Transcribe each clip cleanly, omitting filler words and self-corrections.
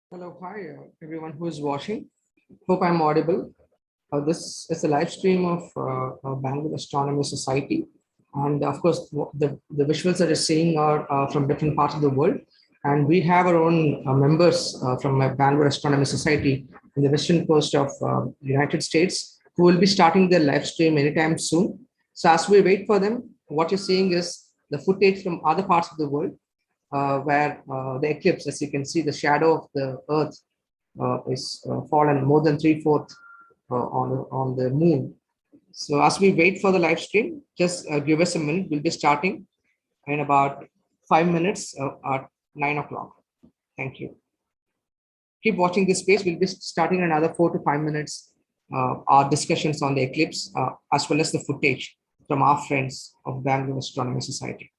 Hello, hi, everyone who is watching. Hope I'm audible. This is a live stream of Bangalore Astronomy Society. And of course, the visuals that you're seeing are from different parts of the world. And we have our own members from Bangalore Astronomy Society in the western coast of the United States who will be starting their live stream anytime soon. So as we wait for them, what you're seeing is the footage from other parts of the world where the eclipse, as you can see, the shadow of the Earth is fallen more than three-fourths on the moon. So as we wait for the live stream, just give us a minute. We'll be starting in about 5 minutes at 9 o'clock. Thank you. Keep watching this space. We'll be starting in another 4 to 5 minutes. Our discussions on the eclipse, as well as the footage from our friends of Bangalore Astronomy Society.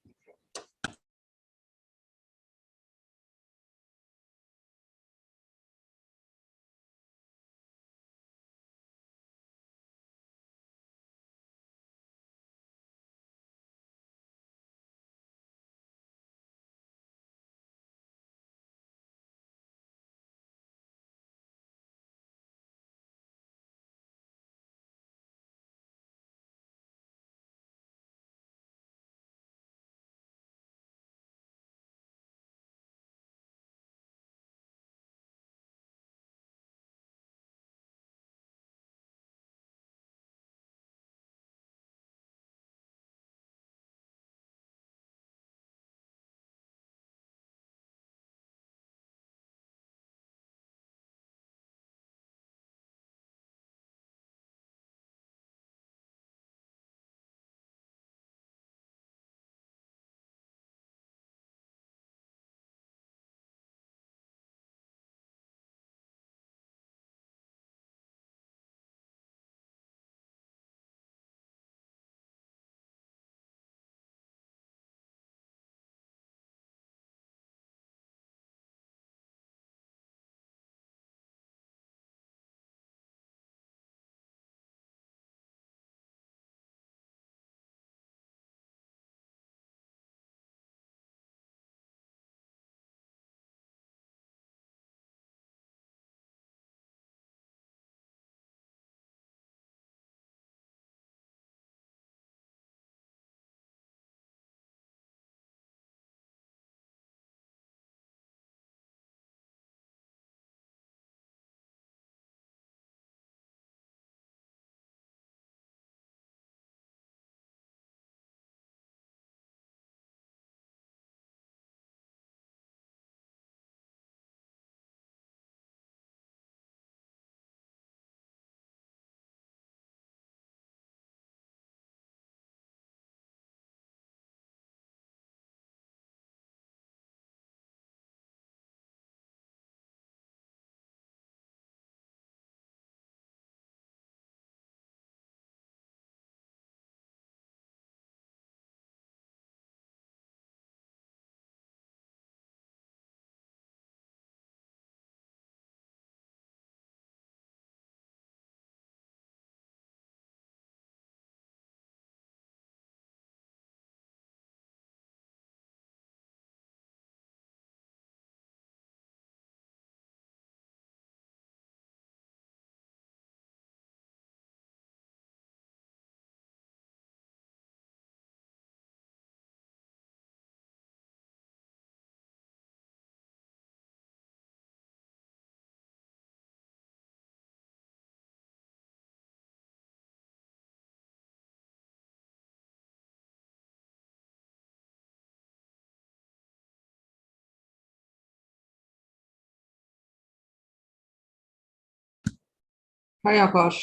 Hi, Akash.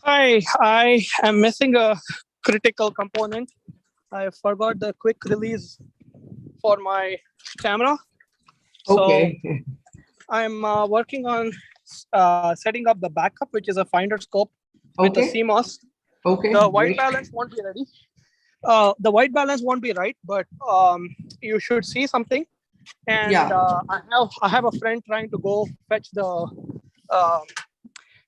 Hi, I am missing a critical component. I forgot the quick release for my camera. So Okay. I'm working on setting up the backup, which is a finder scope with the Okay. CMOS. Okay. The white Great. balance won't be ready. The white balance won't be right, but you should see something. And Yeah. I have a friend trying to go uh,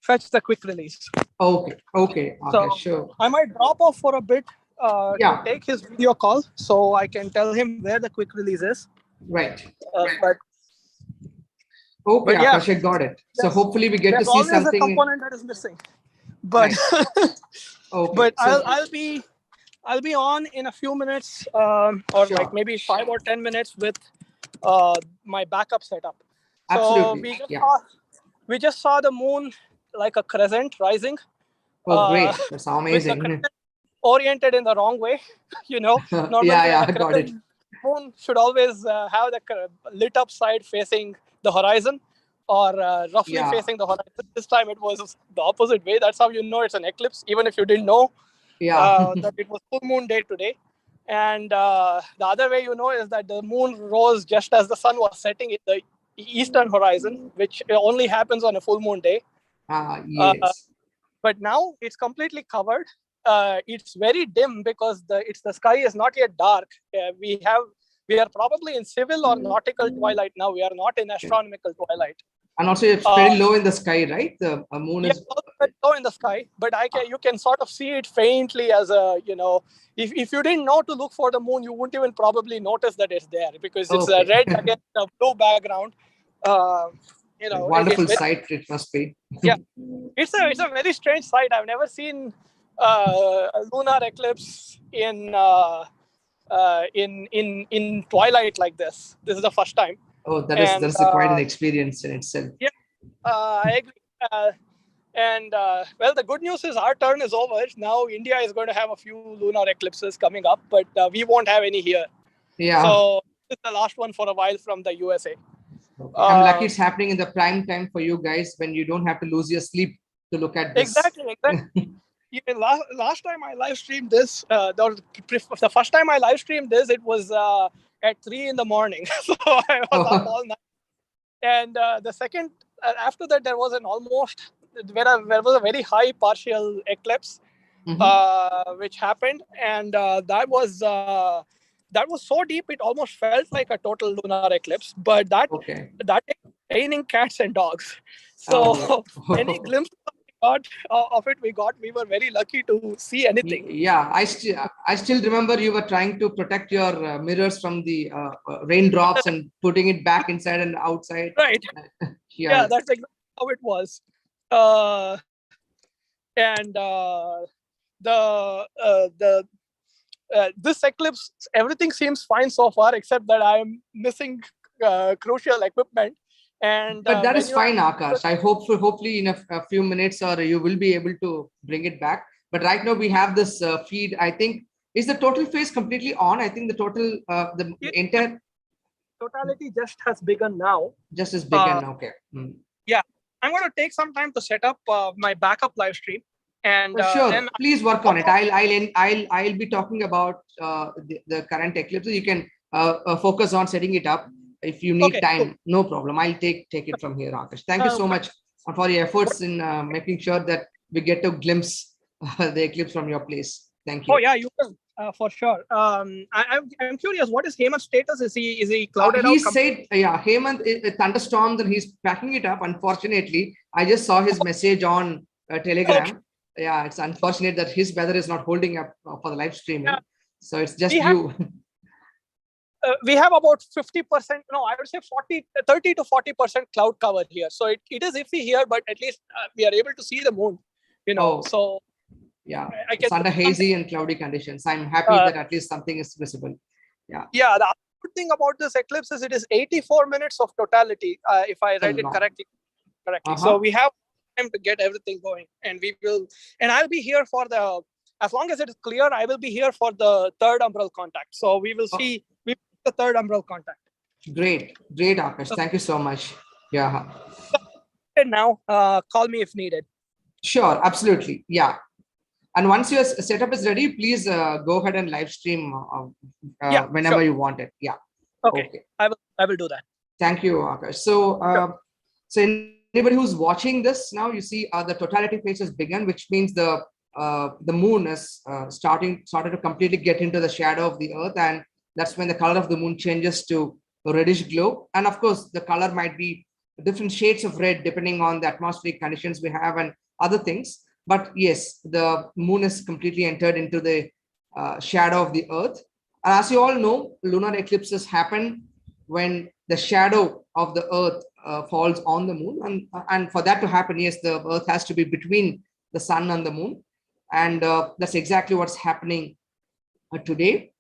fetch the quick release. Okay. Okay. Okay. So Sure. I might drop off for a bit to Yeah. take his video call so I can tell him where the quick release is. Right. But Okay, But yeah, Akash, I got it. So there's, hopefully we get to there's see always a something. component that is missing. But Right. Okay. but So I'll be on in a few minutes, or like sure. maybe 5 or 10 minutes with my backup setup. So Absolutely. Yeah. we just saw the moon like a crescent rising, Oh, uh, great. That's with the amazing. crescent oriented in the wrong way. You know, Yeah, normally yeah, a I got it. crescent moon should always have the lit up side facing the horizon, or roughly Yeah, facing the horizon. This time it was the opposite way. That's how you know it's an eclipse, even if you didn't know yeah. that it was full moon day today. And the other way you know is that the moon rose just as the sun was setting in the eastern horizon, which only happens on a full moon day. Uh, Yes. but now it's completely covered. It's very dim because the sky is not yet dark. We are probably in civil or nautical twilight now. We are not in Okay. astronomical twilight. And also it's Uh, very low in the sky, right? The moon yeah, is. also very low in the sky, but you can sort of see it faintly as a, if you didn't know to look for the moon, you wouldn't even probably notice that it's there because it's a Okay. red against a blue background. Uh, it's Wonderful very, sight it must be. yeah, it's a very strange sight. I've never seen a lunar eclipse in twilight like this. This is the first time, Oh, and that's a quite an experience in itself. yeah, I agree. Well, the good news is our turn is over. Now India is going to have a few lunar eclipses coming up, but we won't have any here. Yeah. So this is the last one for a while from the USA. Okay. I'm lucky it's happening in the prime time for you guys when you don't have to lose your sleep to look at this. Exactly. Even last time I live streamed this, the first time I live streamed this, it was at 3 in the morning. So I was up Oh, all night. And the second, after that, there was there was a very high partial eclipse, mhm. which happened. And that was so deep, it almost felt like a total lunar eclipse. But Okay. that is raining cats and dogs. Oh. So any glimpse we were very lucky to see anything. Yeah, I still remember you were trying to protect your mirrors from the raindrops and putting it back inside and outside. Right. Yeah. Yeah, that's exactly how it was. Uh, and the this eclipse, everything seems fine so far, except that I am missing crucial equipment. And But that when is you are, fine, Akash. I hope hopefully in a few minutes or you will be able to bring it back. But right now we have this feed. I think is the total phase completely on. I think the total the yeah, entire totality just has begun now. just is big Uh, and okay. Hmm. yeah, I'm going to take some time to set up my backup live stream, and Sure, then please work on it. also, I'll be talking about the current eclipse. You can focus on setting it up. If you need okay, cool. time, no problem. I'll take it from here, Akash. Thank you so much for your efforts in making sure that we get to glimpse the eclipse from your place. Thank Oh you. yeah, you will for sure. I'm curious. What is Heman's status? Is he clouded He out? said, yeah, Hemant, thunderstorms and he's packing it up. Unfortunately, I just saw his message on Okay. Telegram. Yeah, it's unfortunate that his weather is not holding up for the live Yeah, streaming. So it's just we have you. we have about 50%. No, I would say 30 to 40% cloud cover here. So it is iffy here, but at least we are able to see the moon. Oh, So yeah. I can It's under do something. hazy and cloudy conditions. I'm happy Uh, that at least something is visible. Yeah, yeah, the other good thing about this eclipse is it is 84 minutes of totality, if I it's a read it long. correctly. So Uh-huh. we have time to get everything going, and we will. And I'll be here for as long as it is clear, I will be here for the third umbral contact. So we will Oh, see the third umbral contact. great. Great, Akash. Thank you so much. Yeah. And now, call me if needed. Sure, absolutely. Yeah. And once your setup is ready, please go ahead and live stream Yeah, whenever sure. you want it. Yeah. Okay, Okay. I will do that. Thank you, Akash. So, Sure. so anybody who's watching this now, you see the totality phase has begun, which means the moon is started to completely get into the shadow of the earth, and that's when the color of the moon changes to a reddish glow. And of course, the color might be different shades of red depending on the atmospheric conditions we have and other things. But yes, the moon is completely entered into the shadow of the earth. And as you all know, lunar eclipses happen when the shadow of the earth falls on the moon, and for that to happen, yes, the Earth has to be between the sun and the moon, and that's exactly what's happening today.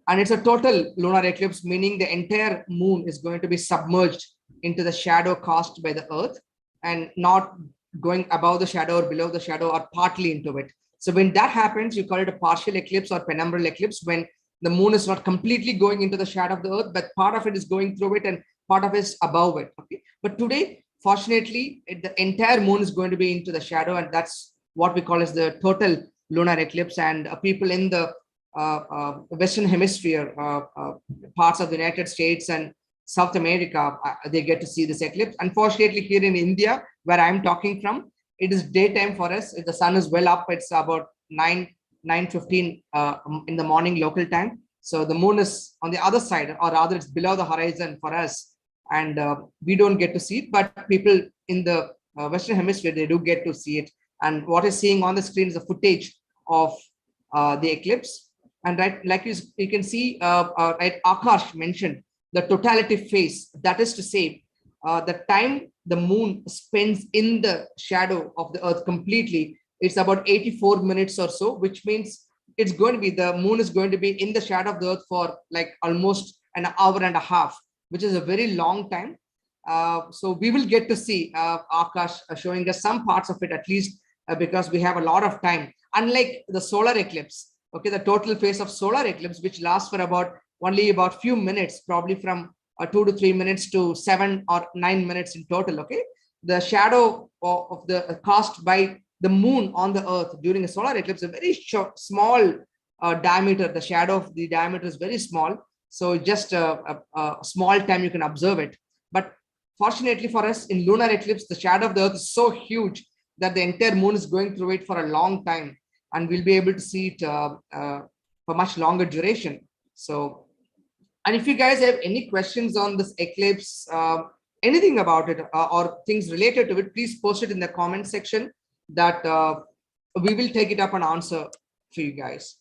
And it's a total lunar eclipse, meaning the entire moon is going to be submerged into the shadow cast by the Earth, and not going above the shadow or below the shadow or partly into it. So when that happens, you call it a partial eclipse or penumbral eclipse, when the moon is not completely going into the shadow of the Earth, but part of it is going through it and part of it is above it. Okay, but today, fortunately, the entire moon is going to be into the shadow, and that's what we call as the total lunar eclipse. And people in the Western Hemisphere, parts of the United States and South America, they get to see this eclipse. Unfortunately, here in India, where I'm talking from, it is daytime for us. The sun is well up. It's about 9:15 in the morning local time. So the moon is on the other side, or rather it's below the horizon for us, and we don't get to see it, but people in the Western Hemisphere, they do get to see it. And what is seeing on the screen is a footage of the eclipse. And right, like you can see, right, Akarsh mentioned the totality phase. That is to say, the time the moon spends in the shadow of the Earth completely, it's about 84 minutes or so, which means it's going to be, the moon is going to be in the shadow of the Earth for like almost an hour and a half, which is a very long time. So we will get to see Akash showing us some parts of it, at least because we have a lot of time. Unlike the solar eclipse, okay, the total phase of solar eclipse, which lasts for only about few minutes, probably from 2 to 3 minutes to 7 or 9 minutes in total. Okay, the shadow of the cast by the moon on the Earth during a solar eclipse is a very short, small diameter. The shadow of the diameter is very small, so just a small time you can observe it. But fortunately for us, in lunar eclipse, the shadow of the Earth is so huge that the entire moon is going through it for a long time, and we'll be able to see it for much longer duration. So, and if you guys have any questions on this eclipse, anything about it or things related to it, please post it in the comment section, that we will take it up and answer for you guys.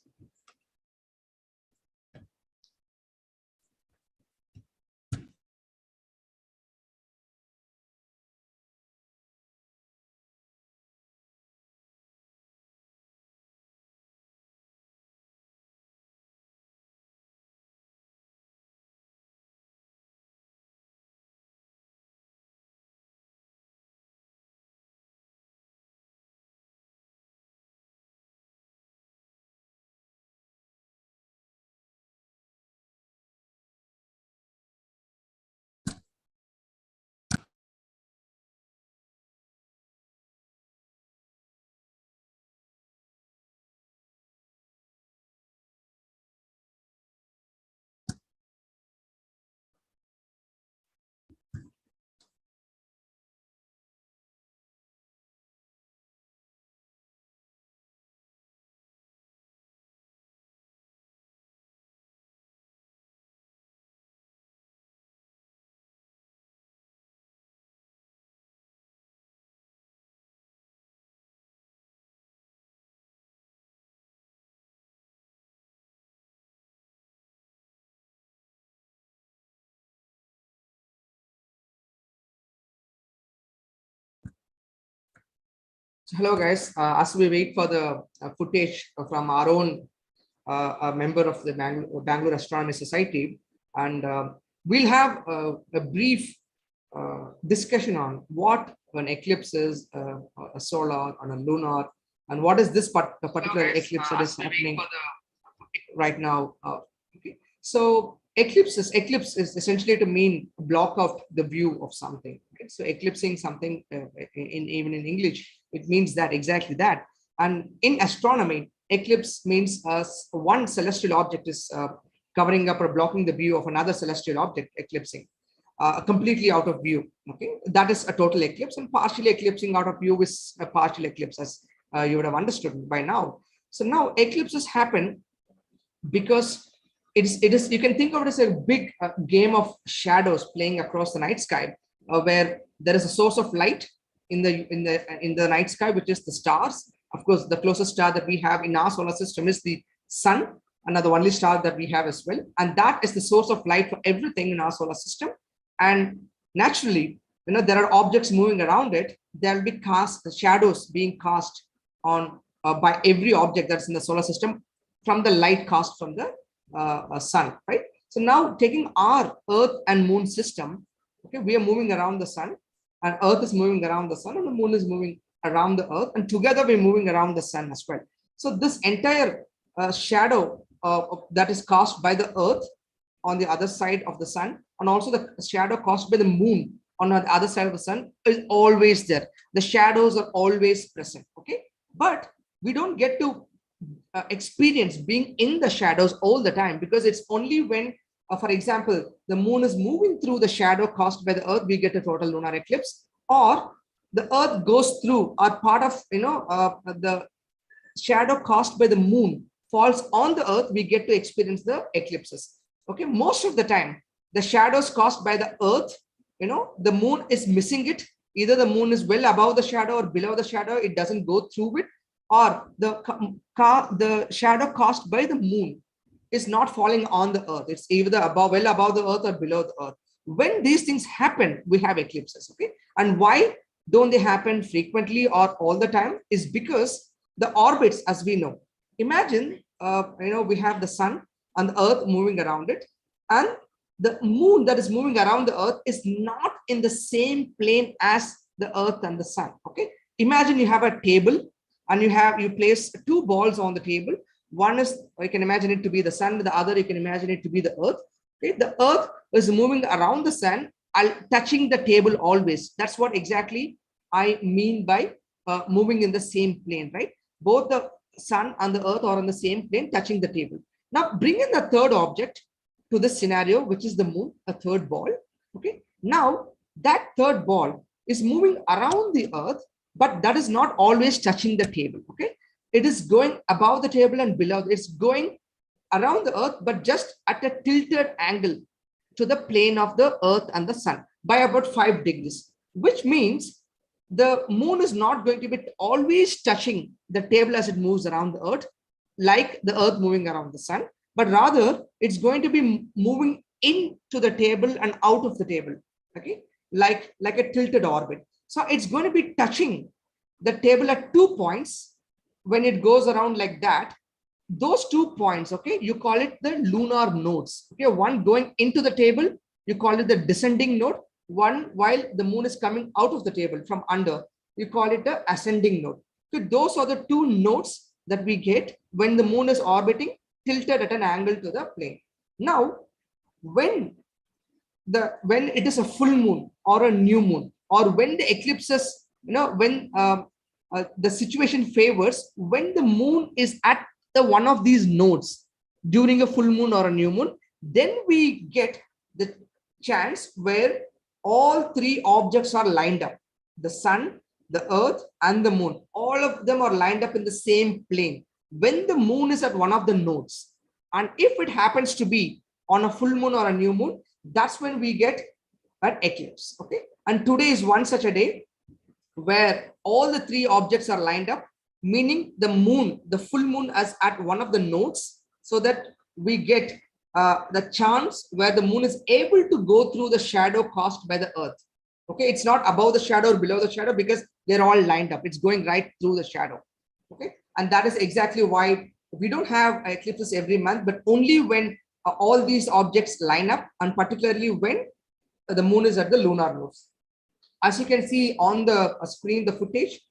So hello guys, as we wait for the footage from our own a member of the Bangalore Astronomy Society, and we'll have a brief discussion on what an eclipse is, a solar and a lunar, and what is this particular eclipse that is happening right now. Okay. So eclipse is essentially to mean block out the view of something. Okay? So eclipsing something, even in English, it means that, exactly that. And in astronomy, eclipse means one celestial object is covering up or blocking the view of another celestial object, eclipsing completely out of view. Okay, that is a total eclipse, and partially eclipsing out of view is a partial eclipse, as you would have understood by now. So now eclipses happen because it is you can think of it as a big game of shadows playing across the night sky, where there is a source of light in the night sky, which is the stars. Of course, the closest star that we have in our solar system is the sun, and the only star that we have as well. And that is the source of light for everything in our solar system. And naturally, there are objects moving around it, there will be shadows being cast on by every object that's in the solar system from the light cast from the sun, right? So now taking our Earth and Moon system, okay, we are moving around the sun, and Earth is moving around the sun, and the Moon is moving around the Earth, and together we're moving around the sun as well. So this entire shadow that is cast by the Earth on the other side of the sun, and also the shadow cast by the Moon on the other side of the sun is always there. The shadows are always present, okay? But we don't get to experience being in the shadows all the time, because it's only when, for example, the Moon is moving through the shadow cast by the Earth, we get a total lunar eclipse, or the Earth goes through, or part of the shadow cast by the Moon falls on the Earth, we get to experience the eclipses. Okay, most of the time, the shadows cast by the Earth, the Moon is missing it. Either the Moon is well above the shadow or below the shadow, it doesn't go through it, or the shadow cast by the Moon is not falling on the Earth. It's either well above the Earth or below the Earth. When these things happen, we have eclipses. Okay, and why don't they happen frequently or all the time? Is because the orbits, as we know. Imagine, we have the sun and the Earth moving around it, and the Moon that is moving around the Earth is not in the same plane as the Earth and the sun. Okay, imagine you have a table, and you place two balls on the table. One is, you can imagine it to be the sun, the other you can imagine it to be the Earth. Okay, the Earth is moving around the sun, touching the table always. That's what exactly I mean by moving in the same plane, right? Both the sun and the Earth are on the same plane, touching the table. Now bring in the third object to this scenario, which is the Moon, a third ball. Okay, now that third ball is moving around the Earth, but that is not always touching the table. Okay, it is going above the table and below. It's going around the Earth, but just at a tilted angle to the plane of the Earth and the sun by about 5 degrees, which means the Moon is not going to be always touching the table as it moves around the Earth, like the Earth moving around the sun, but rather it's going to be moving into the table and out of the table, okay, like a tilted orbit. So it's going to be touching the table at 2 points when it goes around like that. Those 2 points, okay, you call it the lunar nodes. Okay, one going into the table, you call it the descending node. One while the Moon is coming out of the table from under, you call it the ascending node. So those are the 2 nodes that we get when the Moon is orbiting tilted at an angle to the plane. Now, when it is a full moon or a new moon, or when the eclipses, when the situation favors, when the Moon is at the one of these nodes during a full moon or a new moon, then we get the chance where all 3 objects are lined up. The sun, the Earth, and the Moon. All of them are lined up in the same plane when the Moon is at one of the nodes. And if it happens to be on a full moon or a new moon, that's when we get an eclipse. Okay, and today is one such a day where all the 3 objects are lined up, meaning the Moon, the full moon, is at one of the nodes, so that we get the chance where the Moon is able to go through the shadow cast by the Earth. Okay, it's not above the shadow or below the shadow, because they're all lined up. It's going right through the shadow. Okay, and that is exactly why we don't have eclipses every month, but only when all these objects line up, and particularly when the Moon is at the lunar nodes. As you can see on the screen, the footage,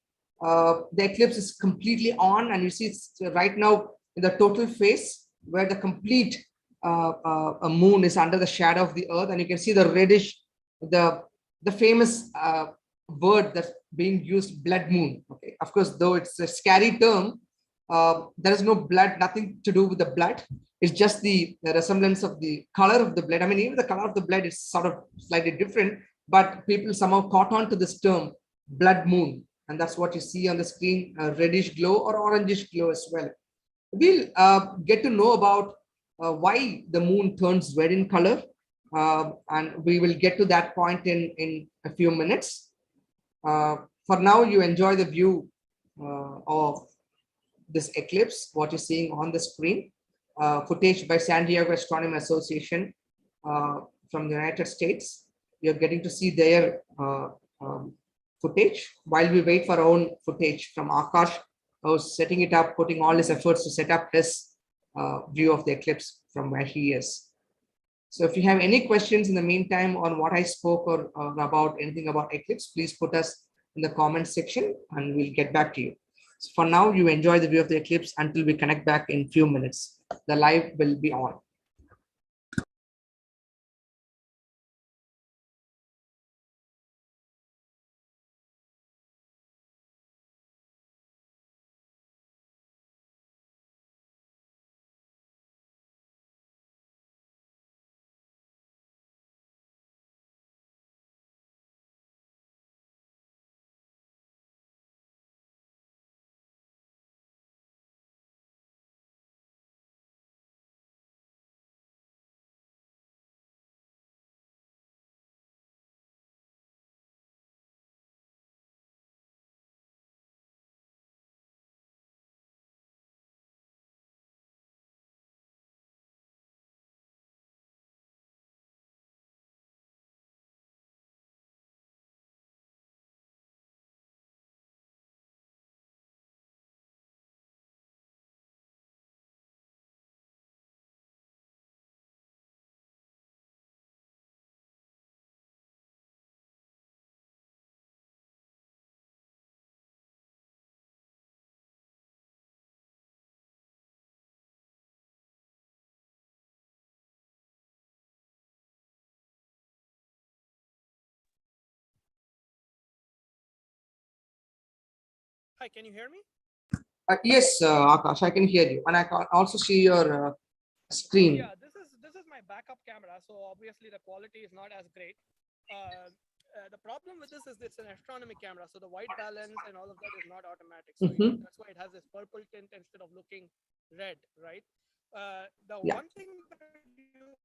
the eclipse is completely on, and you see it's right now in the total phase where the complete Moon is under the shadow of the Earth, and you can see the reddish, the famous word that's being used, blood moon. Okay, of course, though it's a scary term, there is no blood, nothing to do with the blood. It's just the resemblance of the color of the blood. I mean, even the color of the blood is sort of slightly different, but people somehow caught on to this term, blood moon. And that's what you see on the screen, a reddish glow or orangish glow as well. We'll get to know about why the Moon turns red in color. And we will get to that point in a few minutes. For now, you enjoy the view of this eclipse, what you're seeing on the screen, footage by San Diego Astronomy Association from the United States. you're getting to see their footage while we wait for our own footage from Akarsh, who's setting it up, putting all his efforts to set up his view of the eclipse from where he is. So if you have any questions in the meantime on what I spoke or about anything about eclipse, please put us in the comment section and we'll get back to you. So for now, you enjoy the view of the eclipse until we connect back in few minutes. The live will be on. Hi, can you hear me? Yes, Akash, I can hear you, and I can also see your screen. Yeah, this is my backup camera, so obviously the quality is not as great. The problem with this is it's an astronomy camera, so the white balance and all of that is not automatic. So that's why it has this purple tint instead of looking red, right? One thing that you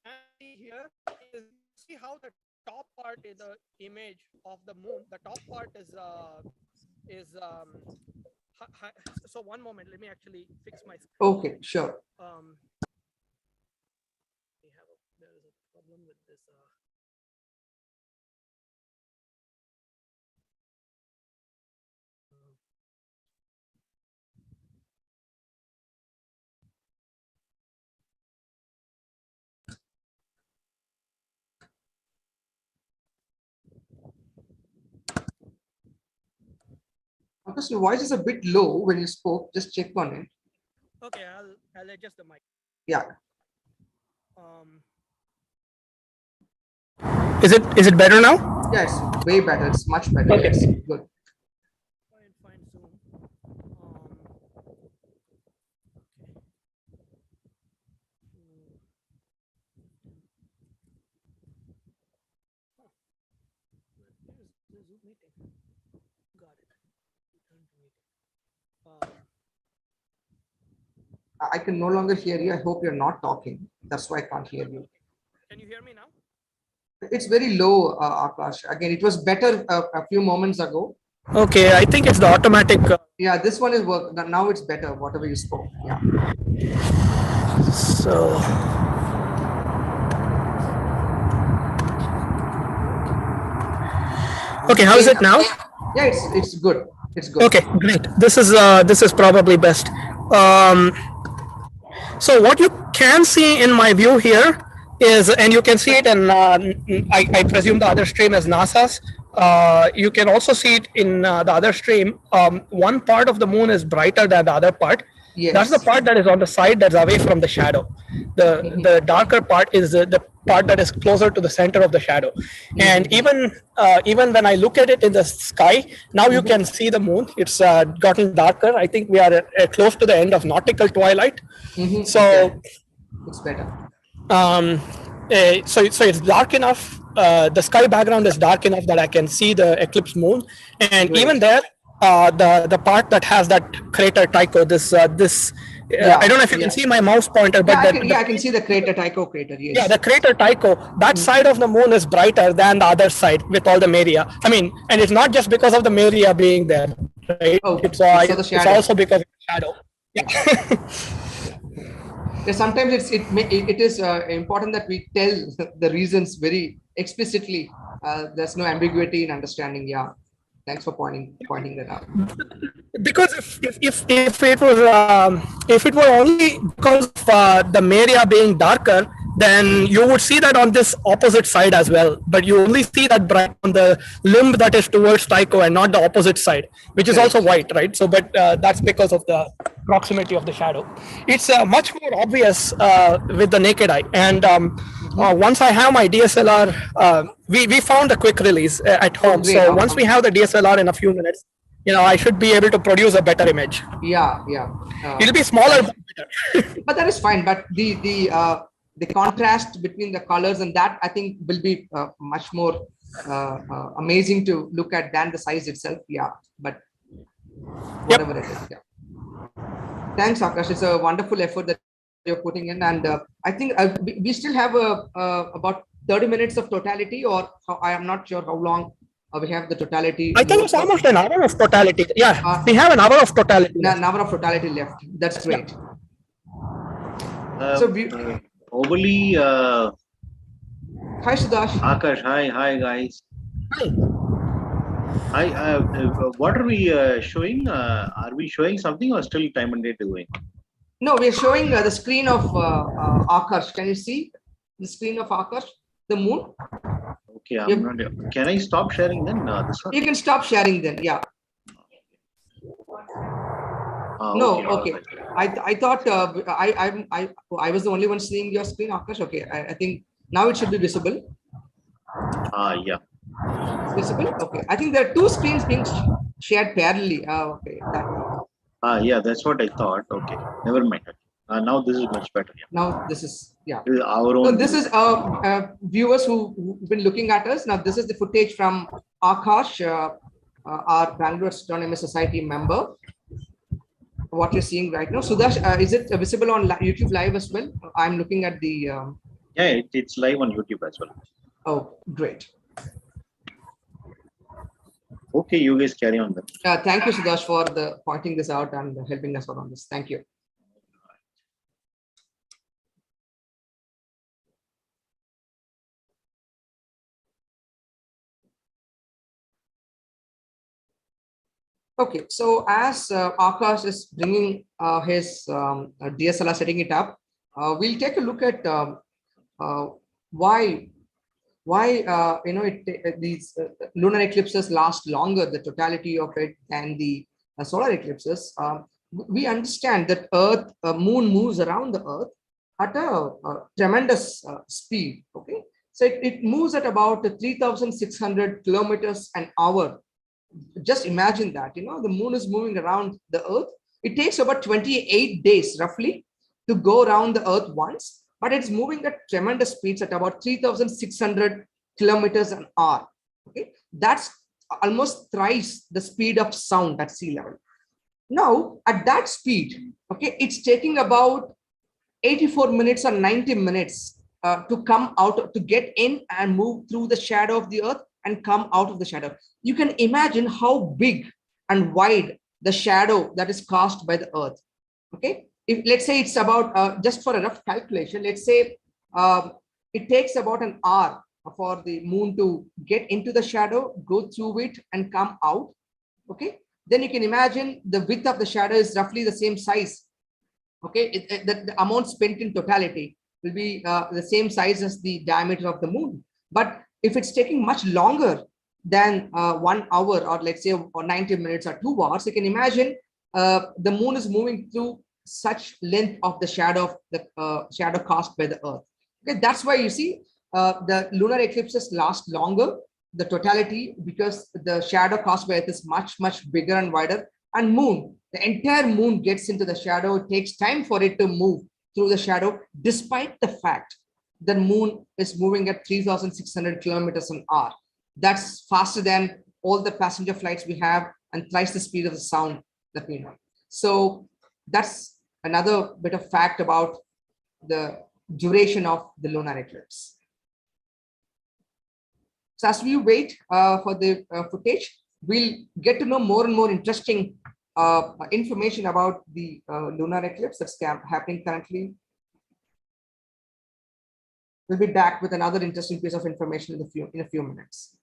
can see here is see how the top part in the image of the moon, the top part is so one moment, let me actually fix my screen. Okay, sure. There is a problem with this. Because your voice is a bit low when you spoke. Just check on it. Okay, I'll adjust the mic. Yeah. Is it better now? Yes, way better. It's much better. Okay. Yes, good. Find Zoom. Zoom meeting. Got it. Return to meeting. I can no longer hear you. I hope you're not talking. That's why I can't hear you. Can you hear me now? It's very low, Akash. Again, it was better a few moments ago. Okay, I think it's the automatic. Yeah, this one is work. Now it's better, whatever you spoke. Yeah. So. Okay, how is it now? Yeah, it's good. It's good. Okay, great. This is probably best. So what you can see in my view here is, and you can see it in, I presume the other stream is NASA's. You can also see it in the other stream. One part of the moon is brighter than the other part. Yes. That's the part that is on the side that's away from the shadow. The darker part is the part that is closer to the center of the shadow. And even when I look at it in the sky, now you can see the moon. It's gotten darker. I think we are close to the end of nautical twilight. So okay. It's better. So it's dark enough. The sky background is dark enough that I can see the eclipse moon, and Great. even there, the part that has that crater Tycho, yeah. I don't know if you can see my mouse pointer, but I can see the crater Tycho crater. Yes. Yeah, the crater Tycho. That side of the moon is brighter than the other side with all the media. I mean, and it's not just because of the media being there, right? Oh, it's also because of the shadow. Yeah. sometimes it is important that we tell the reasons very explicitly. There's no ambiguity in understanding. Yeah, thanks for pointing that out. Because if it were only because of the Maria being darker, then you would see that on this opposite side as well. But you only see that bright on the limb that is towards Tycho and not the opposite side, which is also white, right? So, but that's because of the proximity of the shadow. It's much more obvious with the naked eye. And once I have my DSLR, we found a quick release at home. So once we have the DSLR in a few minutes, I should be able to produce a better image. Yeah. It'll be smaller, but better. But that is fine. But the contrast between the colors and that, I think, will be much more amazing to look at than the size itself. Yeah, but whatever it is. Yeah. Thanks, Akarsh. It's a wonderful effort that you're putting in, and I think we still have about 30 minutes of totality, or I am not sure how long we have the totality. I think it's almost an hour of totality. Yeah, we have an hour of totality. An hour of totality left. That's great. So overly. Hi, Sudash. Akash, hi guys. Hi. What are we showing? Are we showing something or still time and date going? No, we are showing the screen of Akarsh. Can you see the screen of Akarsh? The moon. Okay, I'm not. Can I stop sharing then? This one? You can stop sharing then. Yeah. No, okay. Right. I thought I was the only one seeing your screen, Akash. Okay, I think now it should be visible. Yeah. Visible. Okay. I think there are two screens being shared parallelly. Okay. Yeah, that's what I thought. Okay, never mind. Now this is much better. Yeah. Now this is This is our own. So this is viewers who've been looking at us. Now this is the footage from Akarsh, our Bangalore Astronomy Society member. What you're seeing right now. Sudash, is it visible on YouTube Live as well? I'm looking at the. Yeah, it's live on YouTube as well. Oh, great. Okay, you guys carry on then. Thank you, Sudash, for pointing this out and helping us out on this. Thank you. Okay, so as Akash is bringing his DSLR, setting it up, we'll take a look at why these lunar eclipses last longer, the totality of it, than the solar eclipses. We understand that moon moves around the Earth at a tremendous speed. Okay, so it moves at about 3,600 kilometers an hour. Just imagine that, the moon is moving around the Earth. It takes about 28 days roughly to go around the Earth once, but it's moving at tremendous speeds at about 3,600 kilometers an hour. Okay, that's almost thrice the speed of sound at sea level. Now, at that speed, okay, it's taking about 84 minutes or 90 minutes to come out, to get in and move through the shadow of the Earth and come out of the shadow. You can imagine how big and wide the shadow that is cast by the Earth. Okay, if let's say it's about just for a rough calculation, let's say it takes about an hour for the moon to get into the shadow, go through it and come out. Okay, then you can imagine the width of the shadow is roughly the same size. Okay, the amount spent in totality will be the same size as the diameter of the moon. But if it's taking much longer than 1 hour, or let's say or 90 minutes or 2 hours, you can imagine the moon is moving through such length of the shadow cast by the Earth. Okay, that's why you see the lunar eclipses last longer, the totality, because the shadow cast by Earth is much bigger and wider. And moon, the entire moon gets into the shadow. It takes time for it to move through the shadow, despite the fact the moon is moving at 3,600 kilometers an hour. That's faster than all the passenger flights we have and thrice the speed of the sound that we know. So that's another bit of fact about the duration of the lunar eclipse. So as we wait for the footage, we'll get to know more and more interesting information about the lunar eclipse that's happening currently We'll be back with another interesting piece of information in a few minutes.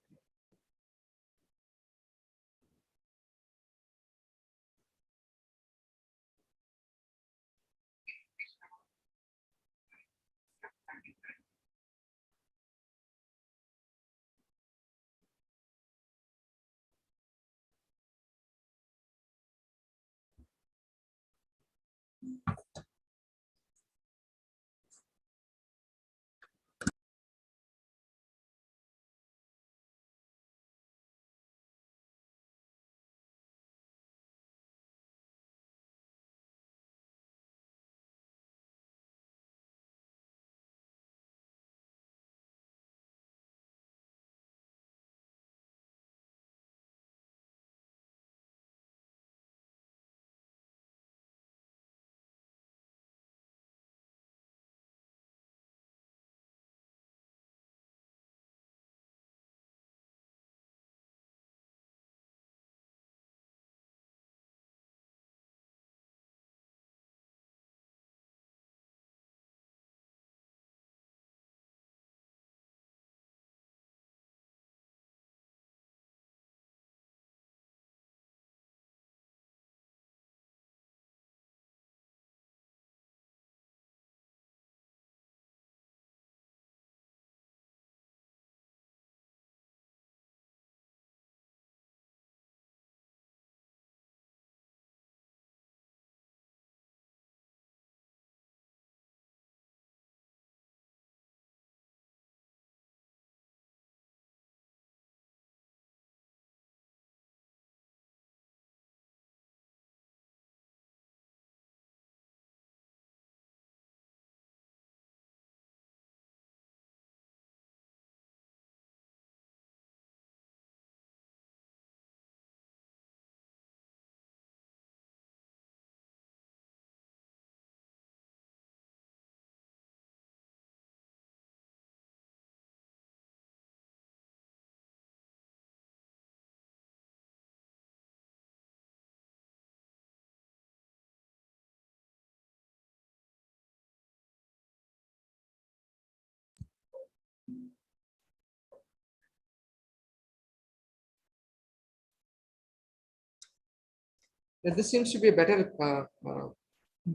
This seems to be a better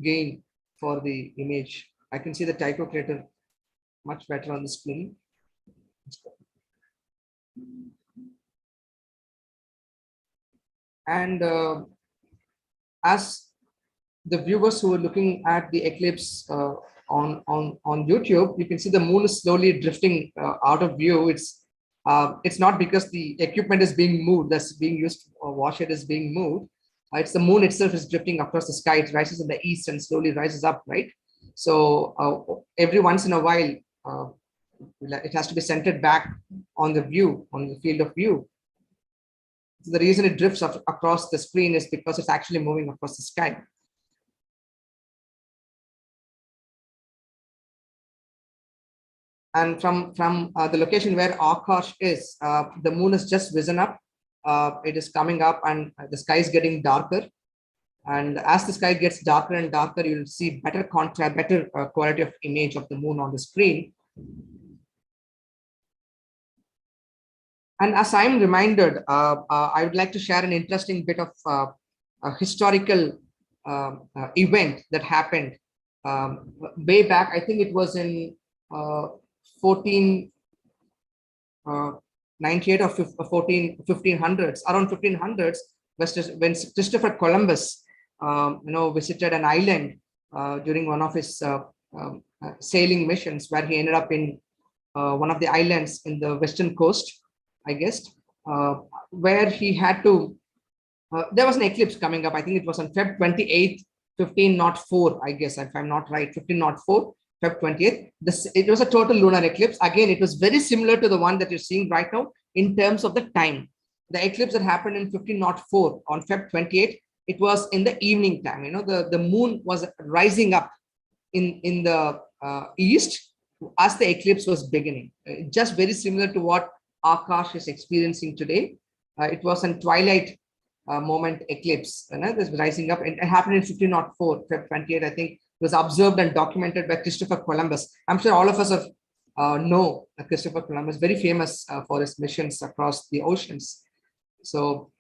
gain for the image. I can see the Tycho crater much better on the screen. And as the viewers who are looking at the eclipse on YouTube, you can see the moon is slowly drifting out of view. It's not because the equipment is being moved, that's being used, or washer is being moved. It's the moon itself is drifting across the sky. It rises in the east and slowly rises up, right? So every once in a while, it has to be centered back on the view, on the field of view. So the reason it drifts across the screen is because it's actually moving across the sky. And from the location where Akarsh is, the moon has just risen up. It is coming up and the sky is getting darker. And as the sky gets darker and darker, you'll see better contrast, better quality of image of the moon on the screen. And as I'm reminded, I would like to share an interesting bit of a historical event that happened way back. I think it was in 1498 or 1500s, around 1500s, when Christopher Columbus, visited an island during one of his sailing missions, where he ended up in one of the islands in the western coast, I guess, where he had to, there was an eclipse coming up. I think it was on Feb 28th, 1504, I guess, if I'm not right, 1504, Feb 28th. It was a total lunar eclipse. Again, it was very similar to the one that you're seeing right now in terms of the time. The eclipse that happened in 1504 on Feb 28th, it was in the evening time. The moon was rising up in the east as the eclipse was beginning. Just very similar to what Akarsh is experiencing today. It was a twilight moment eclipse. This rising up. It happened in 1504, Feb 28th. I think it was observed and documented by Christopher Columbus. I'm sure all of us have No, Christopher Columbus, very famous for his missions across the oceans. So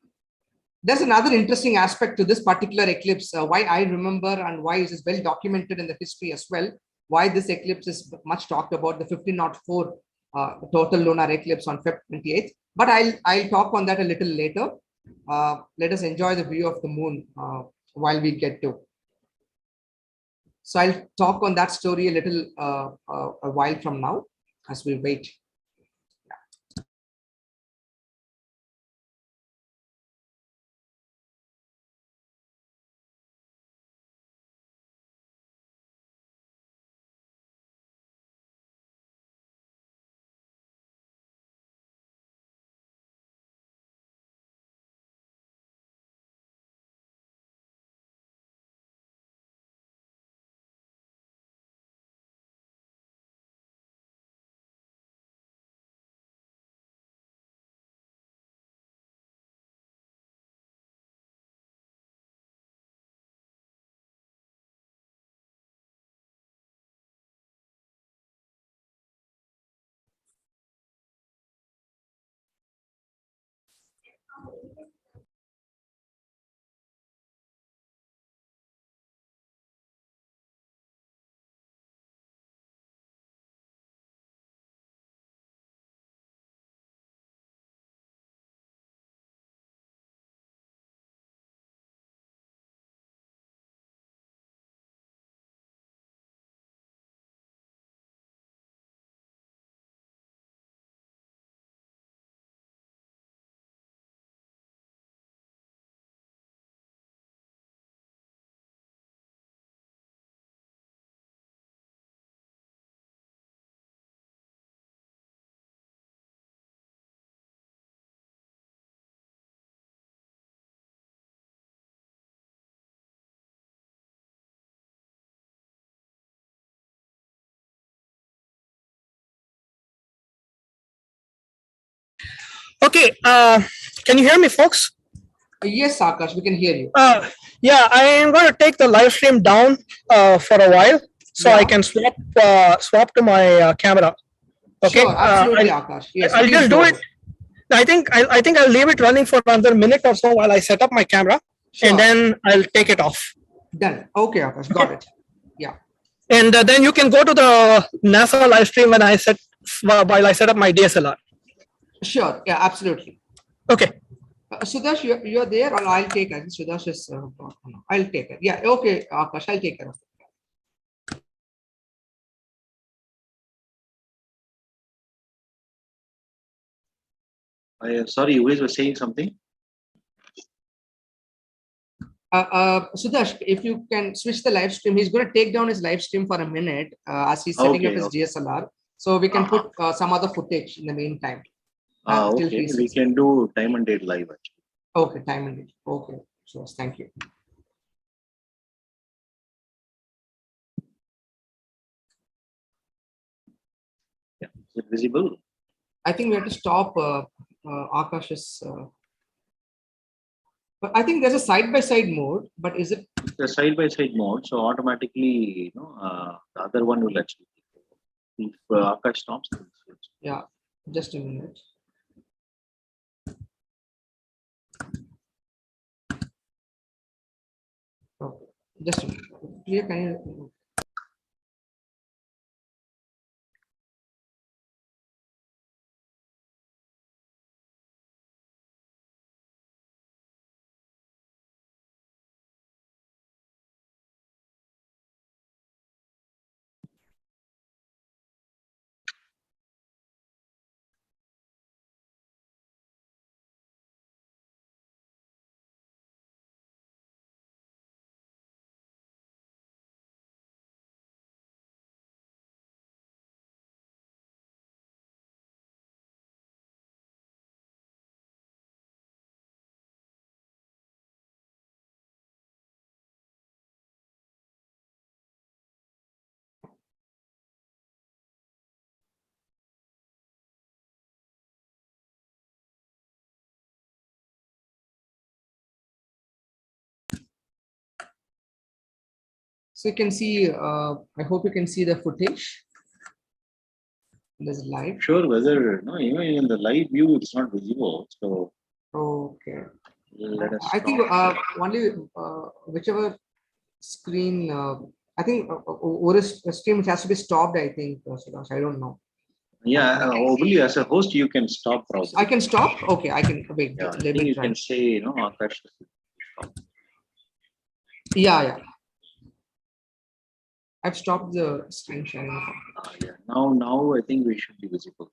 there's another interesting aspect to this particular eclipse, why I remember and why it is well documented in the history as well, why this eclipse is much talked about, the 1504 total lunar eclipse on February 28th. But I'll talk on that a little later. Let us enjoy the view of the moon while we get to. So I'll talk on that story a little a while from now as we wait. Okay, can you hear me, folks? Yes, Akash, we can hear you. Yeah, I am going to take the live stream down for a while, so I can swap to my camera. Okay, sure, absolutely, Akash. Yes, I'll just do it. I think I'll leave it running for another minute or so while I set up my camera, and then I'll take it off. Done. Okay, Akash, got it. Yeah. And then you can go to the NASA live stream when I while I set up my DSLR. Sure. Yeah, absolutely. Okay. Sudash, you're there, or I'll take it. Sudash is. I'll take it. Yeah. Okay, Akash, I'll take care of it. Sorry, you guys were saying something. Sudash, if you can switch the live stream, he's going to take down his live stream for a minute as he's setting up his DSLR. So we can put some other footage in the meantime. Okay, we can do time and date live actually. Okay, time and date. Okay, so thank you. Yeah, is it visible? I think we have to stop Akash's. But I think there's a side-by-side mode, but is it? It's a side-by-side mode, so automatically, the other one will actually. If Akash stops, yeah, just a minute. Okay, just a minute. Clear, can you? So you can see, I hope you can see the footage. This is live. Sure, whether no, even in the live view, it's not visible. So Okay. let us. I think only whichever screen. I think over a stream it has to be stopped. I think, Sudash, I don't know. Yeah, only as a host you can stop browsing. I can stop. Okay, I can wait. Yeah, Let I think me you try. can say Akarsh. Yeah. I've stopped the screen sharing. Yeah. Now I think we should be visible.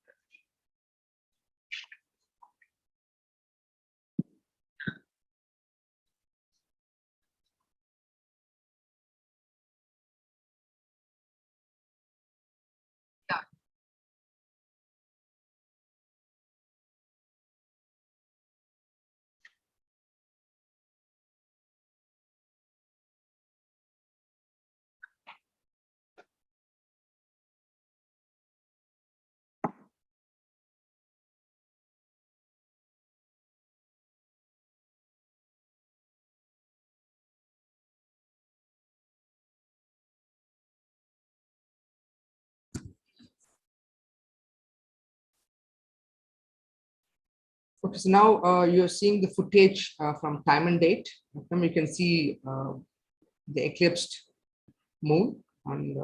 Okay, so now you're seeing the footage from time and date. You can see the eclipsed moon, and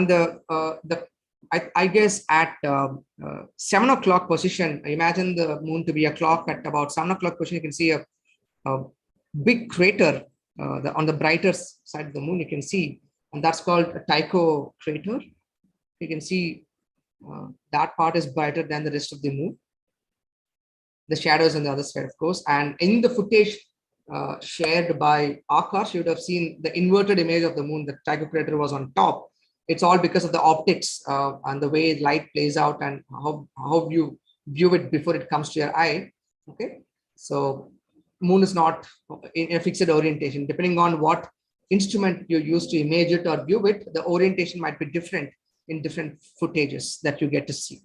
the I guess at 7 o'clock position. Imagine the moon to be a clock at about 7 o'clock position. You can see a big crater on the brighter side of the moon. You can see, and that's called a Tycho crater. You can see that part is brighter than the rest of the moon. The shadows on the other side, of course. And in the footage shared by Akarsh, you would have seen the inverted image of the moon. The Tycho crater was on top. It's all because of the optics and the way light plays out and how you view it before it comes to your eye. Okay, so moon is not in a fixed orientation. Depending on what instrument you use to image it or view it, the orientation might be different in different footages that you get to see.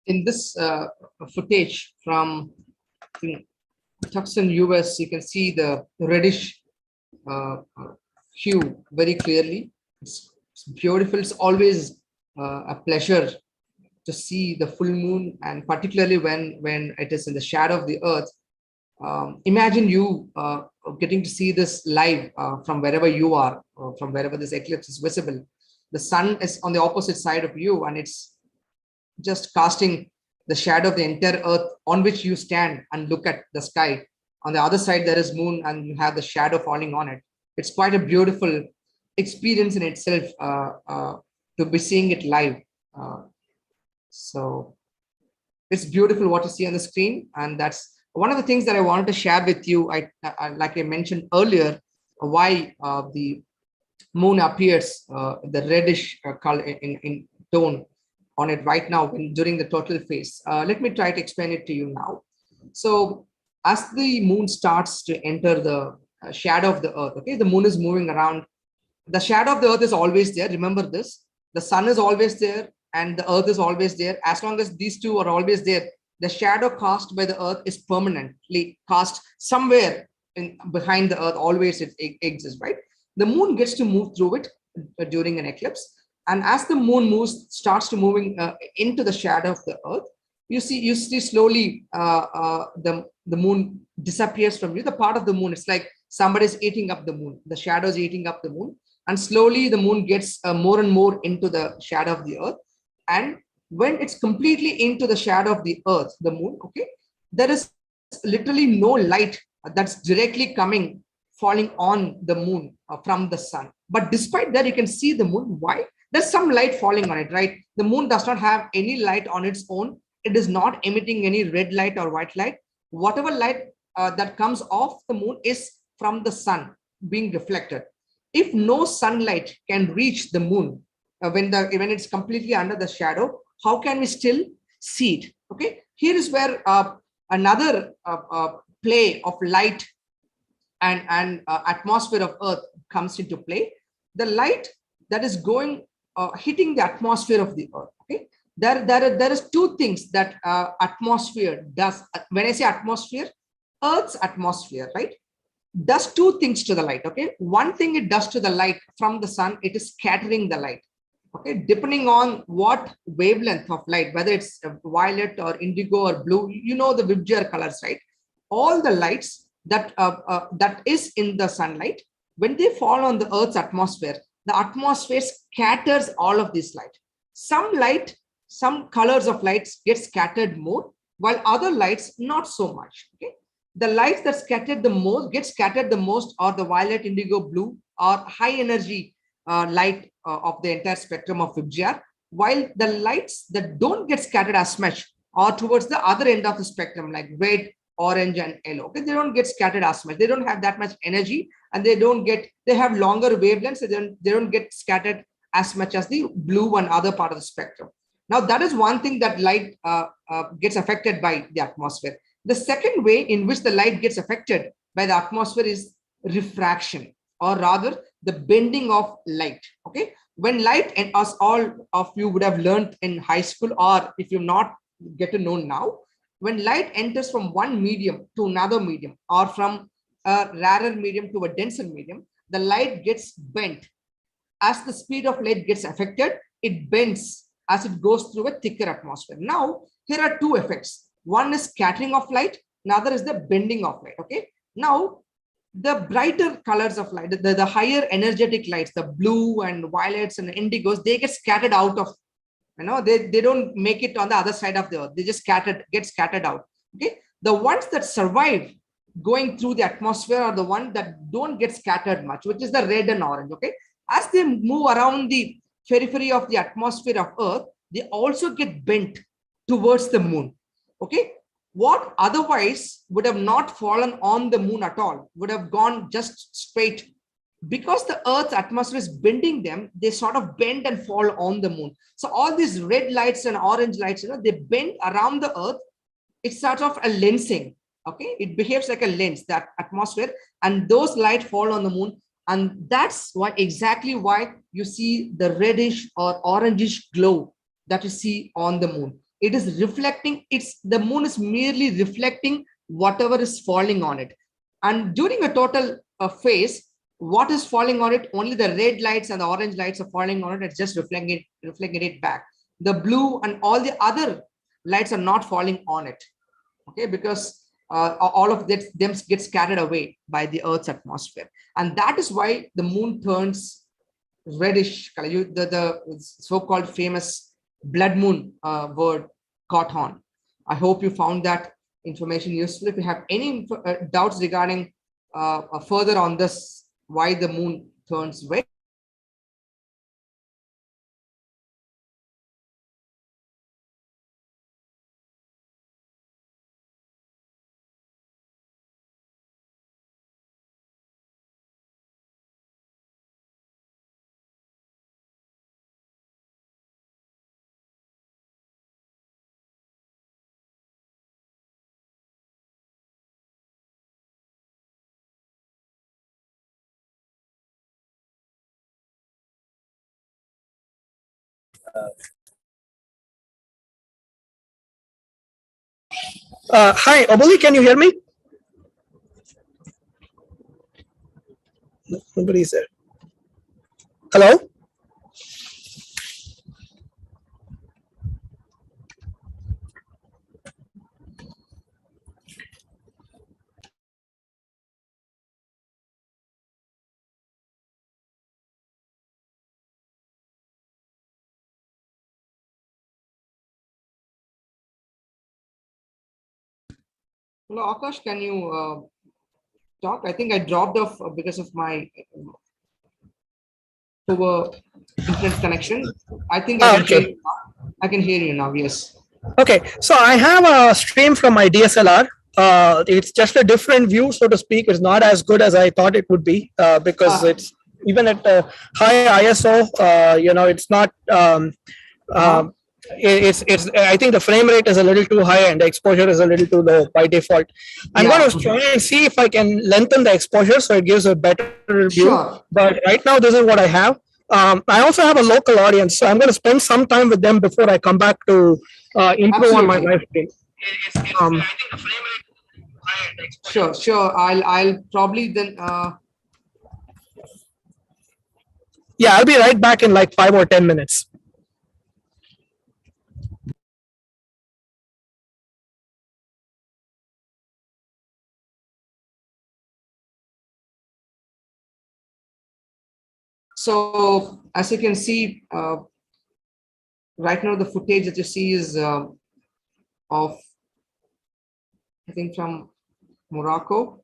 In this footage from Tucson, US, you can see the reddish hue very clearly. It's beautiful. It's always a pleasure to see the full moon, and particularly when it is in the shadow of the earth. Imagine you getting to see this live from wherever you are, from wherever this eclipse is visible. The sun is on the opposite side of you, and it's just casting the shadow of the entire earth on which you stand and look at the sky. On the other side, there is moon, and you have the shadow falling on it. It's quite a beautiful experience in itself to be seeing it live. So it's beautiful what you see on the screen, and that's one of the things that I wanted to share with you. Like I mentioned earlier, why the moon appears the reddish color in tone on it right now during the total phase. Let me try to explain it to you now. So as the moon starts to enter the shadow of the earth, okay, the moon is moving around. The shadow of the earth is always there. Remember this. The sun is always there and the earth is always there. As long as these two are always there, the shadow cast by the earth is permanently cast somewhere behind the earth. Always it exists, right? The moon gets to move through it during an eclipse. And as the moon starts to moving into the shadow of the earth, you see slowly the moon disappears from you. The part of the moon, it's like somebody's eating up the moon. The shadow is eating up the moon. And slowly the moon gets more and more into the shadow of the earth. And when it's completely into the shadow of the earth, the moon, okay, there is literally no light that's directly falling on the moon from the sun. But despite that, you can see the moon. Why? There's some light falling on it, right? The moon does not have any light on its own. It is not emitting any red light or white light. Whatever light that comes off the moon is from the sun being reflected. If no sunlight can reach the moon when it's completely under the shadow, how can we still see it? Okay, here is where another play of light and atmosphere of Earth comes into play. The light that is going hitting the atmosphere of the Earth. Okay, there is two things that atmosphere does. When I say atmosphere, Earth's atmosphere, right, does two things to the light. Okay, one thing it does to the light from the sun, it is scattering the light. Okay, depending on what wavelength of light, whether it's violet or indigo or blue, you know the Vibgyor colors, right? All the lights that is in the sunlight, when they fall on the Earth's atmosphere, the atmosphere scatters all of this light. Some colors of lights get scattered more, while other lights not so much. Okay, the lights that get scattered the most are the violet, indigo, blue, or high energy light of the entire spectrum of Vibgyor, while the lights that don't get scattered as much are towards the other end of the spectrum, like red, orange, and yellow. Okay, they don't get scattered as much. They don't have that much energy, and they have longer wavelengths, so they don't get scattered as much as the blue and other part of the spectrum. Now, that is one thing that light gets affected by the atmosphere. The second way in which the light gets affected by the atmosphere is refraction, or rather the bending of light. Okay, when light, and as all of you would have learned in high school, or if you not get to know now, when light enters from one medium to another medium, or from a rarer medium to a denser medium, the light gets bent. As the speed of light gets affected, it bends as it goes through a thicker atmosphere. Now, here are two effects. One is scattering of light, another is the bending of light. Okay, now the brighter colors of light, the higher energetic lights, the blue and violets and indigos, they get scattered out of, they don't make it on the other side of the Earth. They just get scattered out. Okay, the ones that survive going through the atmosphere are the ones that don't get scattered much, which is the red and orange. Okay, as they move around the periphery of the atmosphere of Earth, they also get bent towards the moon. Okay, what otherwise would have not fallen on the moon at all would have gone just straight. Because the Earth's atmosphere is bending them, they sort of bend and fall on the moon. So all these red lights and orange lights, they bend around the Earth. It's sort of a lensing. Okay, it behaves like a lens, that atmosphere, and those light fall on the moon. And that's exactly why you see the reddish or orangish glow that you see on the moon. It is reflecting, the moon is merely reflecting whatever is falling on it. And during a total phase, what is falling on it? Only the red lights and the orange lights are falling on it. It's just reflecting it back. The blue and all the other lights are not falling on it. Okay, because all of them get scattered away by the Earth's atmosphere. And that is why the moon turns reddish color. The so-called famous blood moon word caught on. I hope you found that information useful. If you have any doubts regarding further on this, why the moon turns red, Hi, Obuli, can you hear me? Nobody's there. Hello? hello, Akash, can you talk? I think I dropped off because of my poor internet connection. I think Oh, okay. I can hear you now. Yes. Okay, so I have a stream from my DSLR. It's just a different view, so to speak. It's not as good as I thought it would be because it's even at high ISO. It's not. It's. I think the frame rate is a little too high and the exposure is a little too low by default. I'm going to try and see if I can lengthen the exposure so it gives a better view. Sure. But right now, this is what I have. I also have a local audience, so I'm going to spend some time with them before I come back to improve on my live stream. Sure. I'll probably then. Yeah, I'll be right back in like 5 or 10 minutes. So as you can see, right now the footage that you see is of, I think, from Morocco.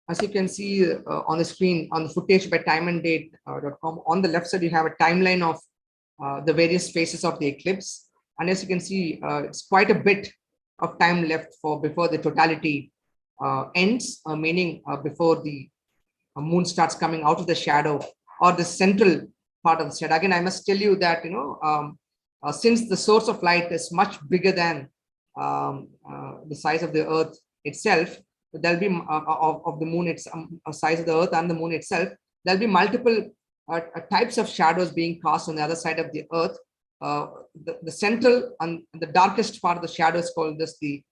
As you can see on the screen, on the footage by timeanddate.com, on the left side, you have a timeline of the various phases of the eclipse. And as you can see, it's quite a bit of time left for before the totality ends, meaning before the moon starts coming out of the shadow or the central part of the shadow. Again, I must tell you that, since the source of light is much bigger than the size of the Earth itself, there'll be of the moon, it's size of the Earth and the moon itself, there'll be multiple types of shadows being cast on the other side of the Earth. The central and the darkest part of the shadow is called this the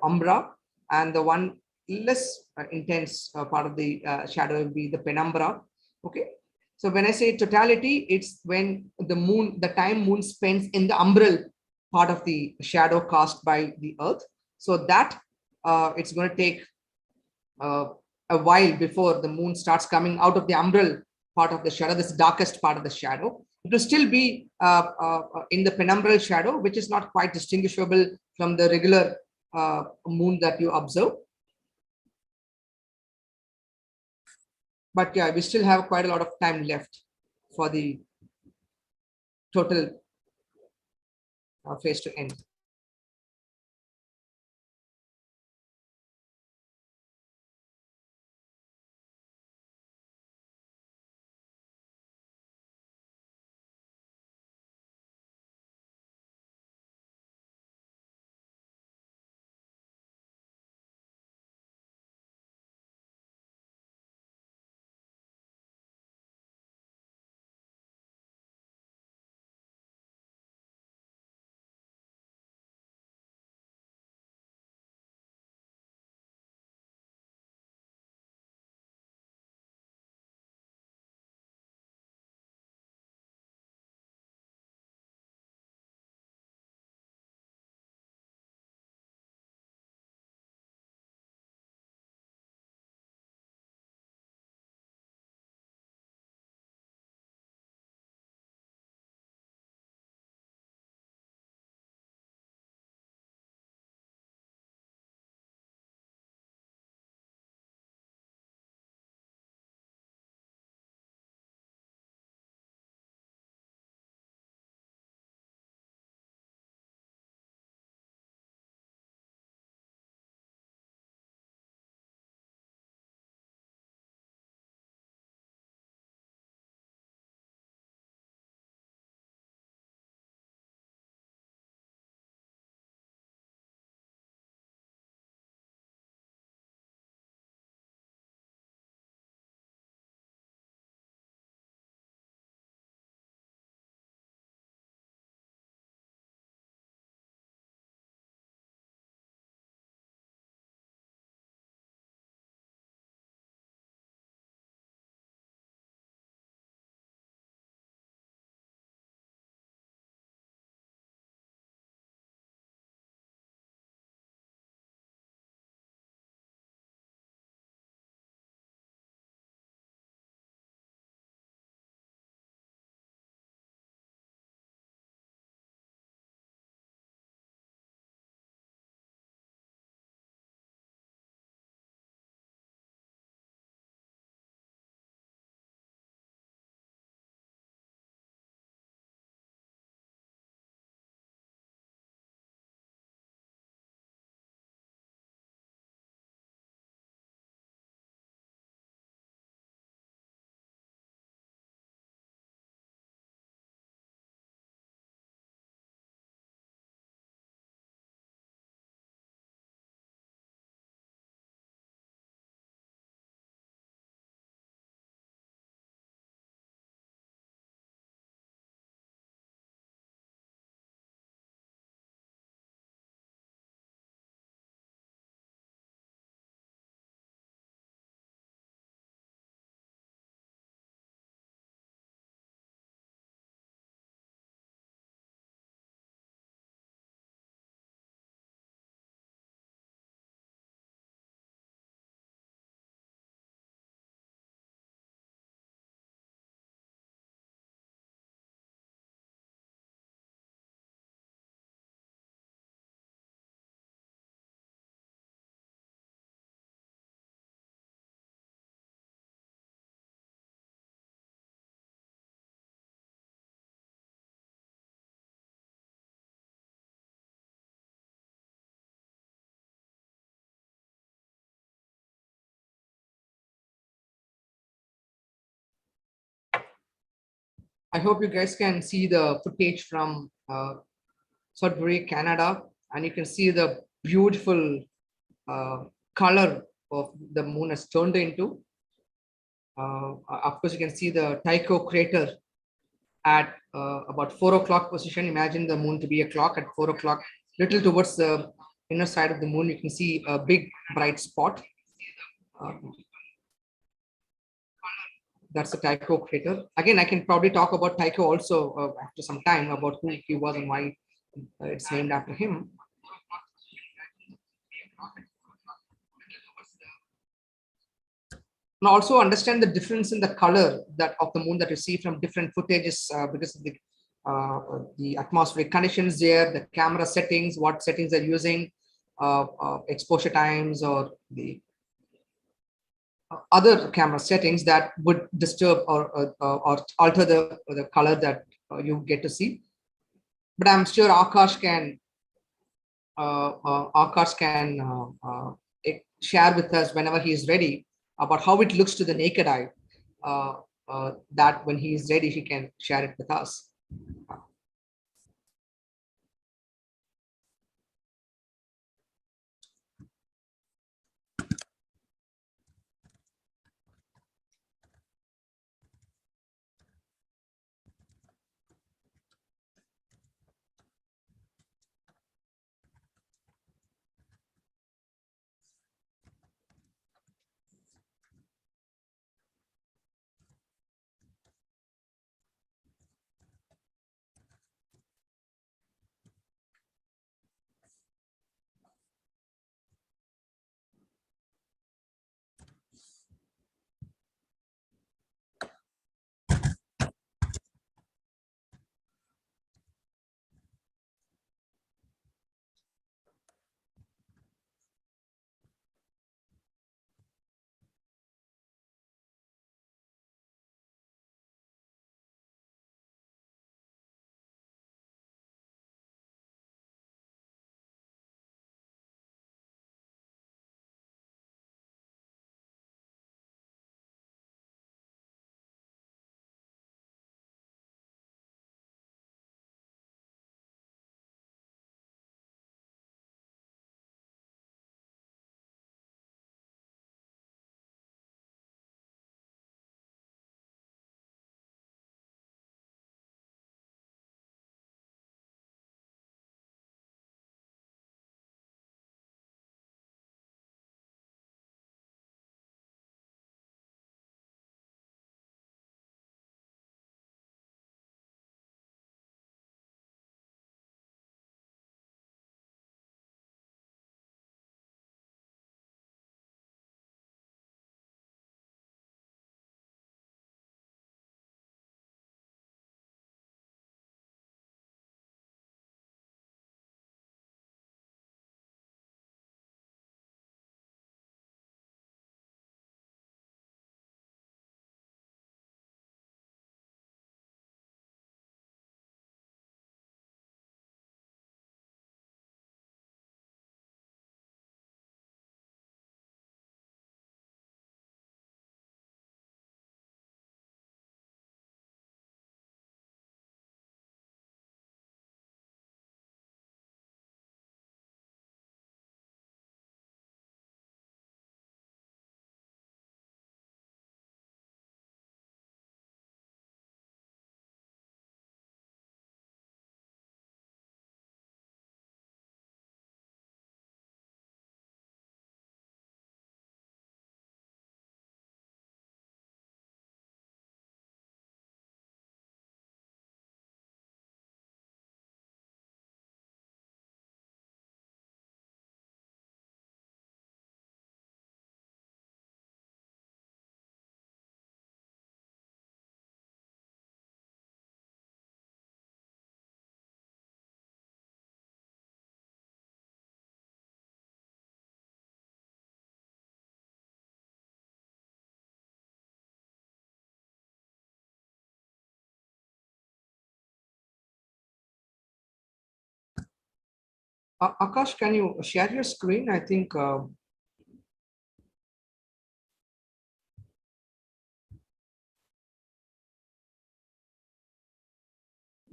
Umbra, and the one less intense part of the shadow will be the Penumbra. Okay, so when I say totality, it's when the time moon spends in the umbral part of the shadow cast by the Earth. So that it's going to take a while before the moon starts coming out of the umbral part of the shadow, this darkest part of the shadow. It will still be in the penumbral shadow, which is not quite distinguishable from the regular moon that you observe. But yeah, we still have quite a lot of time left for the total phase to end. I hope you guys can see the footage from Sudbury, Canada, and you can see the beautiful color of the moon has turned into. Of course, you can see the Tycho crater at about 4 o'clock position. Imagine the moon to be a clock at 4 o'clock, little towards the inner side of the moon. You can see a big bright spot. That's the Tycho crater. Again, I can probably talk about Tycho also after some time, about who he was and why it's named after him. And also understand the difference in the color that of the moon that you see from different footages because of the atmospheric conditions there, the camera settings, what settings they're using, exposure times, or the other camera settings that would disturb or alter the color that you get to see. But I'm sure Akarsh can share with us whenever he is ready about how it looks to the naked eye. That when he is ready, he can share it with us. Akash, can you share your screen? I think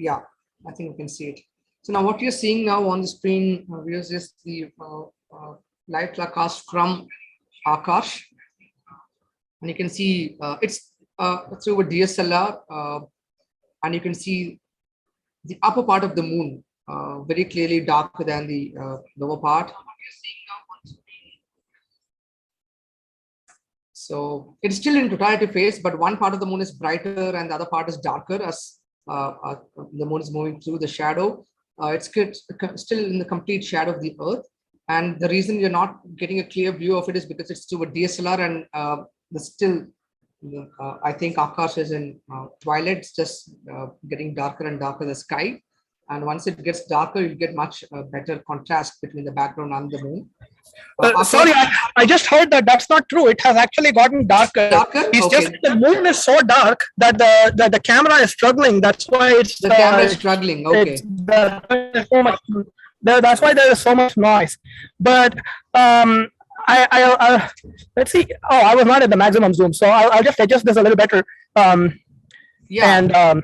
Yeah, I think you can see it. So now what you're seeing now on the screen is just the live telecast from Akarsh. And you can see it's through a DSLR, and you can see the upper part of the moon very clearly darker than the lower part. So it's still in totality phase, but one part of the moon is brighter and the other part is darker as the moon is moving through the shadow. It's still in the complete shadow of the Earth. And the reason you're not getting a clear view of it is because it's through a DSLR, and I think Akash is in twilight. It's just getting darker and darker, the sky. And once it gets darker, you get much better contrast between the background and the moon. Sorry, I just heard that that's not true. It has actually gotten darker. It's okay. just the moon is so dark that the camera is struggling. That's why it's the camera is struggling. Okay. That's why there is so much noise. But I let's see. Oh, I was not at the maximum zoom, so I'll just adjust this a little better. Yeah. And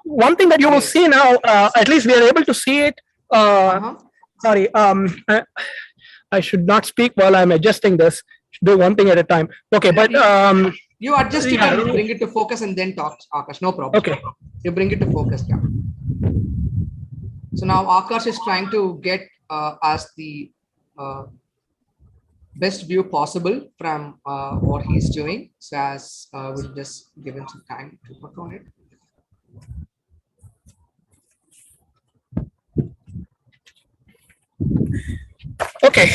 one thing that you will see now, at least we are able to see it. Sorry. I should not speak while I'm adjusting this. Do one thing at a time. Okay, but you adjust it and bring it to focus and then talk, Akash. No problem. Okay. You bring it to focus. Yeah. So now Akash is trying to get us the best view possible from what he's doing. So as we'll just give him some time to work on it. Okay,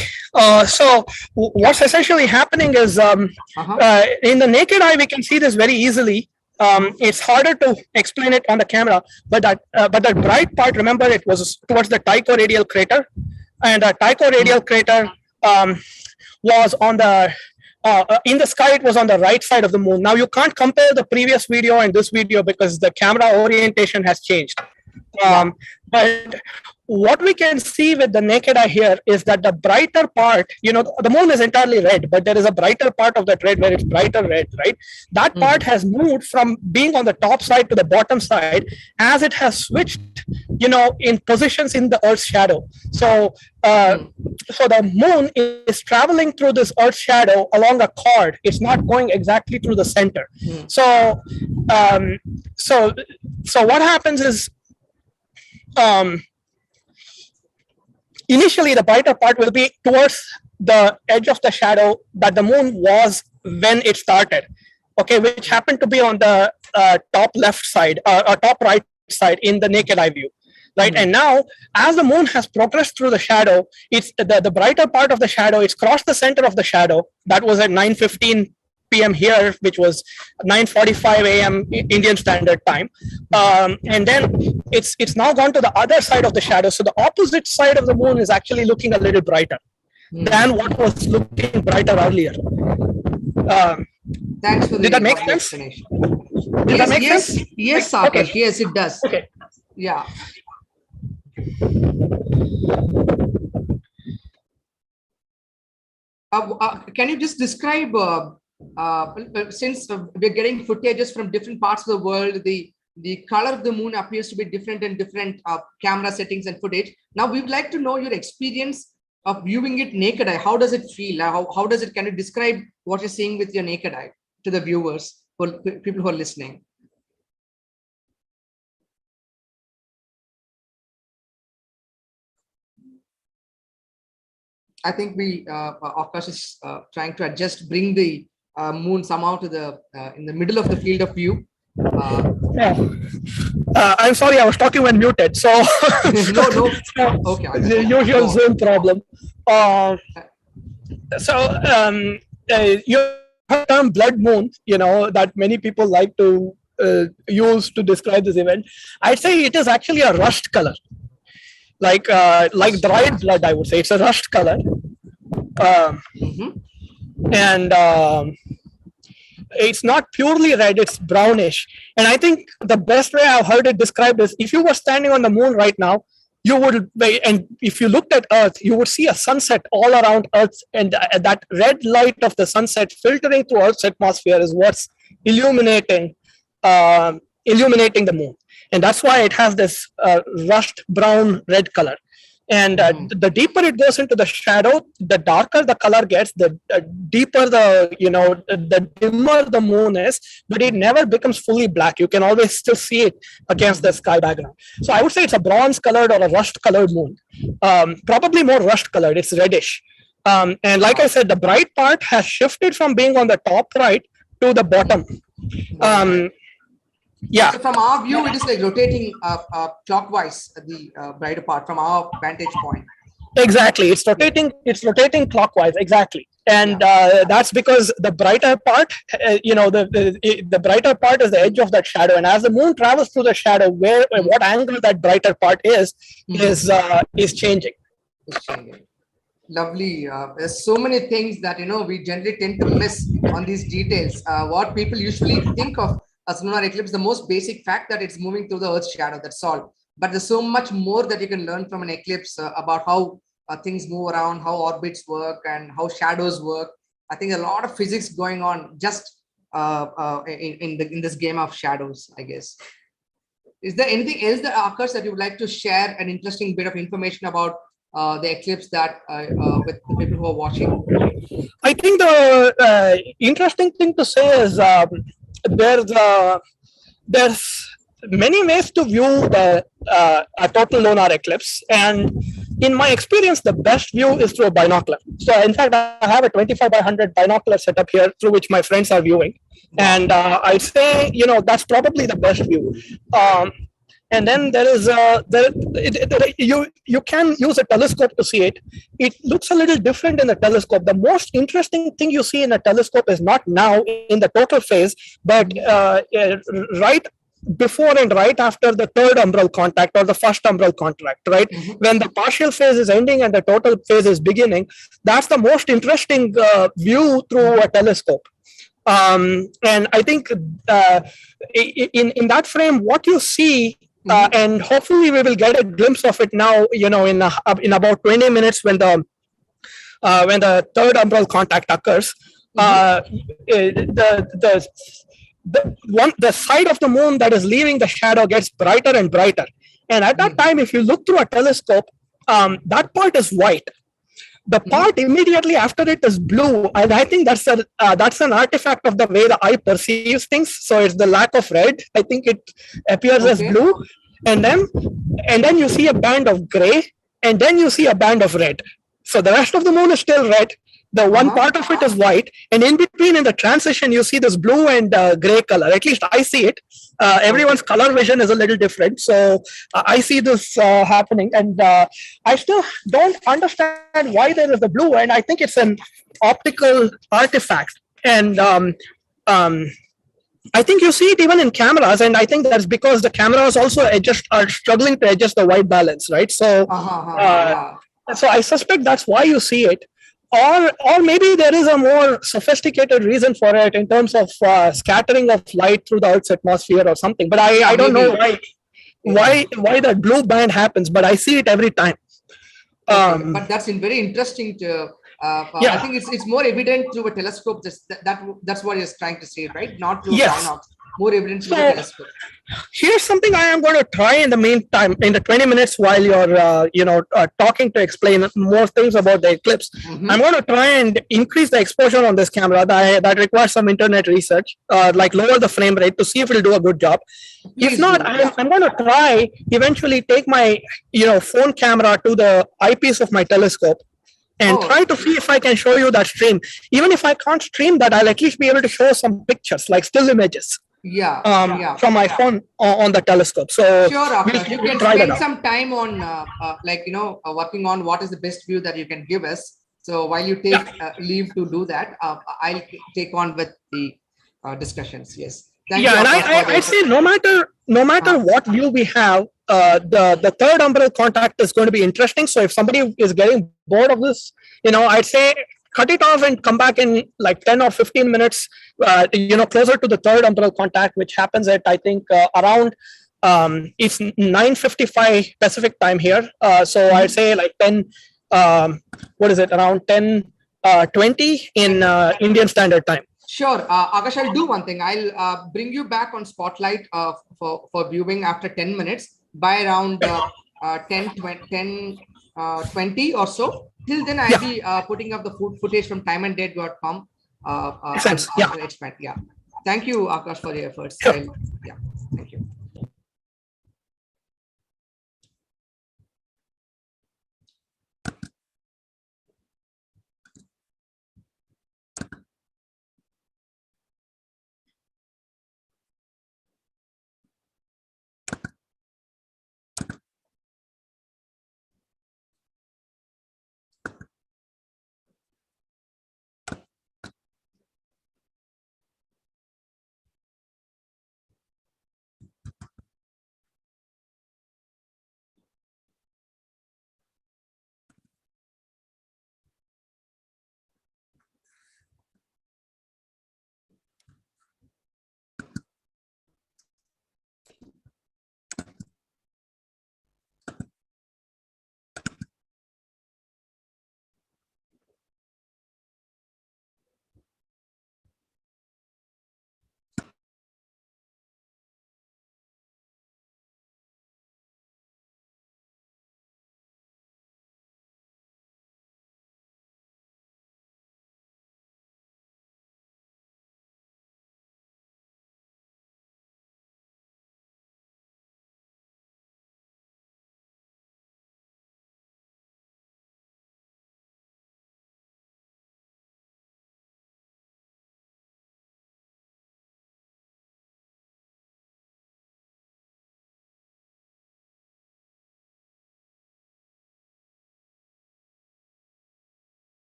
so what's essentially happening is in the naked eye we can see this very easily. It's harder to explain it on the camera, but that bright part, remember, it was towards the Tycho radial crater, and the Tycho radial crater was on the in the sky. It was on the right side of the moon. Now you can't compare the previous video and this video because the camera orientation has changed. But what we can see with the naked eye here is that the brighter part, the moon is entirely red, but there is a brighter part of that red where it's brighter red, right? That part has moved from being on the top side to the bottom side as it has switched, in positions in the Earth's shadow. So, so the moon is traveling through this Earth's shadow along a chord. It's not going exactly through the center. So, so what happens is, initially the brighter part will be towards the edge of the shadow that the moon was when it started, okay, which happened to be on the top left side or top right side in the naked eye view, right? And now as the moon has progressed through the shadow, it's the brighter part of the shadow, it's crossed the center of the shadow. That was at 9:15 p.m. here, which was 9:45 a.m. Indian Standard Time, and then it's now gone to the other side of the shadow. So the opposite side of the moon is actually looking a little brighter than what was looking brighter earlier. Thanks for the did that make sense? Explanation. Did that make sense? Yes, Akash. Okay. Yes, it does. Okay. Yeah. Can you just describe? Since we're getting footages from different parts of the world, the color of the moon appears to be different in different camera settings and footage. Now we'd like to know your experience of viewing it naked eye. How does it feel? How does it? Can you describe what you're seeing with your naked eye to the viewers, for people who are listening? I think Akash is trying to adjust, bring the moon somehow to the in the middle of the field of view. I'm sorry, I was talking when muted. So no. Okay. The usual Zoom problem. Your term blood moon, that many people like to use to describe this event. I'd say it is actually a rushed color. Like dried blood, I would say. It's a rushed color. And it's not purely red, it's brownish. And I think the best way I've heard it described is, if you were standing on the moon right now, you would, and if you looked at Earth, you would see a sunset all around Earth, and that red light of the sunset filtering through Earth's atmosphere is what's illuminating the moon. and that's why it has this rust brown red color. And the deeper it goes into the shadow, the darker the color gets, the deeper the dimmer the moon is, but it never becomes fully black. You can always still see it against the sky background. So I would say it's a bronze colored or a rust colored moon. Probably more rust colored, it's reddish. And like I said, the bright part has shifted from being on the top right to the bottom. Yeah. So from our view, it is like rotating clockwise, the brighter part from our vantage point. Exactly, it's rotating clockwise. Exactly, and that's because the brighter part, the brighter part is the edge of that shadow, and as the moon travels through the shadow, what angle that brighter part is changing. It's changing. Lovely. There's so many things that we generally tend to miss on these details. What people usually think of as lunar eclipse, the most basic fact that it's moving through the Earth's shadow, that's all. But there's so much more that you can learn from an eclipse about how things move around, how orbits work, and how shadows work. I think a lot of physics going on just in this game of shadows, I guess. Is there anything else that occurs that you would like to share an interesting bit of information about the eclipse that with the people who are watching? I think the interesting thing to say is there's many ways to view a total lunar eclipse, and in my experience, the best view is through a binocular. So in fact, I have a 25 by 100 binocular setup here through which my friends are viewing, and I'd say that's probably the best view. And then there is you can use a telescope to see it. It looks a little different in the telescope. The most interesting thing you see in a telescope is not now in the total phase, but right before and right after the third umbral contact or the first umbral contact, right? When the partial phase is ending and the total phase is beginning, that's the most interesting view through a telescope. And I think in that frame, what you see, and hopefully we will get a glimpse of it now, in about 20 minutes when the third umbral contact occurs, the side of the moon that is leaving the shadow gets brighter and brighter. And at that time, if you look through a telescope, that part is white. The part immediately after it is blue, and I think that's an artifact of the way the eye perceives things. So it's the lack of red. I think it appears as blue, and then you see a band of gray, and then you see a band of red. So the rest of the moon is still red. The one part of it is white, and in between, in the transition, you see this blue and gray color. At least I see it. Everyone's color vision is a little different, so I see this happening, and I still don't understand why there is the blue, and I think it's an optical artifact. And I think you see it even in cameras, and I think that's because the cameras also are struggling to adjust the white balance, right? So, so I suspect that's why you see it. Or maybe there is a more sophisticated reason for it in terms of scattering of light through the Earth's atmosphere or something. But I don't know why the blue band happens, but I see it every time. But that's very interesting to. I think it's more evident through a telescope. That's what you're trying to say, right? Not through binocs. More evident through a telescope. Here's something I am going to try in the meantime, in the 20 minutes while you're talking to explain more things about the eclipse. I'm going to try and increase the exposure on this camera. That requires some internet research, like lower the frame rate to see if it'll do a good job. If not, I'm going to try eventually take my phone camera to the eyepiece of my telescope and try to see if I can show you that stream. Even if I can't stream that, I'll at least be able to show some pictures, like still images. From my phone on the telescope. So sure, Akash, you can spend some time on working on what is the best view that you can give us. So while you take leave to do that, I'll take on with the discussions. Yes. Thank you, and I say no matter what view we have, the third umbral contact is going to be interesting. So if somebody is getting bored of this, I'd say cut it off and come back in like 10 or 15 minutes, closer to the third umbral contact, which happens at, I think, around, it's 9:55 Pacific time here. So I'd say like 10, around 10:20 in Indian Standard Time. Sure. Akash, I'll do one thing. I'll bring you back on Spotlight for viewing after 10 minutes by around 20 or so. Till then, I'll be putting up the footage from timeanddate.com. Makes sense. Yeah. I'll expand. Yeah. Thank you, Akash, for your efforts. Sure. Yeah. Thank you.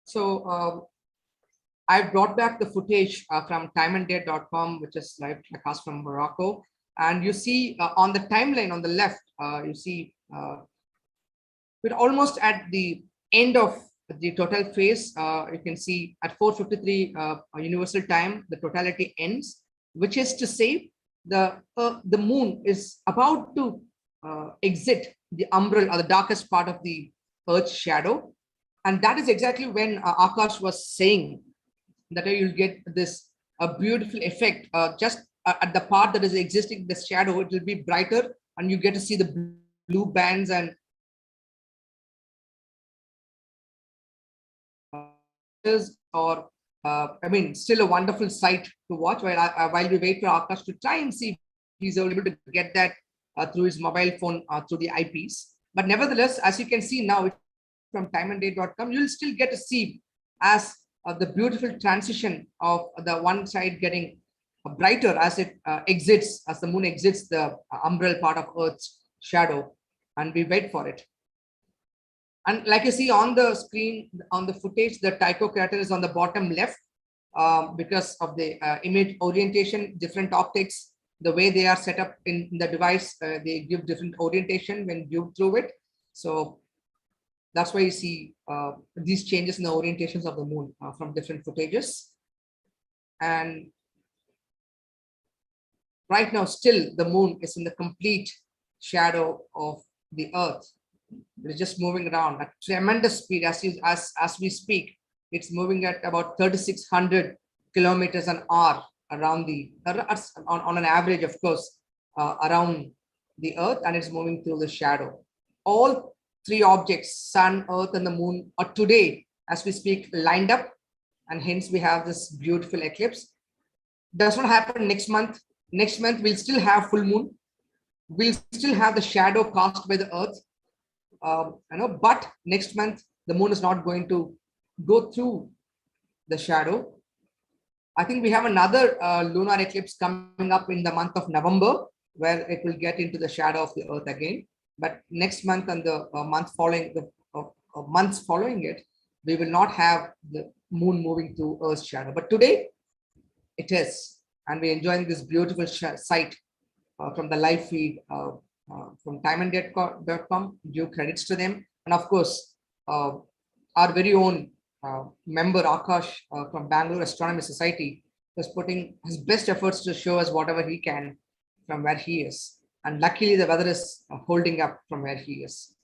So I brought back the footage from timeanddate.com, which is live telecast from Morocco. And you see on the timeline on the left, you see we're almost at the end of the total phase. You can see at 4:53 universal time, the totality ends, which is to say the moon is about to exit the umbral or the darkest part of the Earth's shadow. And that is exactly when Akash was saying that you'll get this beautiful effect just at the part that is existing, the shadow, it will be brighter and you get to see the blue bands and or I mean, still a wonderful sight to watch while we wait for Akash to try and see if he's able to get that through his mobile phone through the eyepiece. But nevertheless, as you can see now from timeanddate.com, you'll still get to see as the beautiful transition of the one side getting brighter as it exits, as the moon exits the umbral part of Earth's shadow, and we wait for it. And like you see on the screen, on the footage, the Tycho crater is on the bottom left because of the image orientation, different optics, the way they are set up in the device, they give different orientation when viewed through it. So that's why you see these changes in the orientations of the moon from different footages. And right now, still the moon is in the complete shadow of the Earth. It's just moving around at tremendous speed as we speak. It's moving at about 3,600 kilometers an hour around the on an average, of course, around the Earth, and it's moving through the shadow. All three objects, Sun, Earth, and the Moon, are today, as we speak, lined up, and hence we have this beautiful eclipse. Does not happen next month. Next month we'll still have full moon. We'll still have the shadow cast by the Earth. But next month the moon is not going to go through the shadow. I think we have another lunar eclipse coming up in the month of November, where it will get into the shadow of the Earth again. But next month and the month following, the months following it, we will not have the moon moving through Earth's shadow. But today it is, and we're enjoying this beautiful sight from the live feed from timeanddate.com. Due credits to them. And of course, our very own member Akarsh from Bangalore Astronomy Society is putting his best efforts to show us whatever he can from where he is. And luckily, the weather is holding up from where he is.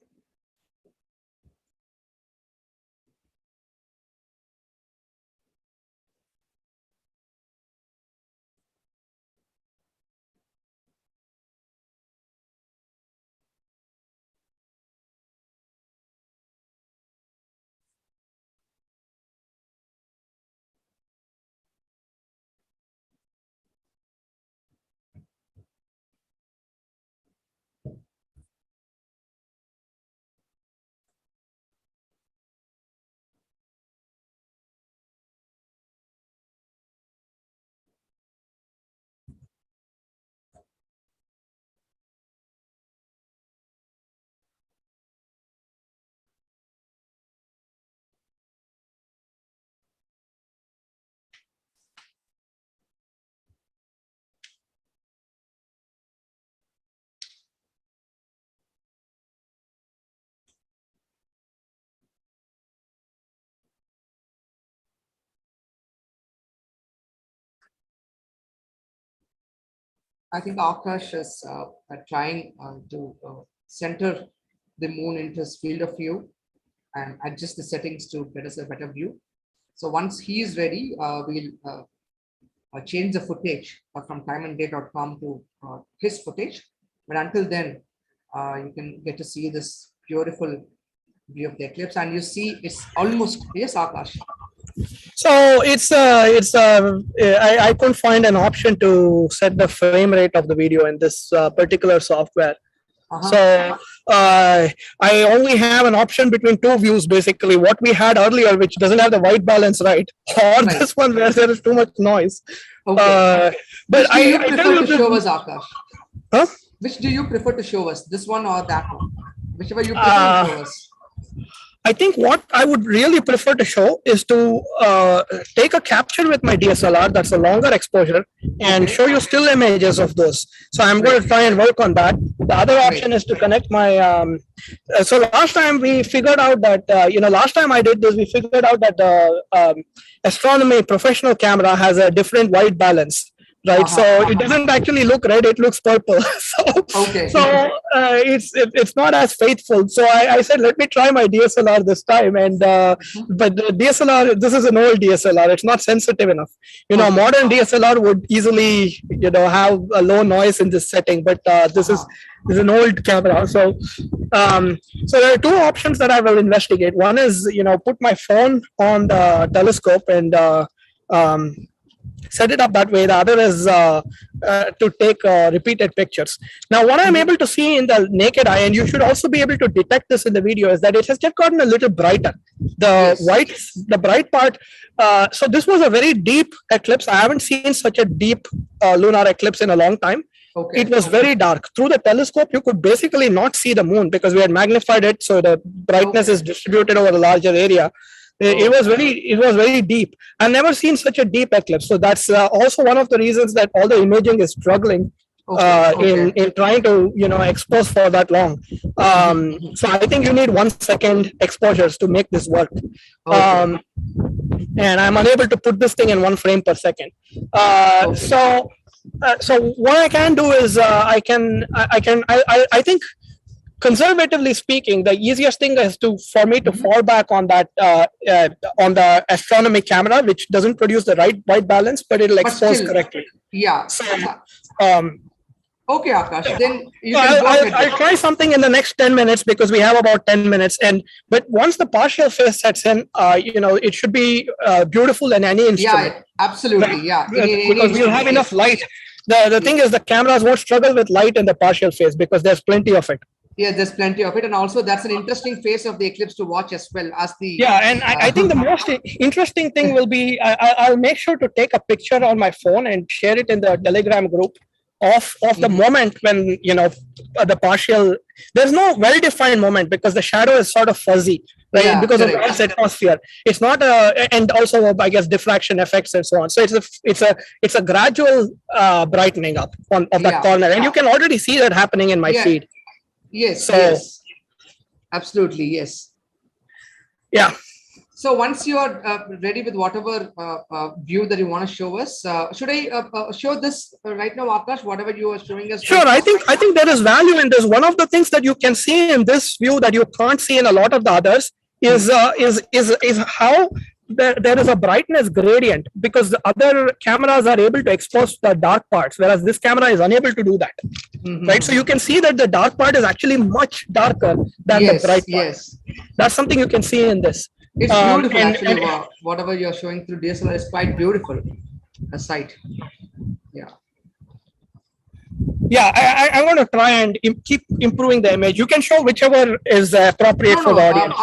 I think Akash is trying to center the moon into his field of view and adjust the settings to get us a better view. So once he is ready, we'll change the footage from timeanddate.com to his footage. But until then, you can get to see this beautiful view of the eclipse, and you see it's almost, yes, Akash. So I couldn't find an option to set the frame rate of the video in this particular software. So I only have an option between two views, basically what we had earlier, which doesn't have the white balance right, or this one where there is too much noise. Okay. But Which do you prefer to show us, Akash? Huh? Which do you prefer to show us, this one or that one? Whichever you prefer to show us. I think what I would really prefer to show is to take a capture with my DSLR that's a longer exposure and show you still images of those. So I'm going to try and work on that. The other option is to connect my, so last time we figured out that, last time I did this, we figured out that the astronomy professional camera has a different white balance. Right, so it doesn't actually look red; it looks purple. It's not as faithful. So I said, let me try my DSLR this time. And but the DSLR, this is an old DSLR; it's not sensitive enough. Modern DSLR would easily, have a low noise in this setting. But this is an old camera. So there are two options that I will investigate. One is, put my phone on the telescope and set it up that way. The other is to take repeated pictures. Now, what I'm able to see in the naked eye, and you should also be able to detect this in the video, is that it has just gotten a little brighter. The bright part. So this was a very deep eclipse. I haven't seen such a deep lunar eclipse in a long time. It was very dark. Through the telescope, you could basically not see the moon because we had magnified it, so the brightness is distributed over a larger area. It was very deep. I've never seen such a deep eclipse. So that's also one of the reasons that all the imaging is struggling in trying to expose for that long. So I think you need 1 second exposures to make this work. And I'm unable to put this thing in 1 frame per second. So what I can do is I think, conservatively speaking, the easiest thing is for me to fall back on that on the astronomy camera, which doesn't produce the right white balance, but it'll expose correctly. Yeah. So, okay, Akash. Then I'll try something in the next 10 minutes because we have about 10 minutes. But once the partial phase sets in, it should be beautiful in any instrument. Yeah, absolutely. Right? Yeah, because we'll have enough light. The thing is, the cameras won't struggle with light in the partial phase because there's plenty of it. Yeah, there's plenty of it, and also that's an interesting phase of the eclipse to watch as well as the. Yeah, and I think the most interesting thing will be I'll make sure to take a picture on my phone and share it in the Telegram group of the moment when the partial. There's no well-defined moment because the shadow is sort of fuzzy, right? Yeah, because correct. of the Earth's atmosphere. It's not and also I guess diffraction effects and so on. So it's a gradual brightening up of that corner, and you can already see that happening in my feed. Yes, yes, absolutely, yes. Yeah. So once you are ready with whatever view that you want to show us, should I show this right now, Akarsh? Whatever you are showing us. Sure, I think there is value in this. One of the things that you can see in this view that you can't see in a lot of the others is how there is a brightness gradient, because the other cameras are able to expose the dark parts, whereas this camera is unable to do that. Right, so you can see that the dark part is actually much darker than the bright part. Yes, that's something you can see in this. It's beautiful, actually. Whatever you're showing through DSLR is quite beautiful. A sight. Yeah. Yeah, I want to try and keep improving the image. You can show whichever is appropriate for the audience.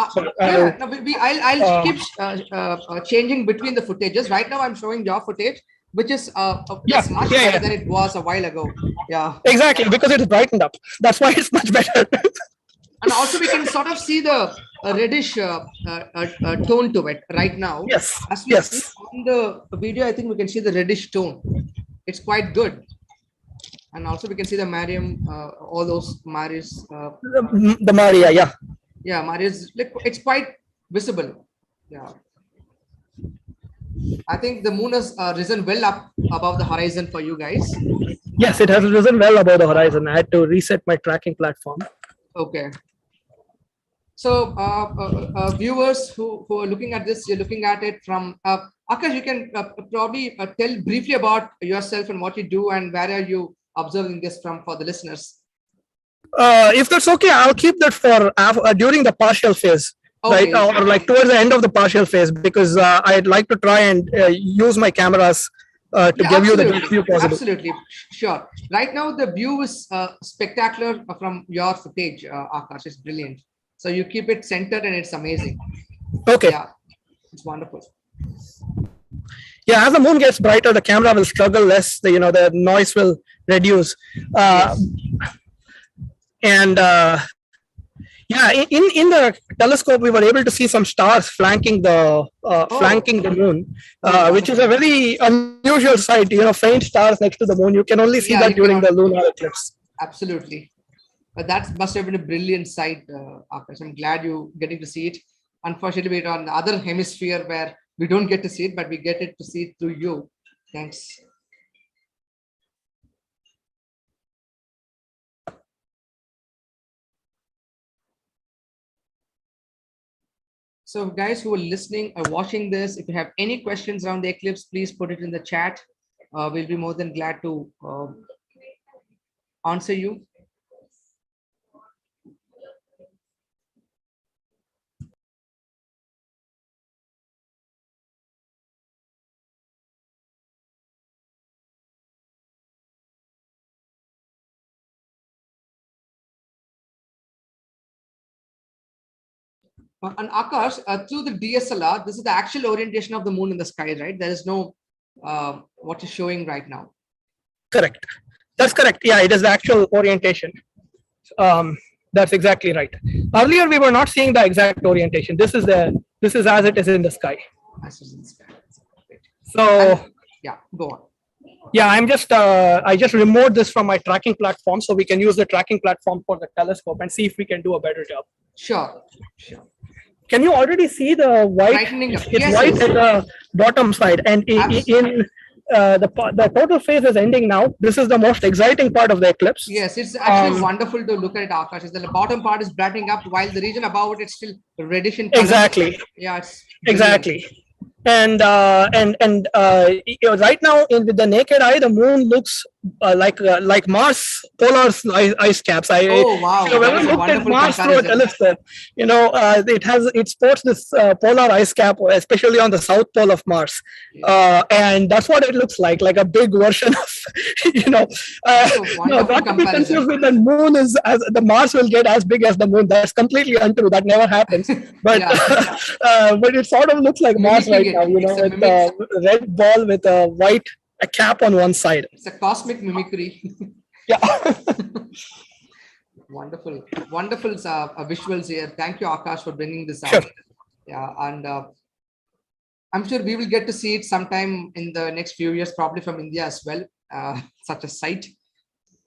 I'll keep changing between the footages. Right now, I'm showing your footage, which is much better than it was a while ago. Yeah. Exactly, because it's brightened up. That's why it's much better. And also, we can sort of see the reddish tone to it right now. Yes. As we see on the video, I think we can see the reddish tone. It's quite good. And also, we can see the Mariam, all those Marius. The Maria, yeah. Yeah, Marius, it's quite visible. Yeah. I think the moon has risen well up above the horizon for you guys. Yes, it has risen well above the horizon. I had to reset my tracking platform. Okay. So, viewers who are looking at this, you're looking at it from Akarsh. You can probably tell briefly about yourself and what you do and where are you observing this from for the listeners. If that's okay, I'll keep that for during the partial phase, right, or like towards the end of the partial phase, because I'd like to try and use my cameras to give you the best view possible. Absolutely, sure. Right now, the view is spectacular from your footage, Akarsh. It's brilliant. So you keep it centered and it's amazing. Okay. Yeah, it's wonderful. Yeah, as the moon gets brighter, the camera will struggle less. The noise will reduce. And yeah, in the telescope, we were able to see some stars flanking the moon, which is a very unusual sight. Faint stars next to the moon. You can only see that during the lunar eclipse. Absolutely. But that must have been a brilliant sight, Akarsh. I'm glad you're getting to see it. Unfortunately, we're on the other hemisphere where we don't get to see it, but we get to see it through you. Thanks. So guys who are listening or watching this, if you have any questions around the eclipse, please put it in the chat. We'll be more than glad to answer you. And Akarsh, through the DSLR, this is the actual orientation of the moon in the sky, right? There is no what is showing right now. Correct. That's correct. Yeah, it is the actual orientation. That's exactly right. Earlier, we were not seeing the exact orientation. This is as it is in the sky. As it is in the sky. So yeah, go on. Yeah, I just removed this from my tracking platform, so we can use the tracking platform for the telescope and see if we can do a better job. Sure. Can you already see the white? It's white at the bottom side, and in the total phase is ending now. This is the most exciting part of the eclipse. Yes, it's actually wonderful to look at it, Akarsh. The bottom part is brightening up, while the region above it's still reddish in color. Exactly. Yeah, it's exactly. And right now, with the naked eye, the moon looks like Mars polar ice caps. Oh wow! If you've ever looked at Mars through a telescope, it sports this polar ice cap, especially on the south pole of Mars, and that's what it looks like a big version of, not to be confused with the moon as the Mars will get as big as the moon. That's completely untrue. That never happens. But but it sort of looks like Mars right now, with a red ball with a cap on one side. It's a cosmic mimicry. Yeah. Wonderful, wonderful visuals here. Thank you, Akash, for bringing this out. Sure. Yeah, and I'm sure we will get to see it sometime in the next few years, probably from India as well. Such a sight.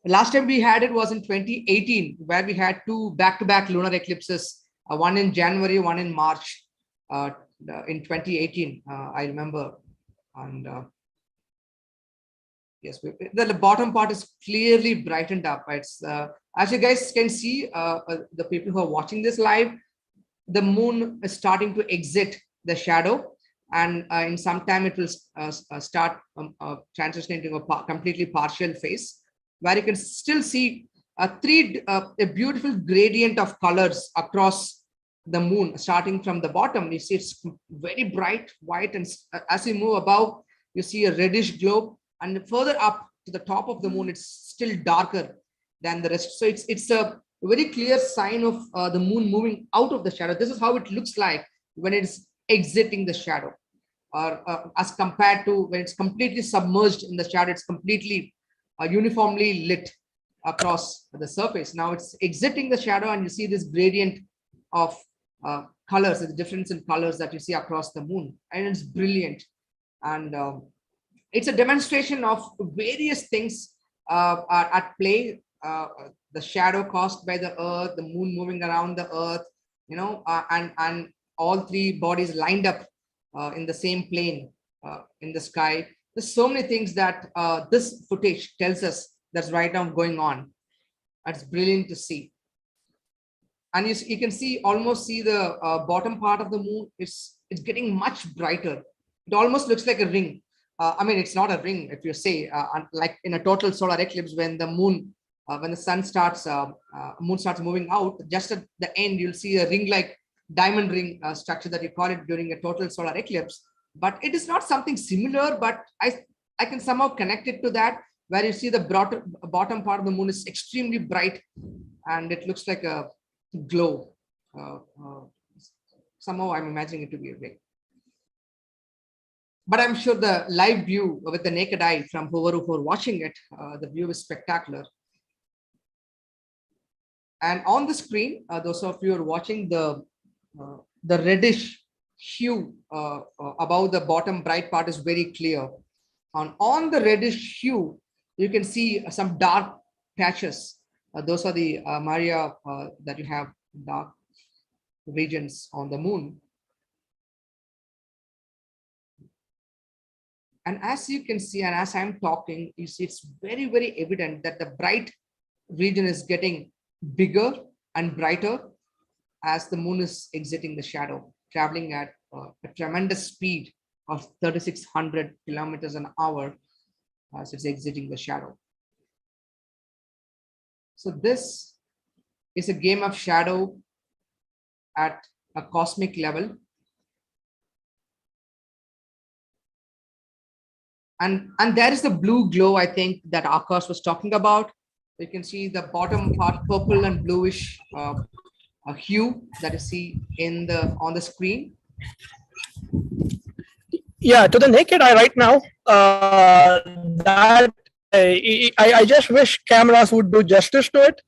Last time we had it was in 2018, where we had two back-to-back lunar eclipses, one in January, one in March, in 2018. I remember, and yes, the bottom part is clearly brightened up. It's as you guys can see, the people who are watching this live, the moon is starting to exit the shadow, and in some time it will start transitioning into a completely partial phase, where you can still see a beautiful gradient of colors across the moon. Starting from the bottom, you see it's very bright white, and as you move above, you see a reddish glow, and further up to the top of the moon, it's still darker than the rest. So it's a very clear sign of the moon moving out of the shadow. This is how it looks like when it's exiting the shadow, or as compared to when it's completely submerged in the shadow. It's completely uniformly lit across the surface. Now it's exiting the shadow, and you see this gradient of colors, the difference in colors that you see across the moon, and it's brilliant. And it's a demonstration of various things are at play. The shadow caused by the earth, the moon moving around the earth, and all three bodies lined up in the same plane in the sky. There's so many things that this footage tells us that's right now going on. It's brilliant to see. And you can almost see the bottom part of the moon. It's getting much brighter. It almost looks like a ring. I mean, it's not a ring, if you say, like in a total solar eclipse, when the moon, when the sun starts, moon starts moving out, just at the end, you'll see a ring-like diamond ring structure that you call it during a total solar eclipse. But it is not something similar, but I can somehow connect it to that, where you see the bottom part of the moon is extremely bright, and it looks like a glow. Somehow I'm imagining it to be a ring. But I'm sure the live view with the naked eye from whoever who are watching it, the view is spectacular. And on the screen, those of you who are watching, the reddish hue above the bottom bright part is very clear. On the reddish hue, you can see some dark patches. Those are the Maria that you have dark regions on the moon. And as you can see, and as I'm talking, you see it's very, very evident that the bright region is getting bigger and brighter as the moon is exiting the shadow, traveling at a tremendous speed of 3,600 kilometers an hour as it's exiting the shadow. So this is a game of shadow at a cosmic level. And there is the blue glow, I think, that Akarsh was talking about. You can see the bottom part, purple and bluish hue that you see on the screen. Yeah, to the naked eye right now, that I just wish cameras would do justice to it.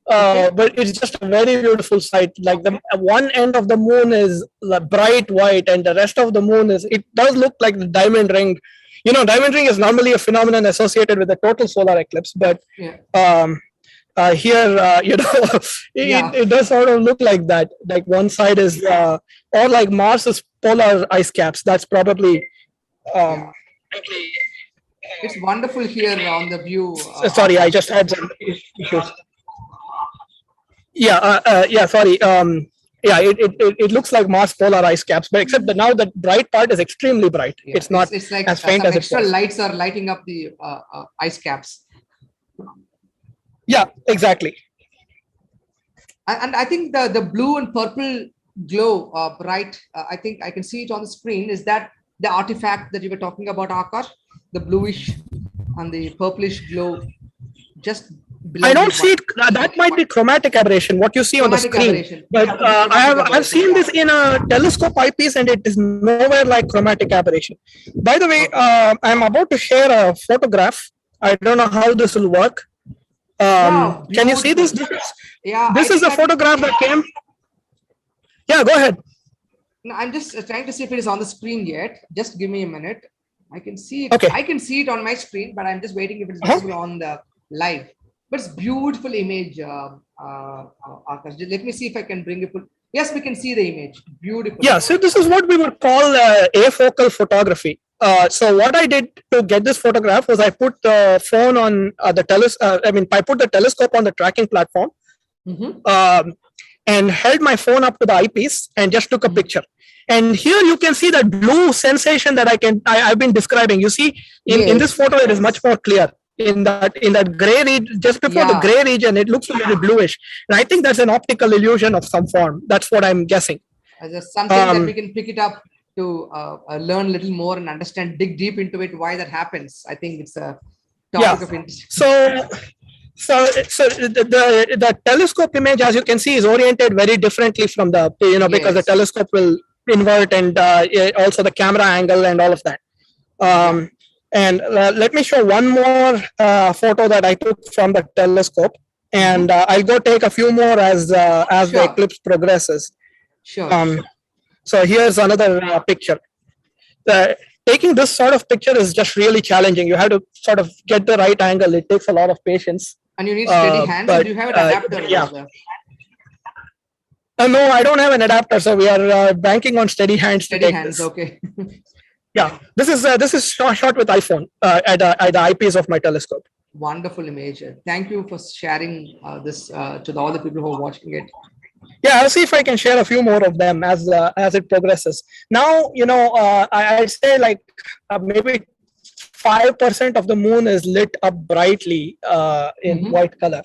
But it's just a very beautiful sight. Like the one end of the moon is bright white, and the rest of the moon it does look like the diamond ring. You know, diamond ring is normally a phenomenon associated with the total solar eclipse, but here, it does sort of look like that. Like one side is, or like Mars's polar ice caps. That's probably. It's wonderful here on the view. Sorry, I just had some issues. Yeah, sorry. Yeah, it looks like Mars polar ice caps, but except that now the bright part is extremely bright. Yeah, it's not it's like as faint as extra lights are lighting up the ice caps. Yeah, exactly. And I think the blue and purple glow, bright, I think I can see it on the screen. Is that the artifact that you were talking about, Akash? The bluish and the purplish glow just I don't see it. That might be chromatic aberration, what you see on the screen. But I've seen this in a telescope eyepiece, and it is nowhere like chromatic aberration. By the way, I'm about to share a photograph. I don't know how this will work. Yeah, Can you see this? Yeah, This is a photograph that came. Yeah, go ahead. No, I'm just trying to see if it is on the screen yet. Just give me a minute. I can see it. Okay. I can see it on my screen, but I'm just waiting if it's visible on the live. But it's beautiful image, Akash. Let me see if I can bring it. Yes, we can see the image. Beautiful. Yeah, so this is what we would call afocal photography. So what I did to get this photograph was I put the phone on the I put the telescope on the tracking platform, and held my phone up to the eyepiece and just took a picture. And here you can see that blue sensation that I've been describing. You see, in this photo, it is much more clear. In that gray region, just before the gray region, it looks a little bluish. And I think that's an optical illusion of some form. That's what I'm guessing. There's something that we can pick it up to learn a little more and understand, dig deep into it, why that happens. I think it's a topic of interest. So the telescope image, as you can see, is oriented very differently from the, because the telescope will invert, and also the camera angle and all of that. And let me show one more photo that I took from the telescope, and I'll go take a few more as the eclipse progresses. Sure. So here's another picture. Taking this sort of picture is just really challenging. You have to sort of get the right angle. It takes a lot of patience. And you need steady hands. But, do you have an adapter? Yeah. No, I don't have an adapter, so we are banking on steady hands. Steady hands, okay. Yeah, this is shot with iPhone at the eyepiece of my telescope. Wonderful image. Thank you for sharing this to all the people who are watching it. Yeah, I'll see if I can share a few more of them as it progresses. Now, I'd say like maybe 5% of the moon is lit up brightly in white color.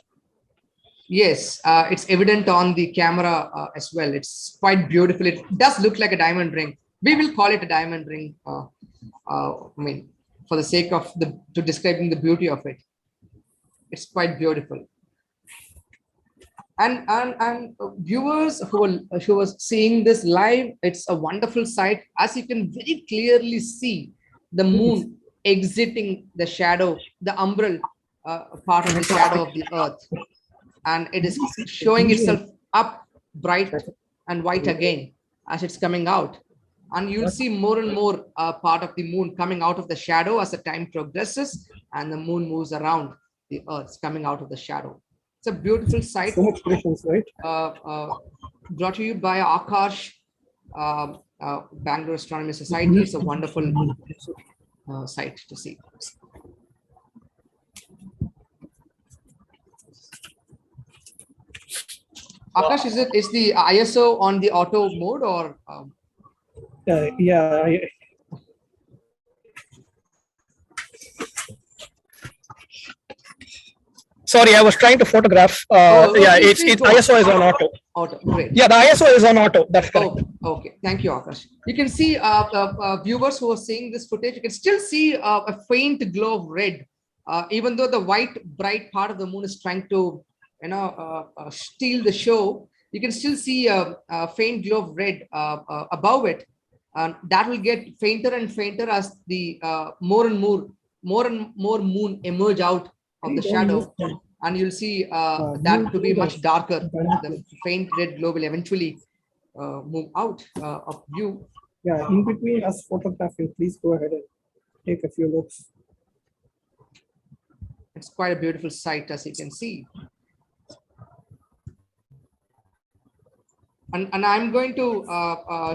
Yes, it's evident on the camera as well. It's quite beautiful. It does look like a diamond ring. We will call it a diamond ring. For the sake of describing the beauty of it. It's quite beautiful. And viewers who are seeing this live, it's a wonderful sight. As you can very clearly see, the moon exiting the shadow, the umbral part of the shadow of the Earth, and it is showing itself up bright and white again as it's coming out. And you'll see more and more part of the moon coming out of the shadow as the time progresses, and the moon moves around the Earth, coming out of the shadow. It's a beautiful sight. So much patience, right? Brought to you by Akarsh, Bangalore Astronomy Society. It's a wonderful sight to see. Akash, is the ISO on the auto mode or? Yeah. Sorry, I was trying to photograph. It's ISO is on auto. Auto, great. Yeah, the ISO is on auto. That's correct. Okay. Thank you, Akash. You can see viewers who are seeing this footage. You can still see a faint glow of red, even though the white bright part of the moon is trying to, steal the show. You can still see a faint glow of red above it. That will get fainter and fainter as the more and more moon emerge out of the shadow, and you'll see that to be much darker. The faint red glow will eventually move out of view. Yeah, in between us photographing, please go ahead and take a few looks. It's quite a beautiful sight, as you can see. And I'm going to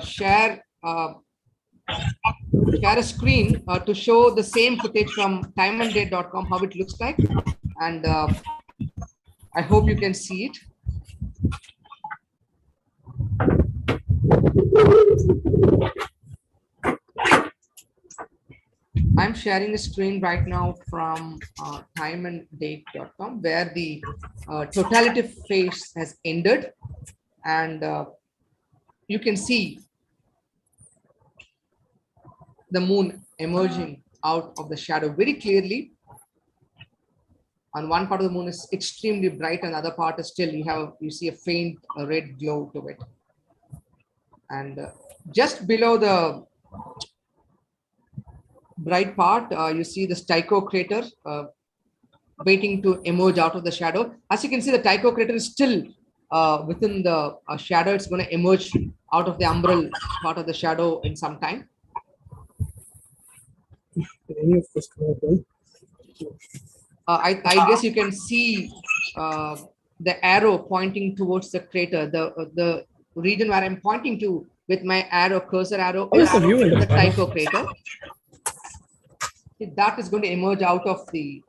share a screen to show the same footage from timeanddate.com, how it looks like. And I hope you can see it. I'm sharing a screen right now from timeanddate.com, where the totality phase has ended. And you can see the moon emerging out of the shadow very clearly. On one part of the moon is extremely bright, and the other part is still you see a faint red glow to it. And just below the bright part, you see the Tycho crater waiting to emerge out of the shadow. As you can see, the Tycho crater is still within the shadow. It's going to emerge out of the umbral part of the shadow in some time. I guess you can see the arrow pointing towards the crater. The region where I'm pointing to with my arrow, cursor arrow, is the Tycho crater. That is going to emerge out of the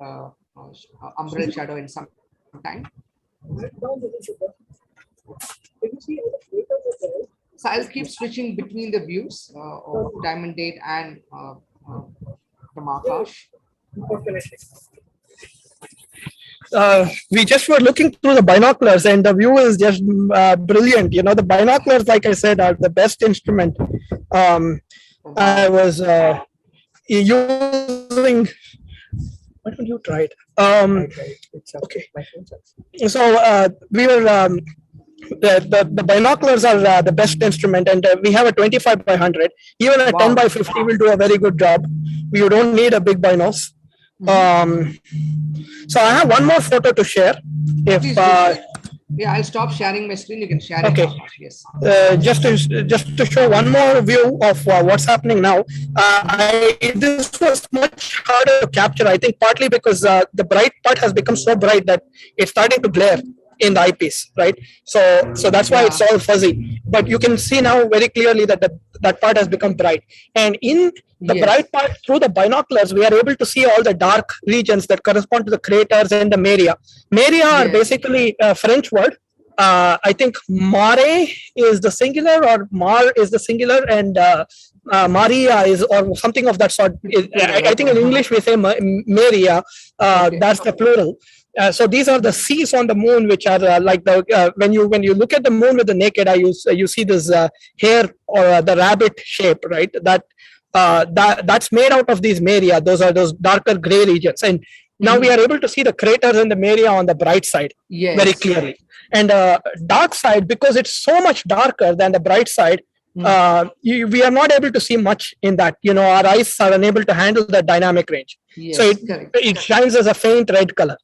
umbral shadow in some time. So I'll keep switching between the views of time and date and from Akarsh. We just were looking through the binoculars and the view is just brilliant. You know, the binoculars, like I said, are the best instrument. I was using, why don't you try it? Okay. So we were, the binoculars are the best instrument, and we have a 25 by 100. Even a 10 by 50 will do a very good job. You don't need a big binos. So I have one more photo to share. If yeah, I'll stop sharing my screen. You can share okay. it. Yes. Just to show one more view of what's happening now. This was much harder to capture. I think partly because the bright part has become so bright that it's starting to glare in the eyepiece, right? So that's why it's all fuzzy. But you can see now very clearly that that part has become bright. And in the bright part through the binoculars, we are able to see all the dark regions that correspond to the craters and the maria. Maria are basically a French word. I think mare is the singular, or mar is the singular, and Maria is, or something of that sort. I think in English we say maria. That's the plural. So these are the seas on the moon, which are like the when you look at the moon with the naked eye, you see this hair or the rabbit shape, right? That's made out of these maria. Those are those darker gray regions, and now we are able to see the craters and the maria on the bright side very clearly. And dark side, because it's so much darker than the bright side, we are not able to see much in that. You know, our eyes are unable to handle the dynamic range. So it shines as a faint red color.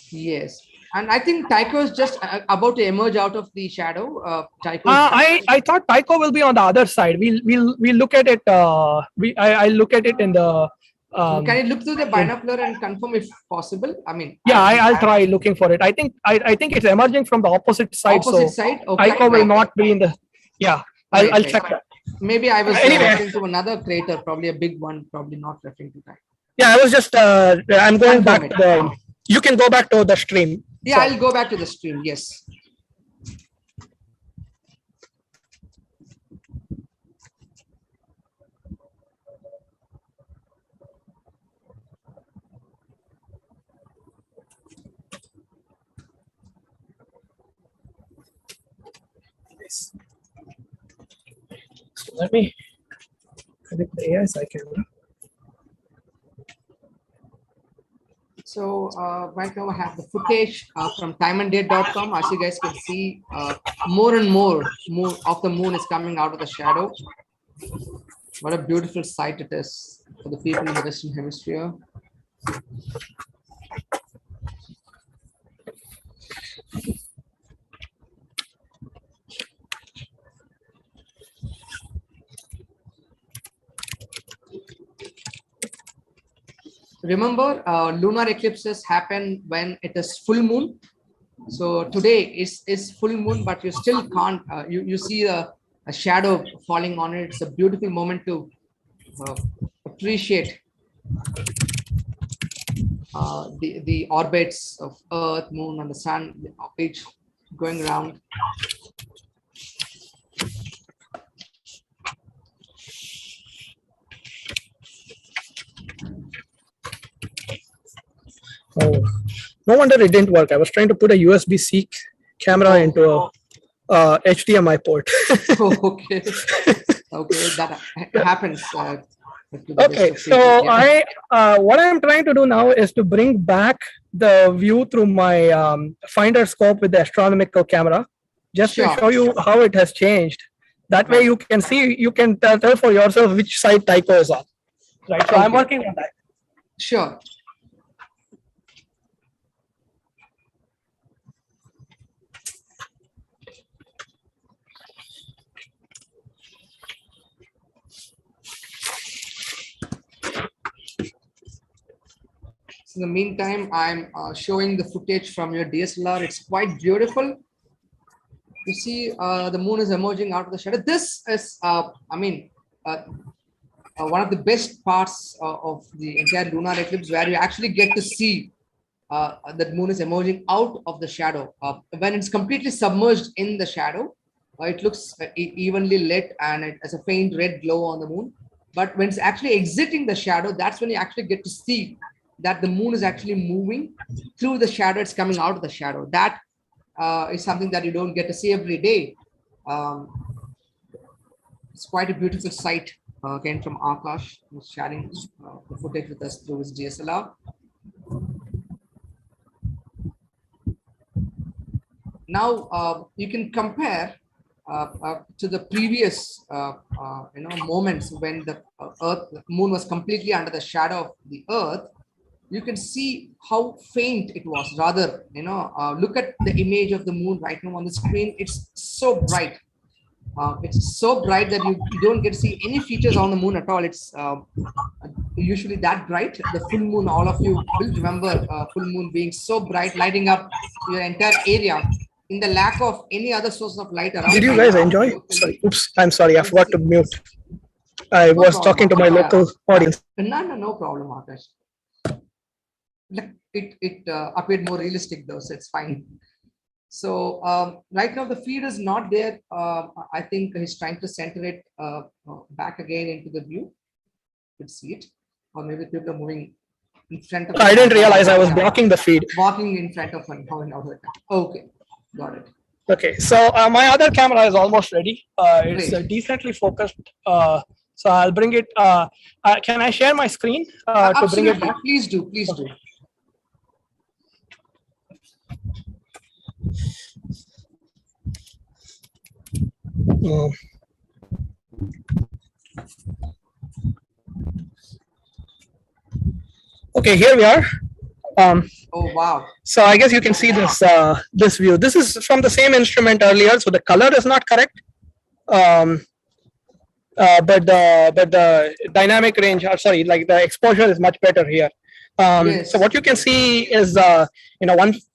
Yes, and I think Tycho is just about to emerge out of the shadow. Tycho. I thought Tycho will be on the other side. We'll look at it. I look at it in the. Can you look through the binocular and confirm if possible? I mean. Yeah, I'll try looking for it. I think it's emerging from the opposite side. Opposite side. Okay. Tycho will not be in the. Yeah, I'll check that. Maybe I was referring to another crater, probably a big one, probably not referring to that. Yeah, I was just. I'm going back. You can go back to the stream. Yeah, so I'll go back to the stream. Yes. So let me connect the ASI camera. So right now I have the footage from timeanddate.com. As you guys can see, more and more of the moon is coming out of the shadow. What a beautiful sight it is for the people in the Western Hemisphere. Remember, lunar eclipses happen when it is full moon. So today is full moon, but you still can't. You see a shadow falling on it. It's a beautiful moment to appreciate the orbits of Earth, Moon, and the Sun, each going around. Oh, no wonder it didn't work. I was trying to put a USB-C camera into a HDMI port. Okay. Okay, that happens. Okay, so what I'm trying to do now is to bring back the view through my finder scope with the astronomical camera, just to show you how it has changed. That way you can see, you can tell for yourself which side Tycho is on. Right, so I'm working on that. Sure. In the meantime, I'm showing the footage from your DSLR. It's quite beautiful. You see the moon is emerging out of the shadow. This is, one of the best parts of the entire lunar eclipse, where you actually get to see that moon is emerging out of the shadow. When it's completely submerged in the shadow, it looks evenly lit and it has a faint red glow on the moon. But when it's actually exiting the shadow, that's when you actually get to see that the moon is actually moving through the shadow. It's coming out of the shadow. That is something that you don't get to see every day. It's quite a beautiful sight. Came from Akarsh, who's sharing the footage with us through his DSLR. Now you can compare to the previous moments when the moon was completely under the shadow of the Earth. You can see how faint it was. Rather, look at the image of the moon right now on the screen. It's so bright. It's so bright that you don't get to see any features on the moon at all. It's usually that bright. The full moon, all of you will remember full moon being so bright, lighting up your entire area in the lack of any other source of light around. Did you guys enjoy? Sorry, oops, I'm sorry, I forgot to mute. I was talking to my local audience. No problem, Akash. It appeared more realistic though, so it's fine. So right now the feed is not there. I think he's trying to center it back again into the view. You could see it, or maybe people are moving in front of. I didn't realize I was blocking the feed. Walking in front of him. Okay, got it. Okay, so my other camera is almost ready. It's decently focused. So I'll bring it. Can I share my screen to bring it back? Please do. Please do. Okay, here we are. Oh wow! So I guess you can see this this view. This is from the same instrument earlier, so the color is not correct. But the dynamic range, sorry, like the exposure is much better here. Yes. So what you can see is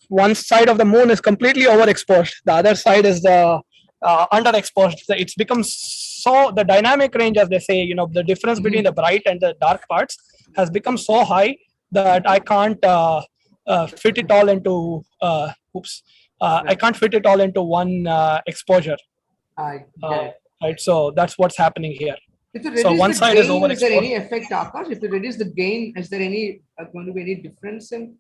one side of the moon is completely overexposed. The other side is the underexposed. It's become so, the dynamic range, as they say, the difference between the bright and the dark parts has become so high that I can't fit it all into I can't fit it all into one exposure. Right, so that's what's happening here. So one side is overexposed. Is there any effect, Akash? If you reduce the gain, is there going to be any difference in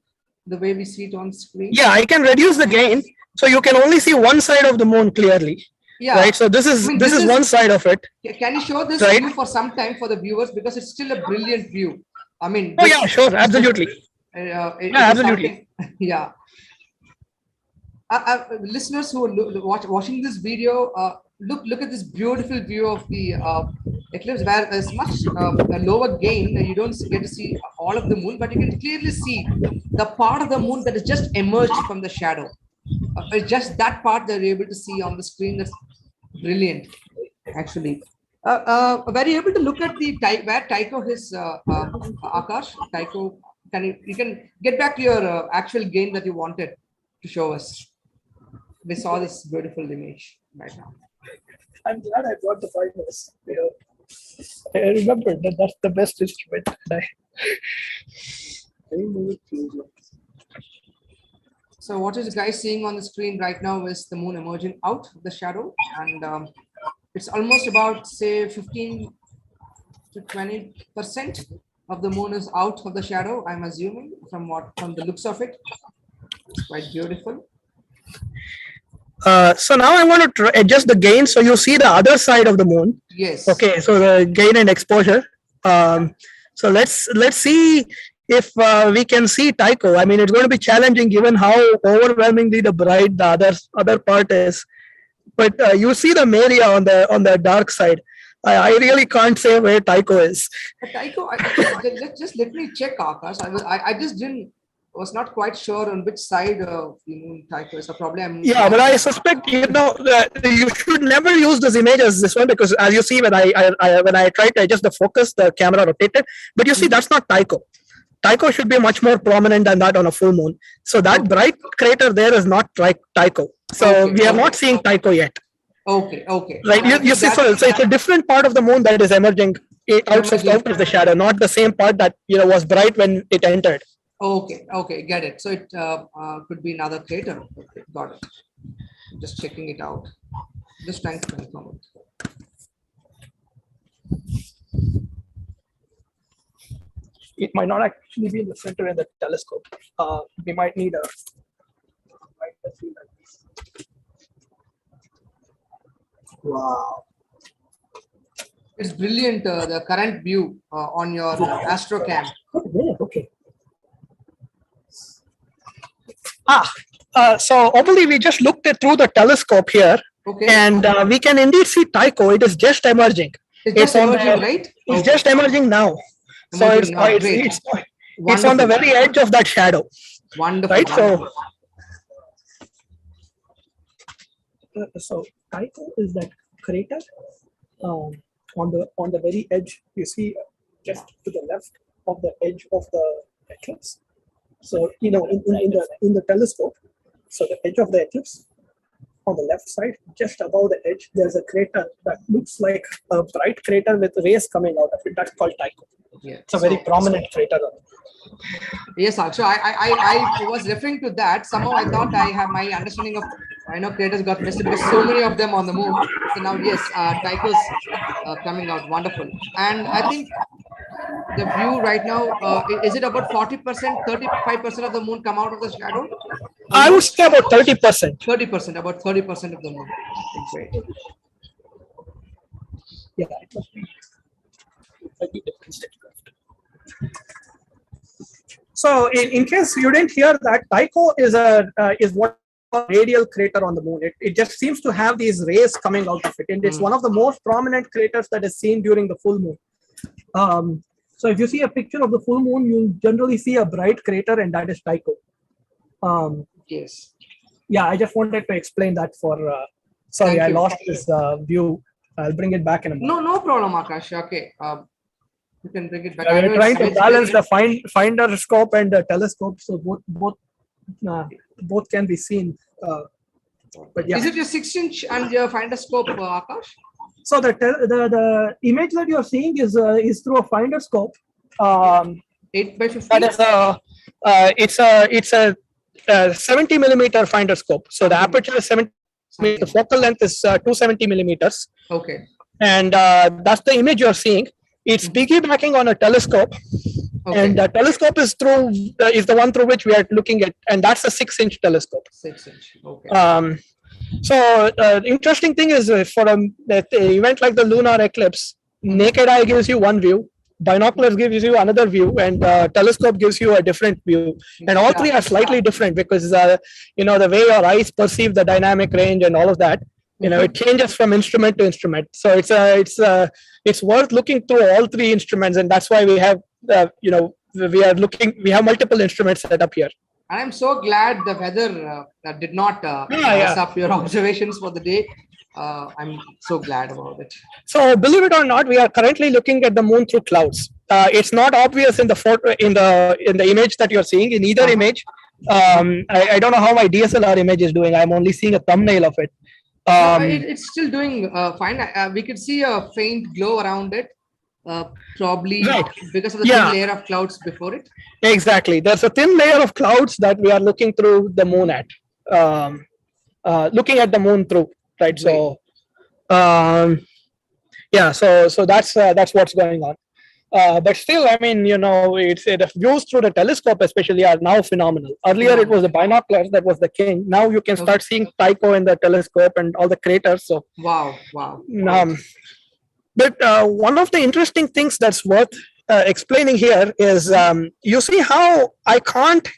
the way we see it on screen? Yeah, I can reduce the gain, so you can only see one side of the moon clearly. Yeah. Right. So this is one side of it. Can you show this view for some time for the viewers, because it's still a brilliant view. I mean. Oh yeah, sure, absolutely. Absolutely. Yeah. Listeners who are watching this video, look at this beautiful view of the eclipse, where there's much a lower gain. You don't get to see all of the moon, but you can clearly see the part of the moon that is just emerged from the shadow. Just that part they're able to see on the screen. That's brilliant, actually. Were you able to look at the where Tycho is, Akash? Tycho, you can get back to your actual gain that you wanted to show us. We saw this beautiful image right now. I'm glad I brought the 5 minutes. I remember that that's the best instrument. So what is the guy seeing on the screen right now is the moon emerging out of the shadow, and it's almost about, say, 15 to 20% of the moon is out of the shadow, I'm assuming, from the looks of it. It's quite beautiful. So now I want to adjust the gain, so you see the other side of the moon. Yes. Okay, so the gain and exposure. So let's see if we can see Tycho. I mean, it's going to be challenging given how overwhelmingly the bright the other part is. But you see the Maria on the dark side. I really can't say where Tycho is. Tycho, just let me check, Akash. I just was not quite sure on which side of the moon Tycho is. So probably yeah, but I suspect you should never use this image as this one, because as you see when I tried to adjust the focus, the camera rotated. But you see that's not Tycho. Tycho should be much more prominent than that on a full moon. So that bright crater there is not Tycho. So we are not seeing Tycho yet. Okay. Right. You see, so it's a different part of the moon that is emerging out of the shadow, not the same part that was bright when it entered. Okay, get it. So it could be another crater. Okay, got it. Just checking it out. Just trying to confirm it. It might not actually be in the center in the telescope. We might need a. Wow. It's brilliant, the current view on your astrocam. Okay. So obviously we just looked it through the telescope here, and we can indeed see Tycho. It is just emerging. It's just emerging, right? It's just emerging now. So it's on the very edge of that shadow. Wonderful. Right. So Tycho is that crater on the very edge. You see, just to the left of the edge of the eclipse. So in the telescope, so the edge of the eclipse on the left side, just above the edge, there's a crater that looks like a bright crater with rays coming out of it. That's called Tycho. Yeah. It's a very prominent crater. Yes, so I was referring to that. Somehow I thought I have my understanding of, I know craters got missed because so many of them on the moon. So now, yes, Tycho's coming out. Wonderful. And I think the view right now, is it about 40%, 35% of the moon come out of the shadow? I would say about 30%. 30%, about 30% of the moon. Great. Yeah, it must be. So in case you didn't hear that, Tycho is what a radial crater on the moon. It just seems to have these rays coming out of it, and it's one of the most prominent craters that is seen during the full moon. So if you see a picture of the full moon, you'll generally see a bright crater, and that is Tycho. Yes. Yeah, I just wanted to explain that for. Sorry, I lost this view. I'll bring it back in a moment. No problem, Akash. Okay. You can bring it back. We're trying to balance the finder scope and the telescope, so both can be seen. But yeah. Is it your 6-inch and your finder scope, Akash? So the image that you're seeing is through a finder scope. 8x50. That is it's a 70 millimeter finder scope. So the aperture is 70. The focal length is 270 millimeters. Okay. And that's the image you're seeing. It's piggybacking on a telescope, and the telescope is the one through which we are looking at, and that's a 6-inch telescope. 6-inch. Okay. So the interesting thing is for an event like the lunar eclipse, naked eye gives you one view, binoculars gives you another view, and telescope gives you a different view. And all three are slightly different because the way your eyes perceive the dynamic range and all of that. It changes from instrument to instrument. So it's worth looking through all three instruments, and that's why we have we have multiple instruments set up here. I'm so glad the weather did not mess up your observations for the day. I'm so glad about it. So believe it or not, we are currently looking at the moon through clouds. It's not obvious in the photo in the image that you're seeing in either image. I don't know how my DSLR image is doing. I'm only seeing a thumbnail of it. It's still doing fine. We could see a faint glow around it, probably because of the thin layer of clouds before it. Exactly. There's a thin layer of clouds that we are looking through the moon at, looking at the moon through, right? So, so that's what's going on. But still, I mean, the views through the telescope especially are now phenomenal. Earlier, it was the binoculars that was the king. Now you can start seeing Tycho in the telescope and all the craters. So wow. But one of the interesting things that's worth explaining here is you see how I can't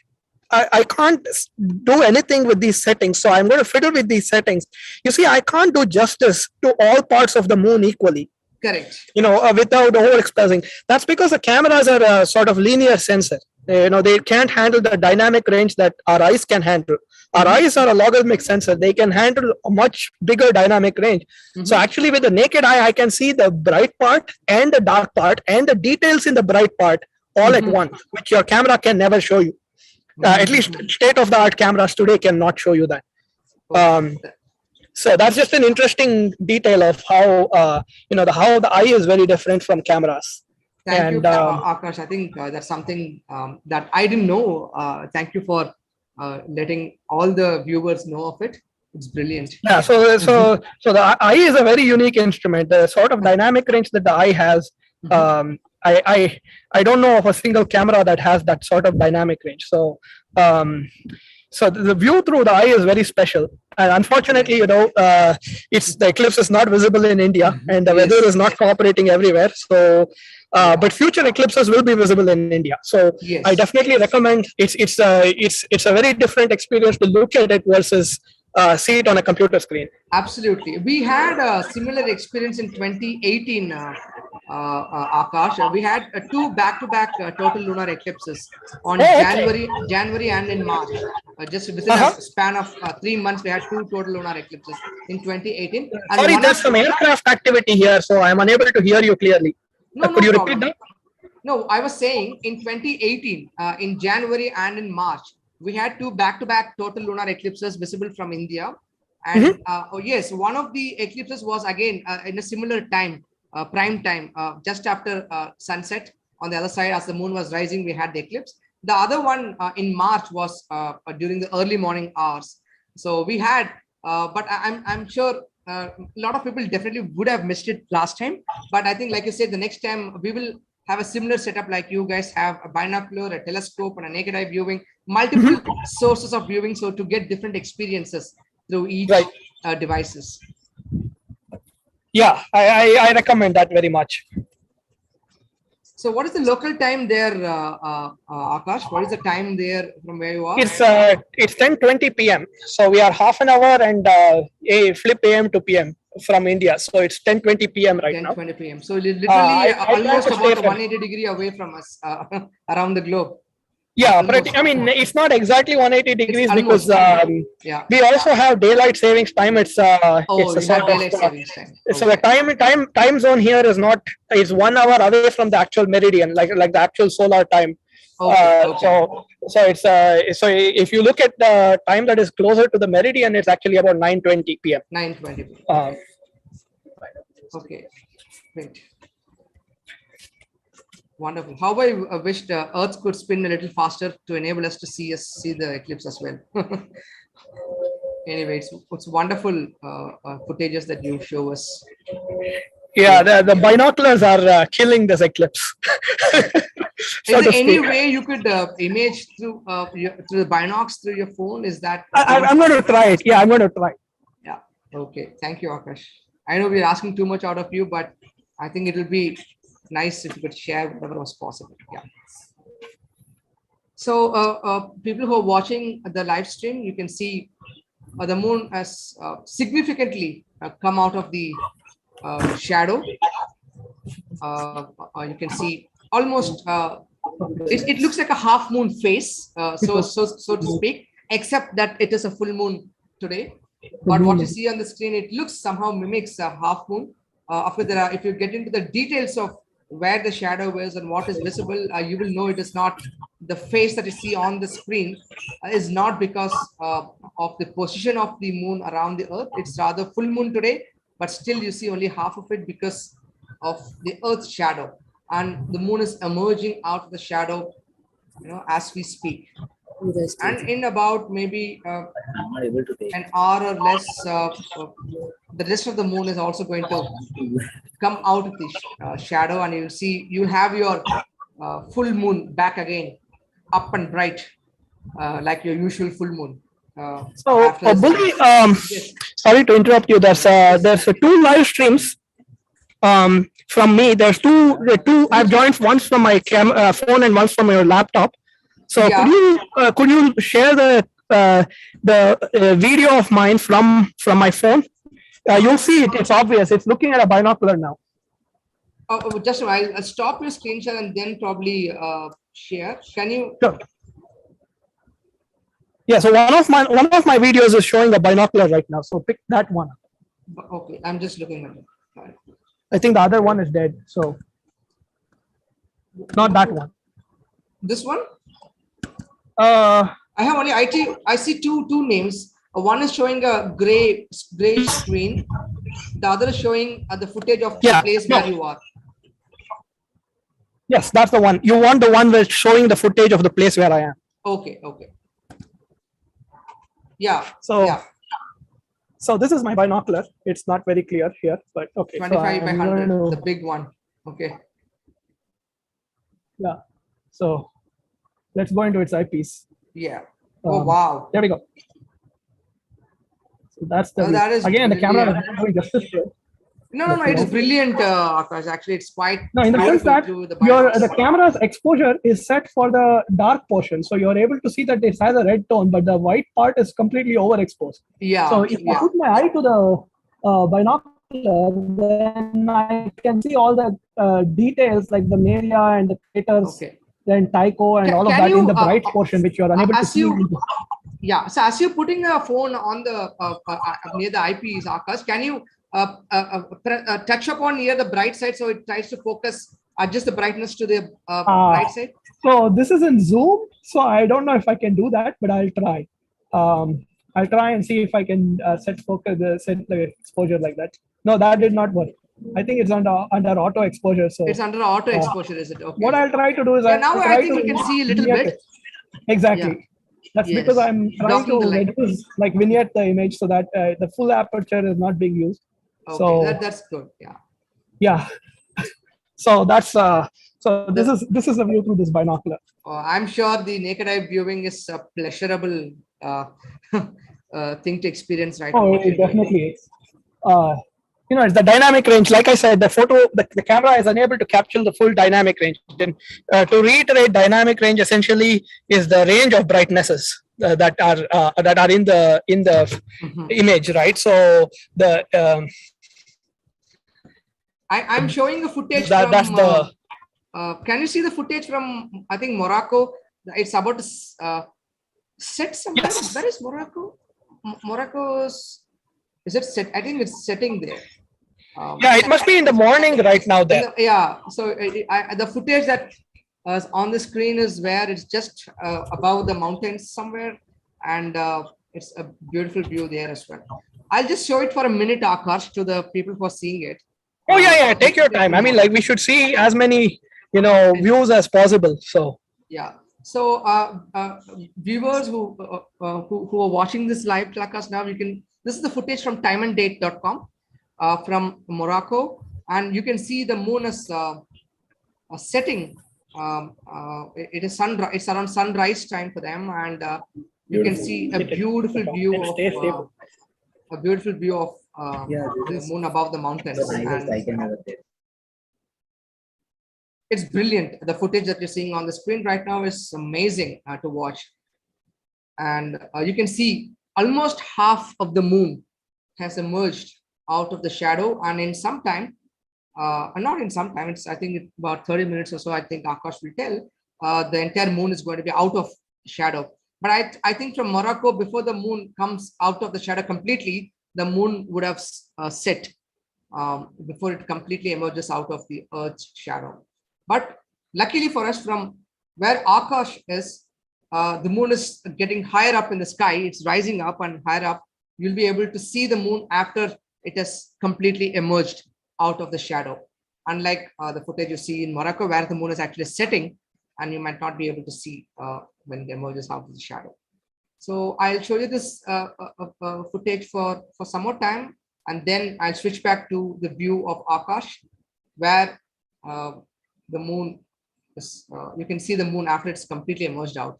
do anything with these settings. So I'm going to fiddle with these settings. You see, I can't do justice to all parts of the moon equally. Correct. Without overexposing. That's because the cameras are a sort of linear sensor. They can't handle the dynamic range that our eyes can handle. Our eyes are a logarithmic sensor. They can handle a much bigger dynamic range. So actually with the naked eye, I can see the bright part and the dark part and the details in the bright part all at once, which your camera can never show you. At least state-of-the-art cameras today cannot show you that. So that's just an interesting detail of how how the eye is very different from cameras. Thank you, Akarsh. I think that's something that I didn't know. Thank you for letting all the viewers know of it. It's brilliant. Yeah. So the eye is a very unique instrument. The sort of dynamic range that the eye has, I don't know of a single camera that has that sort of dynamic range. So so the view through the eye is very special. And unfortunately, the eclipse is not visible in India, and the weather is not cooperating everywhere. So, but future eclipses will be visible in India. So I definitely recommend. It's a very different experience to look at it versus see it on a computer screen. Absolutely, we had a similar experience in 2018. Akash, we had two back-to-back total lunar eclipses on January and in March. Just within a span of 3 months, we had two total lunar eclipses in 2018. And sorry, there's some aircraft activity here, so I'm unable to hear you clearly. No, could you repeat that? No, I was saying in 2018, in January and in March, we had two back-to-back total lunar eclipses visible from India. And yes, one of the eclipses was again in a similar time. Prime time, just after sunset. On the other side, as the moon was rising, we had the eclipse. The other one in March was during the early morning hours. So we had, but I'm sure a lot of people definitely would have missed it last time. But I think, like you said, the next time we will have a similar setup like you guys have: a binocular, a telescope, and a naked eye viewing, multiple sources of viewing, so to get different experiences through each devices. Yeah, I recommend that very much. So what is the local time there, Akash? What is the time there from where you are? It's 10:20 p.m. So we are half an hour and flip AM to PM from India. So it's 10:20 p.m. right now. 10:20 p.m. So literally almost about 180 degree away from us around the globe. Yeah, but I mean, it's not exactly 180 degrees because we also have daylight savings time. It's a sort of daylight savings time. So the time zone here is 1 hour away from the actual meridian, like the actual solar time. So it's so if you look at the time that is closer to the meridian, it's actually about 9:20 p.m. 9:20 p.m. Okay, great. Wonderful. How I wished Earth could spin a little faster to enable us to see the eclipse as well. Anyway, it's wonderful footages that you show us. Yeah, the binoculars are killing this eclipse. Is there any way you could image through the binocs through your phone? Is that? I'm going to try it. Yeah, I'm going to try. Yeah. Okay. Thank you, Akash. I know we're asking too much out of you, but I think it will be nice if you could share whatever was possible. Yeah. So people who are watching the live stream, you can see the moon has significantly come out of the shadow. You can see almost it looks like a half moon face, so to speak, except that it is a full moon today. But what you see on the screen, it looks somehow mimics a half moon. After that, if you get into the details of where the shadow is and what is visible, you will know it is not the face that you see on the screen is not because of the position of the moon around the earth. It's rather full moon today, but still you see only half of it because of the earth's shadow, and the moon is emerging out of the shadow, as we speak. And in about maybe an hour or less, the rest of the moon is also going to come out of the shadow, and you'll have your full moon back again, up and bright, like your usual full moon. So, Bully, sorry to interrupt you. There's two live streams from me. There's two. I've joined once from my phone and once from your laptop. So could you share the video of mine from my phone? You'll see it. It's obvious. It's looking at a binocular now. Just I'll stop your screen share and then probably share. Can you? Sure. Yeah. So one of my videos is showing a binocular right now. So pick that one. Okay, I'm just looking at it. I think the other one is dead. So not that one. This one? Uh, I have only I see two names. One is showing a gray screen. The other is showing the footage of the place where you are. Yes, that's the one. You want the one with showing the footage of the place where I am. Okay. Yeah. So, yeah. So this is my binocular. It's not very clear here, but okay. 25 so by 100, the big one. Okay. Yeah. So let's go into its eyepiece. Yeah. Oh, wow. There we go. So that's the that is again brilliant. the camera is not doing justice to it. No, it is brilliant, Akash. Actually, it's quite in the sense that the camera's exposure is set for the dark portion, so you're able to see that it has a red tone, but the white part is completely overexposed. Yeah. So if I put my eye to the binocular, then I can see all the details like the Maria and the craters, then Tycho and all of that in the bright portion, which you're unable to see. Yeah. So as you're putting a phone on the near the eyepiece, Akash, can you touch upon near the bright side so it tries to focus, adjust the brightness to the bright side? So this is in zoom, so I don't know if I can do that, but I'll try. I'll try and see if I can set the exposure like that. No, that did not work. I think it's under auto exposure. So it's under auto exposure, is it? Okay. What I'll try to do is now I think we can see a little bit. Exactly. Yeah. That's because I'm trying to reduce, vignette the image so that the full aperture is not being used. Okay, so that's good. Yeah. Yeah. So that's this is a view through this binocular. I'm sure the naked eye viewing is a pleasurable thing to experience right now. Oh, it definitely is. It's the dynamic range. Like I said, the camera is unable to capture the full dynamic range. And to reiterate, dynamic range essentially is the range of brightnesses that are in the image, right? So I'm showing the footage from. That's the. Can you see the footage from, I think, Morocco? It's about to set somewhere. Yes. Where is Morocco? Morocco's. Is it set? I think it's setting there. Yeah, it must be in the morning right now there. So the footage that is on the screen is where it's just above the mountains somewhere. And it's a beautiful view there as well. I'll just show it for a minute, Akarsh, to the people who are seeing it. Oh, yeah. Take your time. I mean, we should see as many, views as possible. So. Yeah. So viewers who are watching this live telecast now, this is the footage from timeanddate.com from Morocco, and you can see the moon is setting. It is sunrise. It's around sunrise time for them, and you can see a beautiful view of the moon above the mountains. It's brilliant. The footage that you're seeing on the screen right now is amazing to watch. And you can see almost half of the moon has emerged out of the shadow. And in some time, not in some time, I think it's about 30 minutes or so, I think Akash will tell, the entire moon is going to be out of shadow. But I think from Morocco, before the moon comes out of the shadow completely, the moon would have set before it completely emerges out of the Earth's shadow. But luckily for us, from where Akash is, the moon is getting higher up in the sky. It's rising up and higher up. You'll be able to see the moon after it has completely emerged out of the shadow. Unlike the footage you see in Morocco, where the moon is actually setting, and you might not be able to see when it emerges out of the shadow. So I'll show you this footage for some more time, and then I'll switch back to the view of Akash, where the moon is, you can see the moon after it's completely emerged out.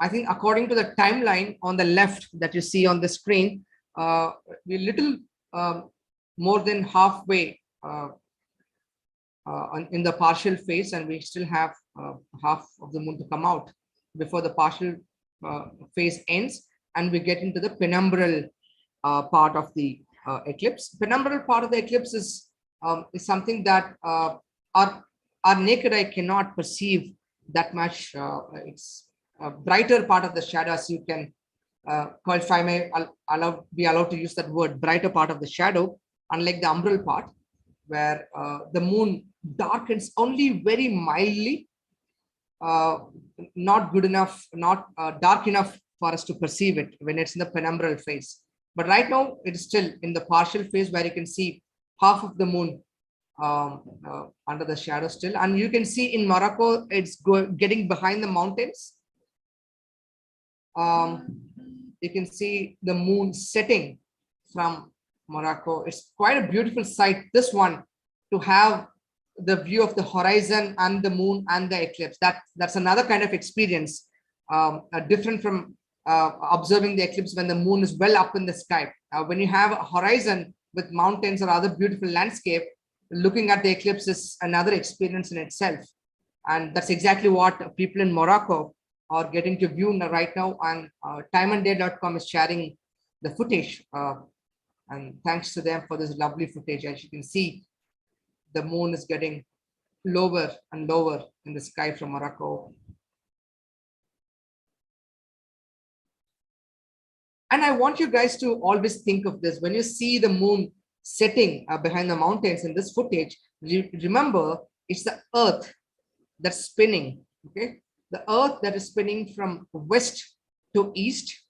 I think according to the timeline on the left that you see on the screen, we're little more than halfway in the partial phase, and we still have half of the moon to come out before the partial phase ends, and we get into the penumbral part of the eclipse. Penumbral part of the eclipse is something that our naked eye cannot perceive that much. It's a brighter part of the shadow, as you can call, if I may be allowed to use that word, brighter part of the shadow, unlike the umbral part. where the moon darkens only very mildly, not good enough, not dark enough for us to perceive it when it's in the penumbral phase. But right now, it is still in the partial phase where you can see half of the moon under the shadow still. And you can see in Morocco, it's getting behind the mountains. You can see the moon setting from Morocco. It's quite a beautiful sight, this one, to have the view of the horizon and the moon and the eclipse. That's another kind of experience, different from observing the eclipse when the moon is well up in the sky. When you have a horizon with mountains or other beautiful landscape, looking at the eclipse is another experience in itself. And that's exactly what people in Morocco are getting to view right now. And timeanddate.com is sharing the footage. And thanks to them for this lovely footage. As you can see, the moon is getting lower and lower in the sky from Morocco. And I want you guys to always think of this. When you see the moon setting behind the mountains in this footage, remember it's the Earth that's spinning, okay? The Earth that is spinning from west to east,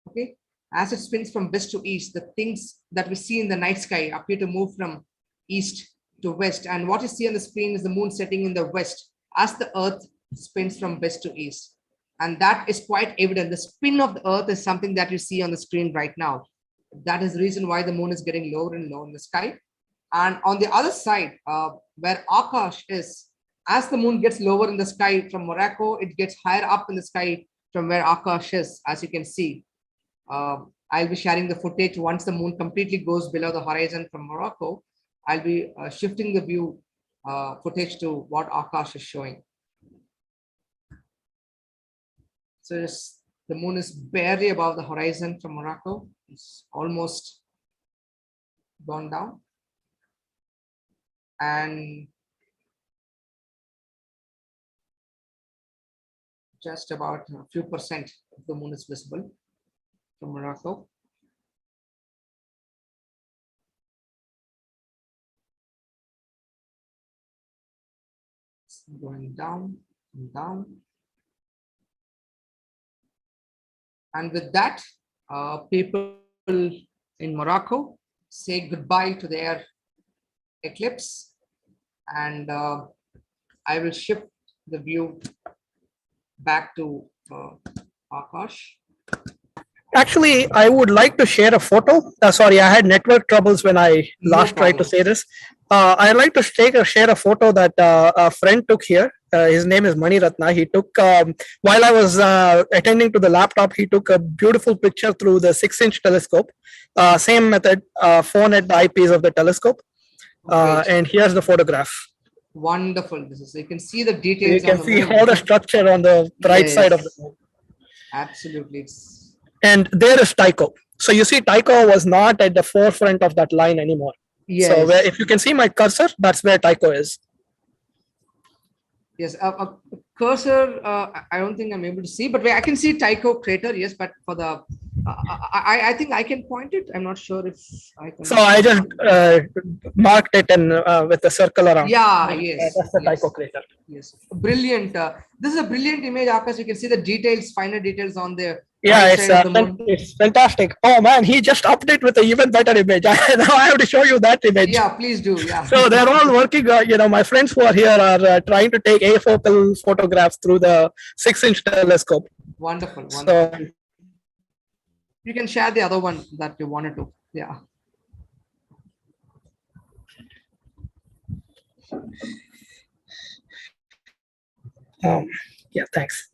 okay? As it spins from west to east, the things that we see in the night sky appear to move from east to west. And what you see on the screen is the moon setting in the west as the Earth spins from west to east. And that is quite evident. The spin of the Earth is something that you see on the screen right now. That is the reason why the moon is getting lower and lower in the sky. And on the other side, where Akarsh is, as the moon gets lower in the sky from Morocco, it gets higher up in the sky from where Akarsh is, as you can see. I'll be sharing the footage once the moon completely goes below the horizon from Morocco. I'll be shifting the view footage to what Akarsh is showing. So the moon is barely above the horizon from Morocco. It's almost gone down. And just about a few percent of the moon is visible from Morocco. It's going down and down. And with that, people in Morocco say goodbye to their eclipse. And I will shift the view back to Akarsh. Actually, I would like to share a photo. Sorry, I had network troubles when I last tried to say this. I'd like to share a photo that a friend took here. His name is Mani Ratna. He took, while I was attending to the laptop, he took a beautiful picture through the 6-inch telescope. Same method, phone at the eyepiece of the telescope. And here's the photograph. Wonderful. This is, you can see the details. You can see all the structure on the right side of the moon. Absolutely. And there is Tycho. So you see, Tycho was not at the forefront of that line anymore. Yes. So if you can see my cursor, that's where Tycho is. Yes, a cursor, I don't think I'm able to see, but I can see Tycho crater, yes, but for the, I think I can point it. I'm not sure if I can. So I just marked it and with the circle around. Yeah, yes. That's the Tycho crater. Yes, brilliant. This is a brilliant image, Akash. You can see the details, finer details on there. Yeah, it's fantastic. Oh man, he just upped it with an even better image. Now I have to show you that image. Yeah, please do. Yeah. So they're all working. My friends who are here are trying to take afocal photographs through the 6-inch telescope. Wonderful. So you can share the other one that you wanted to. Yeah. Yeah, thanks.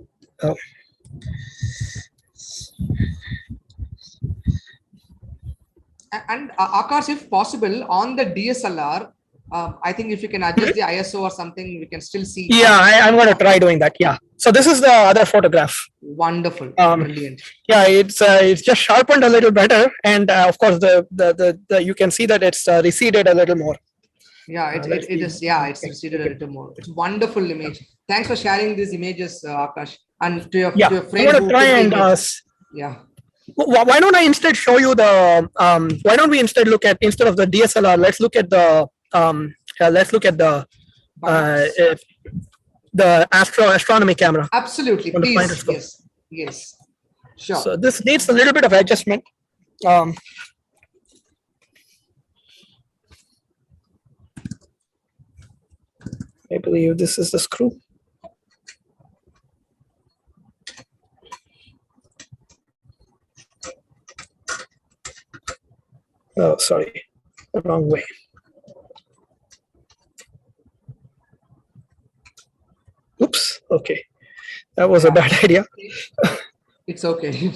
And Akash, if possible, on the DSLR, I think if you can adjust the ISO or something, we can still see. Yeah, I'm going to try doing that. Yeah. So this is the other photograph. Wonderful. Brilliant. Yeah, it's just sharpened a little better, and of course the you can see that it's receded a little more. Yeah, it is. Yeah, it's receded a little more. It's a wonderful image. Thanks for sharing these images, Akash, and to your friend. I'm going to try and yeah. Why don't I instead show you the? Why don't we instead look at, instead of the DSLR, let's look at the let's look at the astronomy camera. Absolutely, on the finder please. scope. Yes, yes, sure. So this needs a little bit of adjustment. I believe this is the screw. Oh, sorry, the wrong way. Oops, okay. That was a bad idea. It's okay.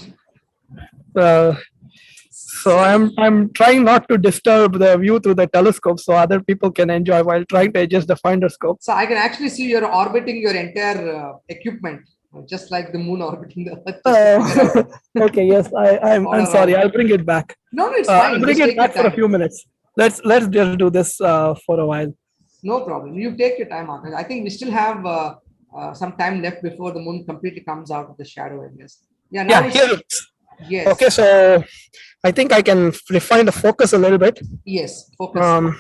So I'm trying not to disturb the view through the telescope so other people can enjoy while trying to adjust the finder scope. So I can actually see you're orbiting your entire equipment, just like the moon orbiting the Earth. Okay, yes, I'm sorry. I'll bring it back. No, it's fine. I'll bring it back for a few minutes. Let's just do this for a while. No problem. You take your time, Akash. I think we still have some time left before the moon completely comes out of the shadow, I guess. Yeah, here it is. Yes. Okay, so I think I can refine the focus a little bit. Yes, focus.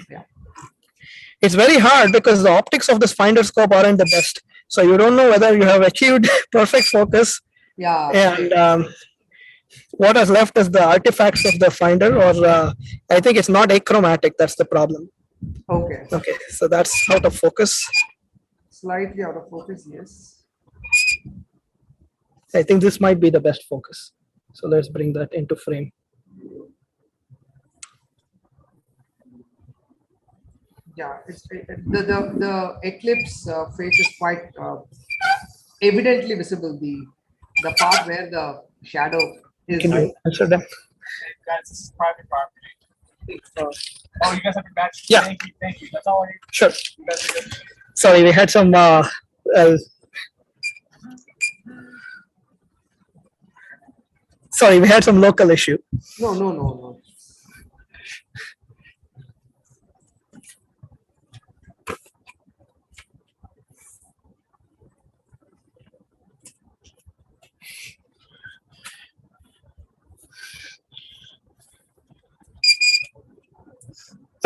It's very hard because the optics of this finder scope aren't the best. So you don't know whether you have achieved perfect focus. Yeah. And what is left is the artifacts of the finder, or I think it's not achromatic. That's the problem. Okay. Okay, so that's out of focus. Slightly out of focus, yes. I think this might be the best focus. So let's bring that into frame. Yeah, the eclipse face is quite evidently visible. The part where the shadow is. Can you answer them? Guys, this is private property. Oh, you guys have your badge? Yeah. Thank you. That's all I need. Sure. Sorry, we had some. Sorry, we had some local issue. No.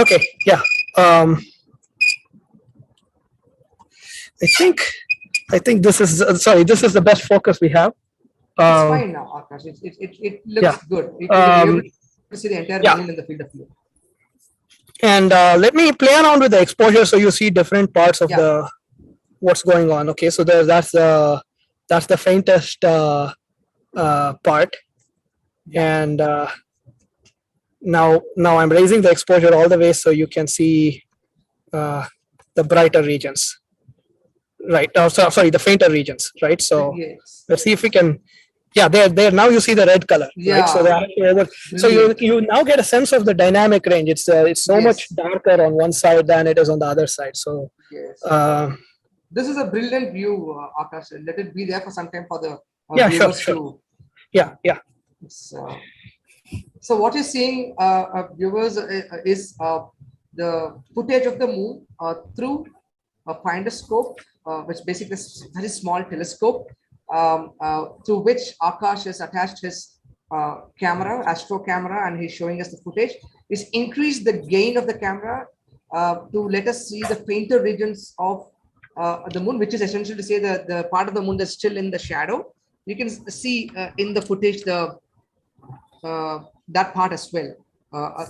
Okay, yeah. I think this is sorry. This is the best focus we have. It's fine now, Akash. It looks good. You can see the entire moon in the field of view. And let me play around with the exposure so you see different parts of the what's going on. Okay, so that's the faintest part, and now I'm raising the exposure all the way so you can see the brighter regions. Right. Oh, sorry, the fainter regions. Right. So let's see if we can. Yeah, there. Now you see the red color. Yeah. Right? So they're actually over. So you now get a sense of the dynamic range. It's so much darker on one side than it is on the other side. So this is a brilliant view, Akash. Let it be there for some time for the viewers to. Yeah. So what you're seeing, viewers, is the footage of the moon through a finder scope, which basically is a very small telescope, to which Akash has attached his astro camera, and he's showing us the footage. He's increased the gain of the camera to let us see the fainter regions of the moon, which is essentially to say the part of the moon that's still in the shadow. You can see in the footage that part as well,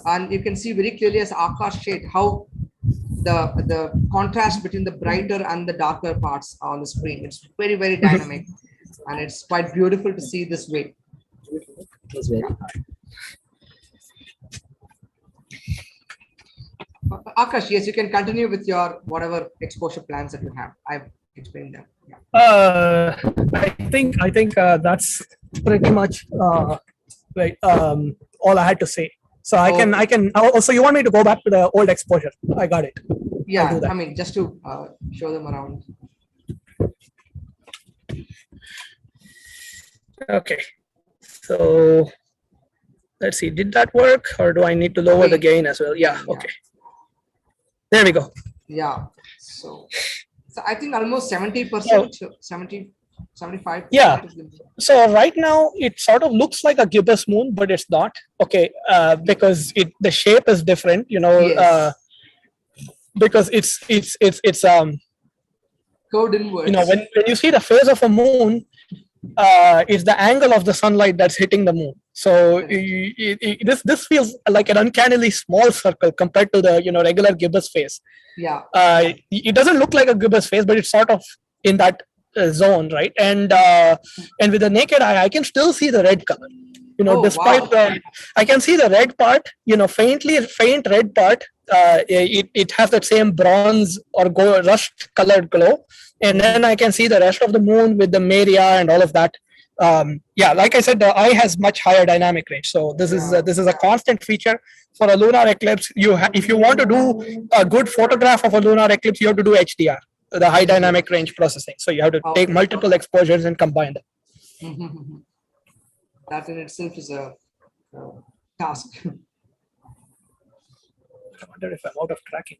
and you can see very clearly as Akash showed how the contrast between the brighter and the darker parts on the screen. It's very, very dynamic, and it's quite beautiful to see this way. Akash, yes, you can continue with your whatever exposure plans that you have. I've explained them. I think that's pretty much right. All I had to say. So I can also, you want me to go back to the old exposure? I got it. Yeah, I mean, just to show them around. Okay, so let's see, did that work, or do I need to lower the gain as well? Yeah, okay. There we go. Yeah, so I think almost 70%, 75%. Yeah. So right now it sort of looks like a gibbous moon, but it's not. Okay, because the shape is different. You know, because it's Code inwards. you know, when you see the phase of a moon, it's the angle of the sunlight that's hitting the moon. So this feels like an uncannily small circle compared to the, you know, regular gibbous phase. Yeah. It doesn't look like a gibbous phase, but it's sort of in that zone, right? And with the naked eye, I can still see the red color. You know, despite I can see the red part, you know, faint red part. It has that same bronze or rust colored glow, and then I can see the rest of the moon with the Maria and all of that. Yeah, like I said, the eye has much higher dynamic range. So this is a constant feature for a lunar eclipse. If you want to do a good photograph of a lunar eclipse, you have to do HDR, the high dynamic range processing. So you have to take multiple exposures and combine them. That in itself is a task. I wonder if I'm out of tracking.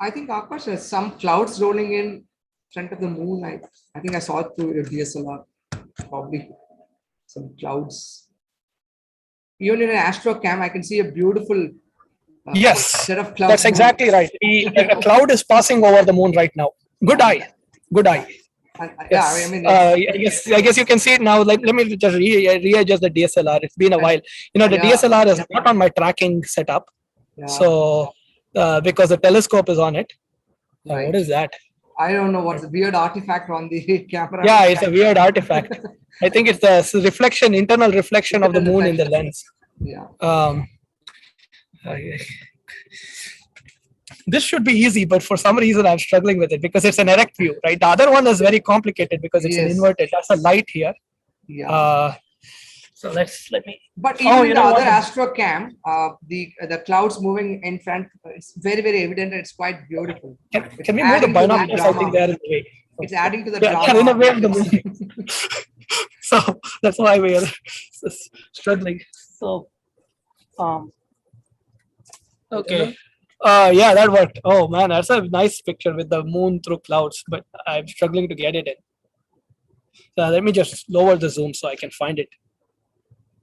I think Akash has some clouds rolling in front of the moon. I think I saw it through your DSLR. Probably some clouds. Even in an astro cam, I can see a beautiful set of clouds. That's exactly right. A cloud is passing over the moon right now. Good eye. Yeah, I mean, I guess you can see it now. Like, let me just readjust the DSLR. It's been a while. You know, the DSLR is not on my tracking setup, so because the telescope is on it. What is that? I don't know what's the weird artifact on the camera. Yeah, it's a weird artifact. I think it's the reflection, internal reflection of the moon in the lens. Yeah. This should be easy, but for some reason I'm struggling with it because it's an erect view, right? The other one is very complicated because it's an inverted. That's a light here. Yeah. So let me. But even in the other astro cam, the clouds moving in front, it's very, very evident. And it's quite beautiful. Can we move the binoculars? I think they're in the way. It's adding to the drama. In the way of the movie. So that's why we are struggling. So, okay. Yeah, that worked. Oh man, that's a nice picture with the moon through clouds, but I'm struggling to get it in. So let me just lower the zoom so I can find it.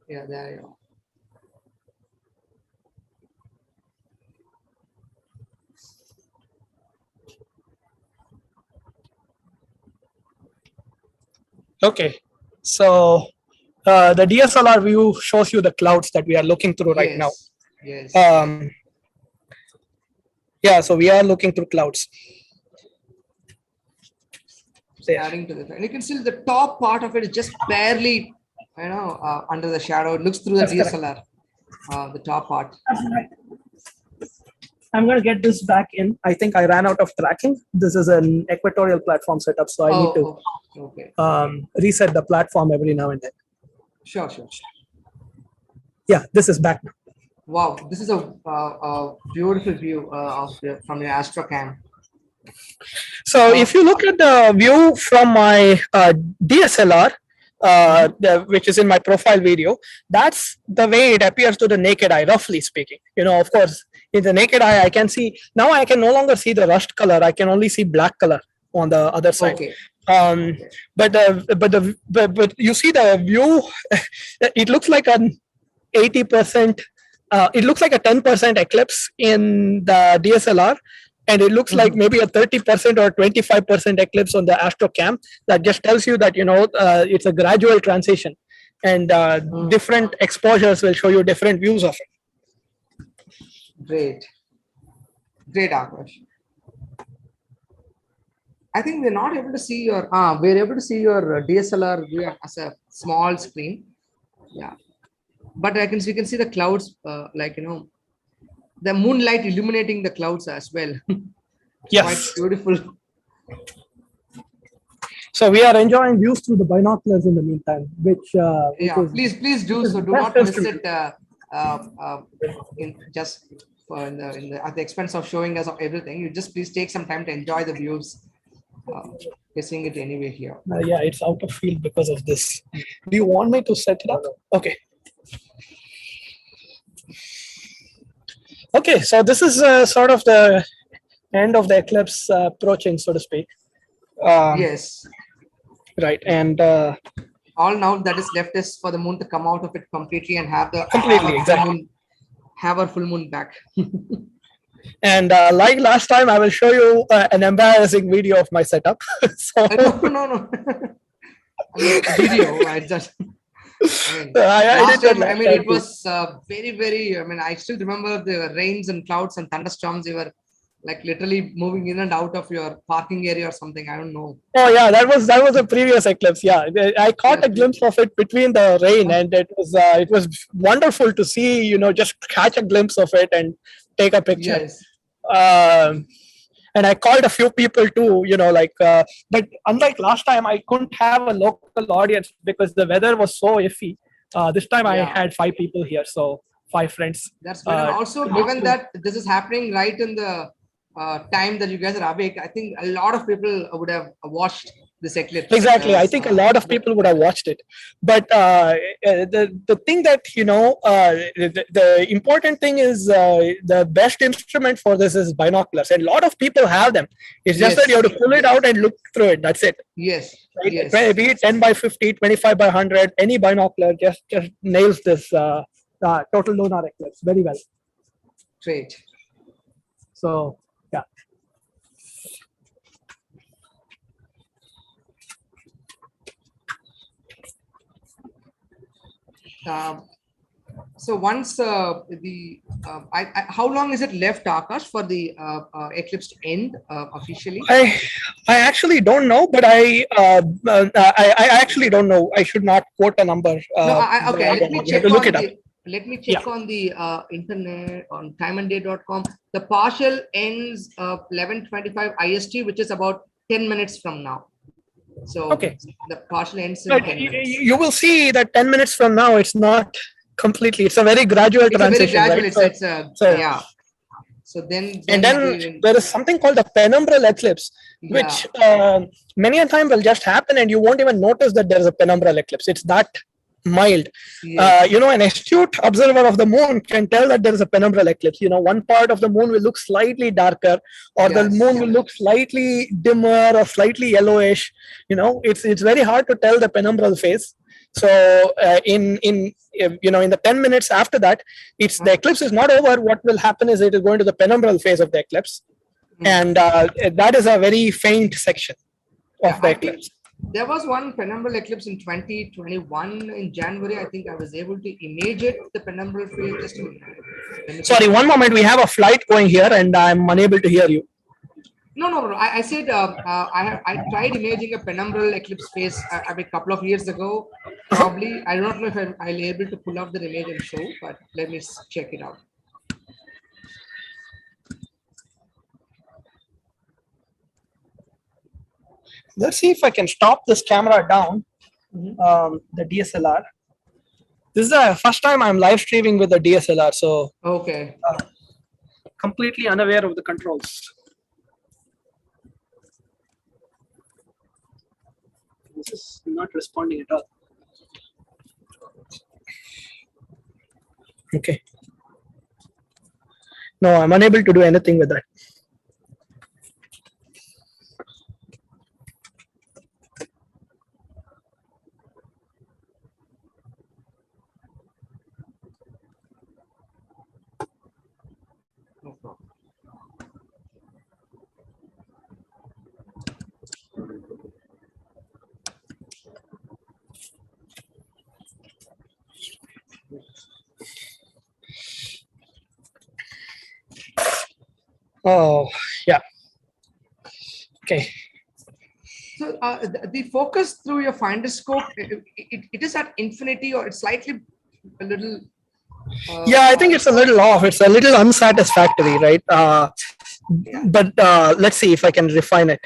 Yeah, there you go. Okay, so the DSLR view shows you the clouds that we are looking through right now. Yes. Yeah, so we are looking through clouds. Adding to the, and you can see the top part of it is just barely, under the shadow. It looks through the DSLR, the top part. I'm going to get this back in. I think I ran out of tracking. This is an equatorial platform setup, so I need to reset the platform every now and then. Sure. Yeah, this is back now. Wow, this is a beautiful view from your astrocam. So if you look at the view from my DSLR, which is in my profile video, that's the way it appears to the naked eye, roughly speaking. Of course, in the naked eye, I can see, now I can no longer see the rust color. I can only see black color on the other side. Okay. But you see the view, it looks like an 80%, it looks like a 10% eclipse in the DSLR. And it looks like maybe a 30% or 25% eclipse on the astrocam. That just tells you that, it's a gradual transition. And different exposures will show you different views of it. Great, Akash. I think we're not able to see your. We're able to see your DSLR view as a small screen. Yeah, but we can see the clouds, like the moonlight illuminating the clouds as well. Yes. Quite beautiful. So we are enjoying views through the binoculars in the meantime, which Yeah, is, please do so. Do best not miss instrument. it. In just at the expense of showing us of everything. You just please take some time to enjoy the views. We're seeing it anyway here. Yeah, it's out of field because of this. Do you want me to set it up? Okay. Okay, so this is sort of the end of the eclipse approaching, so to speak. Yes. Right, and all now that is left is for the moon to come out of it completely and have the have our full moon back. And like last time, I will show you an embarrassing video of my setup. So, no. I mean, video. I just. I mean, it was very, very. I mean, I still remember the rains and clouds and thunderstorms. They were like literally moving in and out of your parking area or something. I don't know. Oh yeah, that was a previous eclipse. Yeah, I caught a glimpse of it between the rain, and it was wonderful to see. Just catch a glimpse of it and take a picture. Yes. And I called a few people too. But unlike last time, I couldn't have a local audience because the weather was so iffy. This time I had 5 people here, so 5 friends. That's good. And also, given that this is happening right in the time that you guys are awake, I think a lot of people would have watched this eclipse. Exactly. I think a lot of people would have watched it. But the thing that, the important thing is the best instrument for this is binoculars. And a lot of people have them. It's just that you have to pull it out and look through it. That's it. Yes. Right? Yes. Be it 10 by 50, 25 by 100, any binocular just nails this total lunar eclipse very well. Great. So, yeah. So once how long is it left, Akash, for the eclipse to end officially? I actually don't know, but I actually don't know. I should not quote a number. Okay, let me check on the. Let me check on the internet on timeanddate.com. The partial ends 11:25 IST, which is about 10 minutes from now. So the partial ends in 10 minutes. You will see that 10 minutes from now, it's not completely. It's a very gradual transition. Yeah. So then there is something called the penumbral eclipse, which many a time will just happen and you won't even notice that there is a penumbral eclipse. It's that mild. An astute observer of the moon can tell that there is a penumbral eclipse. One part of the moon will look slightly darker, or the moon will look slightly dimmer or slightly yellowish. It's very hard to tell the penumbral phase. So in the 10 minutes after that, the eclipse is not over. What will happen is it is going to the penumbral phase of the eclipse, and that is a very faint section of the eclipse. There was one penumbral eclipse in 2021 in January. I think I was able to image it, the penumbral phase. Sorry, one moment. We have a flight going here and I'm unable to hear you. No. I said I tried imaging a penumbral eclipse phase a couple of years ago. Probably, I don't know if I'll be able to pull out the image and show, but let me check it out. Let's see if I can stop this camera down, the DSLR. This is the first time I'm live streaming with the DSLR, so completely unaware of the controls. This is not responding at all. Okay. No, I'm unable to do anything with that. Oh, yeah. Okay. the focus through your finder scope, it is at infinity, or it's slightly a little. Yeah, I think it's a little off. It's a little unsatisfactory, right? But let's see if I can refine it.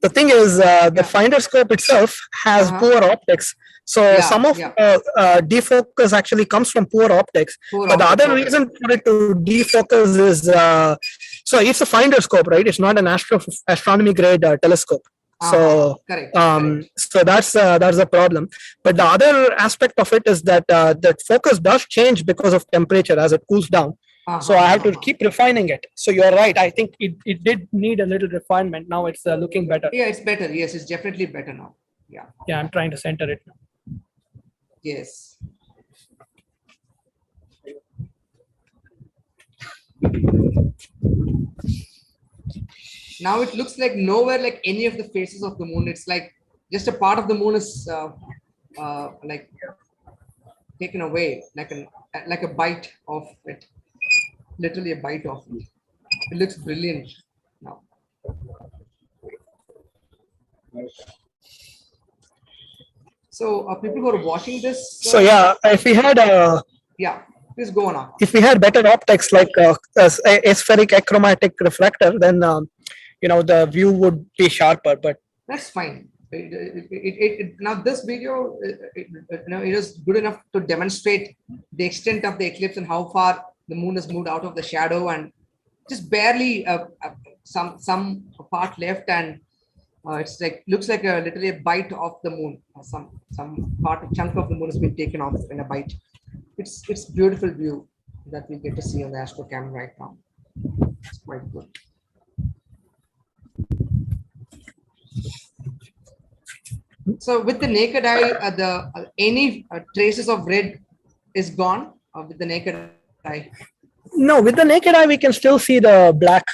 The thing is, the finder scope itself has poor optics. So some of defocus actually comes from poor optics. But the other reason for it to defocus is, so it's a finder scope, right? It's not an astronomy grade telescope. So, correct. So that's the problem. But the other aspect of it is that the focus does change because of temperature as it cools down. So I have to keep refining it. So you're right. I think it did need a little refinement. Now it's looking better. Yeah, it's better. Yes, it's definitely better now. Yeah. Yeah, I'm trying to center it now. Yes. Now it looks like nowhere like any of the faces of the moon. It's like just a part of the moon is like taken away, like a bite of it. Literally a bite of it. It looks brilliant now. So people who are watching this. So yeah, if we had yeah, please go on. If we had better optics like a spheric achromatic refractor, then the view would be sharper. But that's fine. Now this video, it is good enough to demonstrate the extent of the eclipse and how far the moon has moved out of the shadow, and just barely some part left, and it's like looks like literally a bite of the moon. Some chunk of the moon has been taken off in a bite. It's beautiful view that we get to see on the Astro Cam right now. It's quite good. So with the naked eye, any traces of red is gone with the naked eye. No, with the naked eye, we can still see the black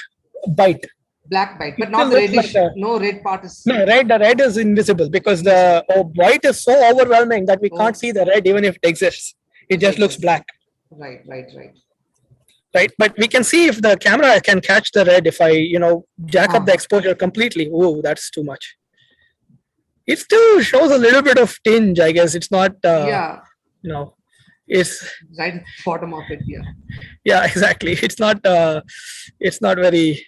bite. Black bite, but not the reddish. No red part is. No, the red is invisible because the white is so overwhelming that we can't see the red even if it exists. It just looks black. Right. Right, but we can see if the camera can catch the red. If I, jack up the exposure completely. Oh, that's too much. It still shows a little bit of tinge, I guess. It's not. It's right at the bottom of it. Yeah. Yeah, exactly. It's not. It's not very.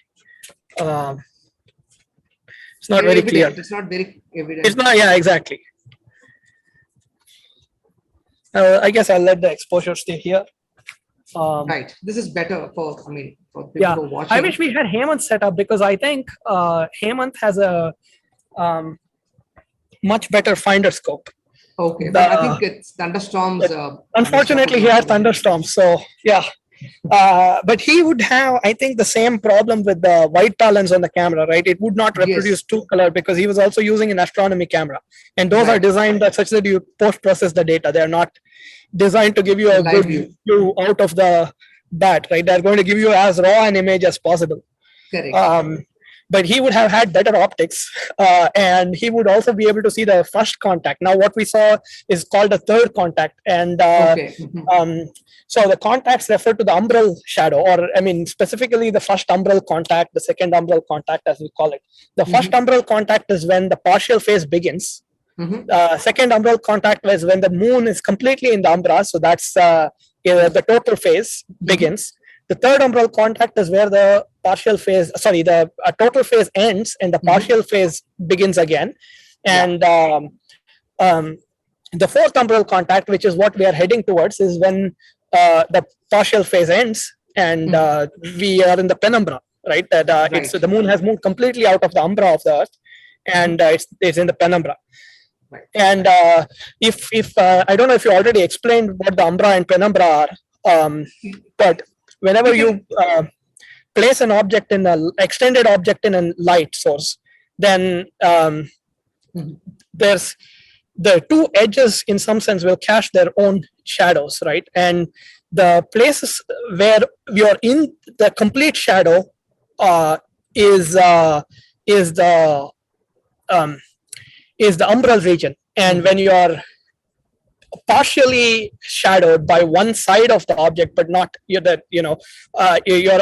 It's not very clear. It's not very evident. It's not. Yeah, exactly. I guess I'll let the exposure stay here. Right. This is better for people who are watching. I wish we had Hemant set up because I think Hemant has a much better finder scope. Okay, but I think it's thunderstorms. Unfortunately, he has thunderstorms. So yeah, but he would have, I think, the same problem with the white balance on the camera, right? It would not reproduce two color because he was also using an astronomy camera, and those are designed such that you post-process the data. They are not designed to give you a good view out of the bat, right? They're going to give you as raw an image as possible. Correct. But he would have had better optics, and he would also be able to see the first contact. Now, what we saw is called a third contact, and so the contacts refer to the umbral shadow, or specifically the first umbral contact, the second umbral contact, as we call it. The first umbral contact is when the partial phase begins. Second umbral contact is when the moon is completely in the umbra, so that's the total phase begins. The third umbral contact is where the partial phase, the total phase ends and the partial phase begins again. And the fourth umbral contact, which is what we are heading towards, is when the partial phase ends and we are in the penumbra, right? The moon has moved completely out of the umbra of the Earth, and it's in the penumbra. Right. And if I don't know if you already explained what the umbra and penumbra are, but whenever you place an object in an extended object in a light source, then there's the two edges in some sense will cast their own shadows, right? And the places where you're in the complete shadow is the umbral region, and when you are partially shadowed by one side of the object, but not you're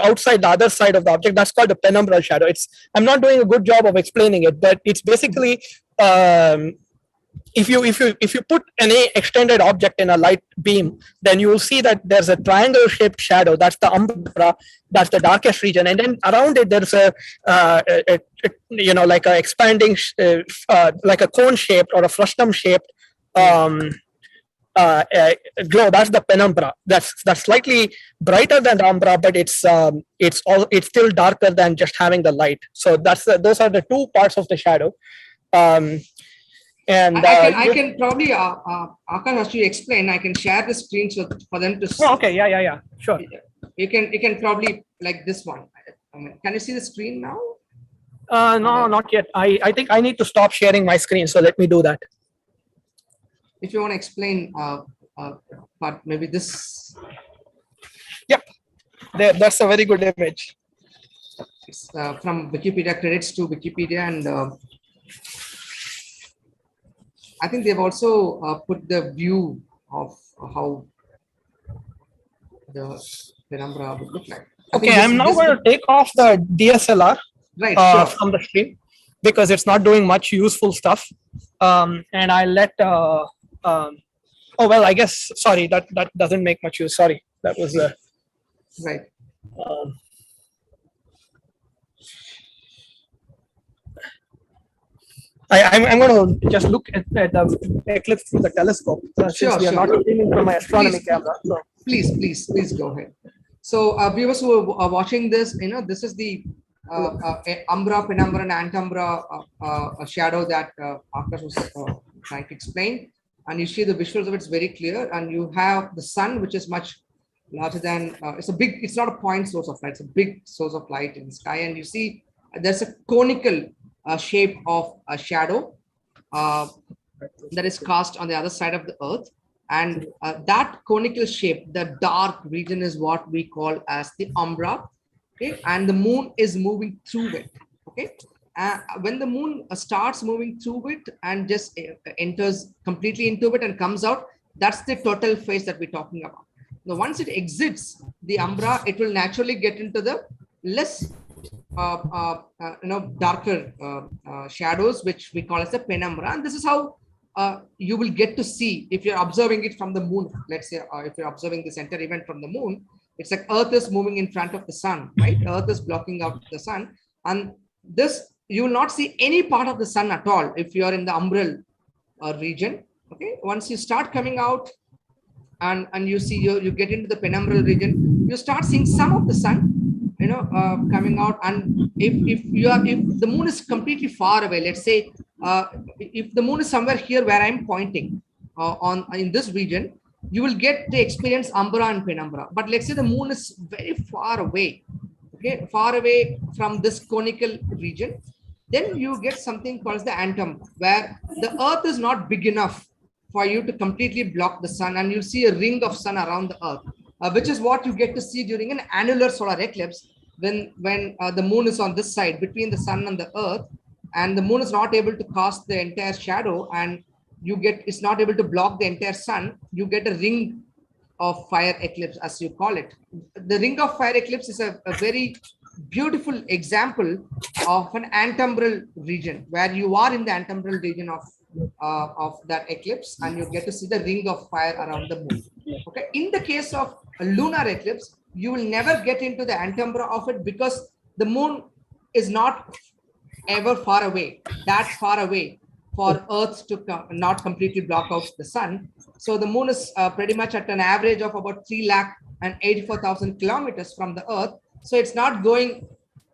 outside the other side of the object, that's called the penumbral shadow. I'm not doing a good job of explaining it, but it's basically if you put any extended object in a light beam, then you will see that there's a triangle shaped shadow. That's the umbra. That's the darkest region, and then around it there's like a expanding like a cone shaped or a frustum shaped glow. That's the penumbra. That's slightly brighter than the umbra, but it's still darker than just having the light. So those are the two parts of the shadow. And I can probably Akash, as you explain, I can share the screen so for them to see. Oh, okay, yeah, sure. You can probably like this one. Can you see the screen now? No, not yet. I think I need to stop sharing my screen, so let me do that. If you want to explain, but maybe this. Yep, that's a very good image. It's from Wikipedia, credits to Wikipedia, and I think they've also put the view of how the Penumbra would look like. Okay, I'm now going to take off the DSLR from the stream because it's not doing much useful stuff. And I let, oh, well, I guess, sorry, that doesn't make much use. Sorry, that was right. I'm going to just look at the eclipse through the telescope since we are not streaming from my astronomy camera. So. Please go ahead. So viewers who are watching this, this is the Umbra, Penumbra, and Antumbra shadow that Akarsh was trying to explain. And you see the visuals of it's very clear. And you have the sun, which is much larger than, it's not a point source of light, it's a big source of light in the sky. And you see there's a conical shape of a shadow that is cast on the other side of the earth. And that conical shape, the dark region, is what we call as the umbra. Okay, and the moon is moving through it. Okay, when the moon starts moving through it and just enters completely into it and comes out, that's the total phase that we're talking about. Now, once it exits the umbra, it will naturally get into the less darker shadows, which we call as the penumbra. And this is how you will get to see if you're observing it from the moon. Let's say if you're observing this entire event from the moon, it's like Earth is moving in front of the sun, right? Earth is blocking out the sun, and this you will not see any part of the sun at all if you are in the umbral region. Okay, once you start coming out and you see you get into the penumbral region, you start seeing some of the sun coming out. And if the moon is completely far away, let's say if the moon is somewhere here where I'm pointing in this region, you will get the experience umbra and penumbra. But let's say the moon is very far away, okay, far away from this conical region, then you get something called the Antumbra, where the earth is not big enough for you to completely block the sun, and you see a ring of sun around the earth, which is what you get to see during an annular solar eclipse, when the moon is on this side between the sun and the earth, and the moon is not able to cast the entire shadow, and it's not able to block the entire sun. You get a ring of fire eclipse, as you call it. The ring of fire eclipse is a very beautiful example of an antumbral region, where you are in the antumbral region of that eclipse, and you get to see the ring of fire around the moon. Okay, in the case of a lunar eclipse, you will never get into the antumbra of it, because the moon is not ever that far away for Earth to not completely block out the sun. So the moon is pretty much at an average of about 384,000 kilometers from the Earth. So it's not going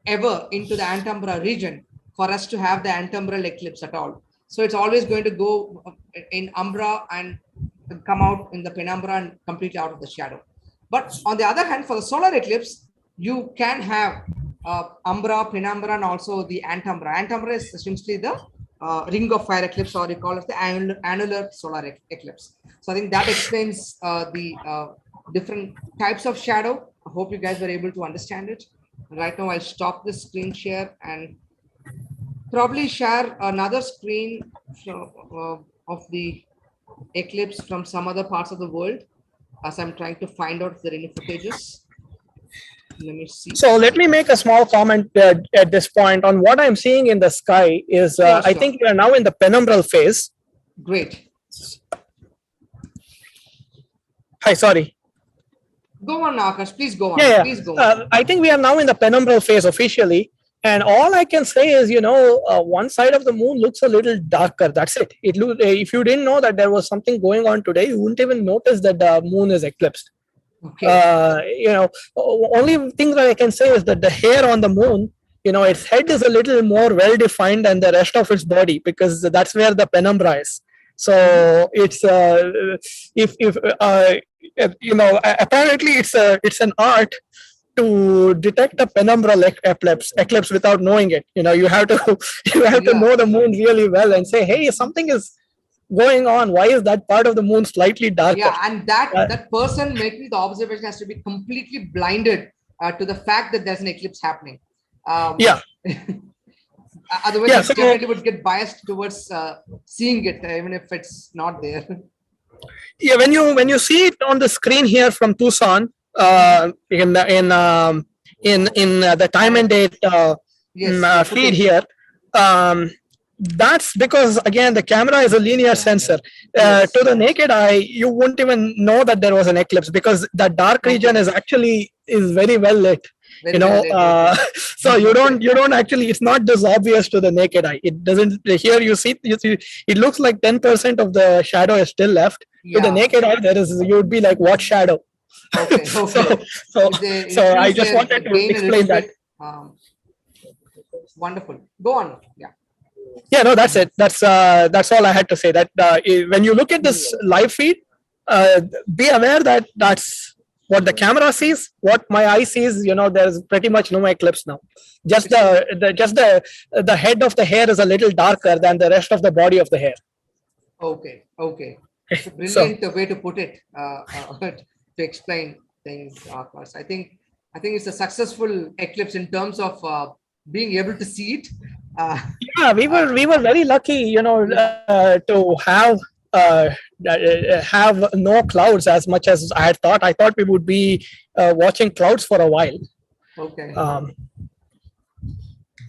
ever into the Antumbra region for us to have the antumbral eclipse at all. So it's always going to go in umbra and come out in the penumbra and completely out of the shadow. But on the other hand, for the solar eclipse, you can have umbra, penumbra, and also the antumbra. Antumbra is essentially the ring of fire eclipse, or you call it the annular solar eclipse. So I think that explains the different types of shadow. I hope you guys were able to understand it. Right now, I'll stop the screen share and probably share another screen of the eclipse from some other parts of the world, as I'm trying to find out if there are any footages. Let me see. So let me make a small comment at this point on what I'm seeing in the sky is I think we are now in the penumbral phase. Great. Hi, sorry. Go on, Akarsh. Please go on. Yeah. Please go on. I think we are now in the penumbral phase officially. And all I can say is, one side of the moon looks a little darker. That's it. If you didn't know that there was something going on today, you wouldn't even notice that the moon is eclipsed. Okay. Only thing that I can say is that the hair on the moon, its head is a little more well defined than the rest of its body, because that's where the penumbra is. So it's apparently it's an art to detect a penumbral eclipse without knowing it. You have to know the moon really well and say, hey, something is going on. Why is that part of the moon slightly darker? Yeah, and that person making the observation has to be completely blinded to the fact that there's an eclipse happening. Yeah. Otherwise, it definitely would get biased towards seeing it, even if it's not there. Yeah, when you see it on the screen here from Tucson, in the time and date feed here, that's because again the camera is a linear sensor. To the naked eye, you wouldn't even know that there was an eclipse, because the dark region is very well lit. So you don't actually, it's not this obvious to the naked eye. It doesn't. Here you see it looks like 10% of the shadow is still left. To the naked eye, you would be like, what shadow? Okay. So I just wanted to explain that. Wonderful. Go on. Yeah, no, that's it. That's all I had to say. That when you look at this live feed, be aware that that's what the camera sees, what my eye sees. There's pretty much no eclipse now. Just the head of the hair is a little darker than the rest of the body of the hair. Okay. It's a brilliant way to put it, to explain things, Akarsh. I think it's a successful eclipse in terms of being able to see it. Yeah, we were very lucky, to have no clouds as much as I had thought. I thought we would be watching clouds for a while. Okay.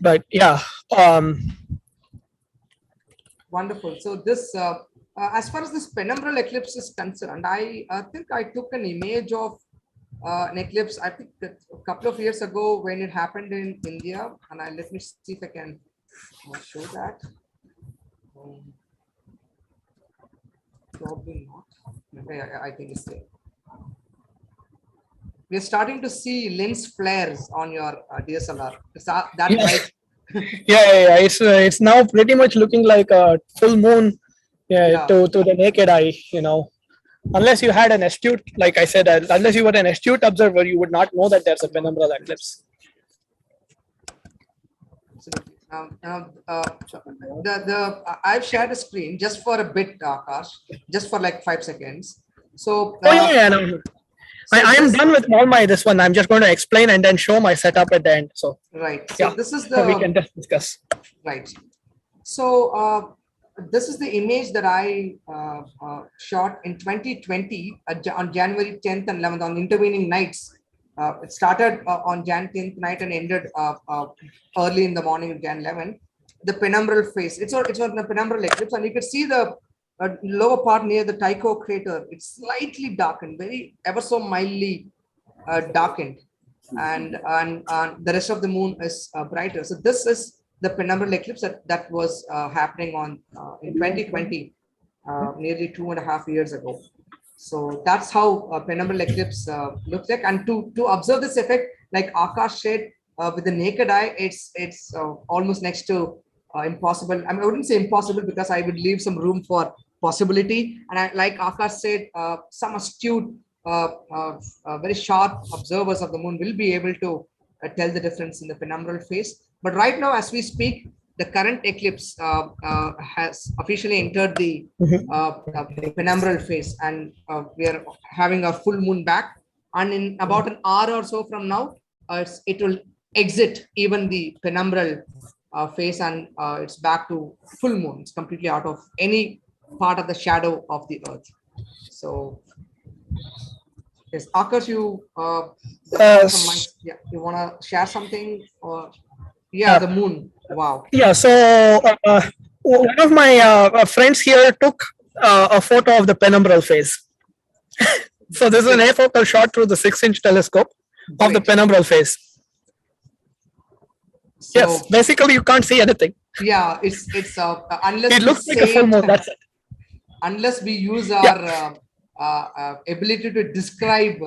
But yeah. Wonderful. So this, as far as this penumbral eclipse is concerned, I think I took an image of an eclipse, I think that a couple of years ago when it happened in India, and let me see if I can show that. Probably not. Okay, I think it's there. We're starting to see lens flares on your DSLR. Is that right? Yeah. It's now pretty much looking like a full moon. To the naked eye, unless you had an astute, like I said, unless you were an astute observer, you would not know that there's a penumbral eclipse. I've shared a screen just for a bit, Akash, just for like 5 seconds. So I am done with all this one. I'm just going to explain and then show my setup at the end. So right. So this is the we can just discuss. Right. So this is the image that I shot in 2020 on January 10th and 11th on intervening nights. It started on Jan 10th night and ended early in the morning of Jan 11th. The penumbral phase. It's on the penumbral eclipse, and you can see the lower part near the Tycho crater. It's slightly darkened, ever so mildly darkened, and the rest of the moon is brighter. So this is the penumbral eclipse that was happening in 2020, nearly 2.5 years ago. So that's how a penumbral eclipse looks like. And to observe this effect, like Akash said, with the naked eye, it's almost next to impossible. I wouldn't say impossible, because I would leave some room for possibility. And like Akash said, some astute, very sharp observers of the moon will be able to tell the difference in the penumbral phase. But right now, as we speak, the current eclipse has officially entered the penumbral phase, and we are having a full moon back. And in about an hour or so from now, it will exit even the penumbral phase, and it's back to full moon. It's completely out of any part of the shadow of the Earth. So Yes, Akarsh, you yeah, you wanna share something or the moon? Wow. Yeah. So one of my friends here took a photo of the penumbral phase. So this is an afocal shot through the 6-inch telescope of the penumbral phase. So, yes, basically you can't see anything. Yeah, it's unless it looks like a full moon. That's it. Unless we use our ability to describe,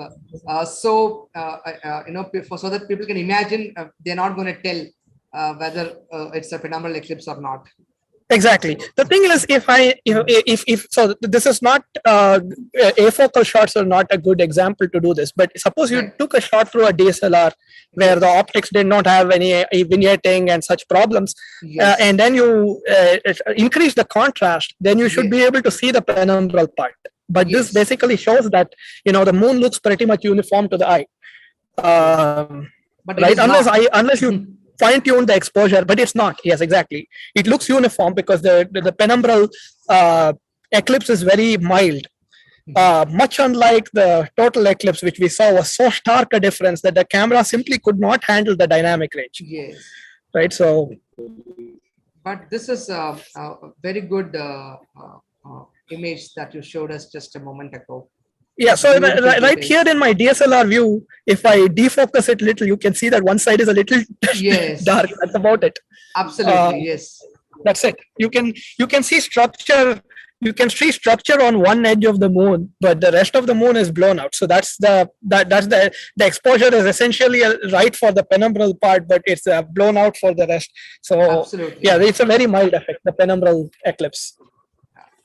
so that people can imagine, they're not going to tell whether it's a penumbral eclipse or not. Exactly. The thing is, if so, this is not afocal shots are not a good example to do this. But suppose you took a shot through a DSLR where the optics did not have any vignetting and such problems, and then you increase the contrast, then you should be able to see the penumbral part. But this basically shows that the moon looks pretty much uniform to the eye. But right, unless you fine-tune the exposure, but it's not. Yes, exactly. It looks uniform because the penumbral eclipse is very mild. Much unlike the total eclipse, which we saw was so stark a difference that the camera simply could not handle the dynamic range. Yes. Right. So. But this is a very good image that you showed us just a moment ago. Yeah, so right here in my DSLR view, if I defocus it a little, you can see that one side is a little dark. That's about it. Absolutely, yes. That's it. You can see structure. You can see structure on one edge of the moon, but the rest of the moon is blown out. So that's the exposure is essentially right for the penumbral part, but it's blown out for the rest. So absolutely, yeah, it's a very mild effect, the penumbral eclipse.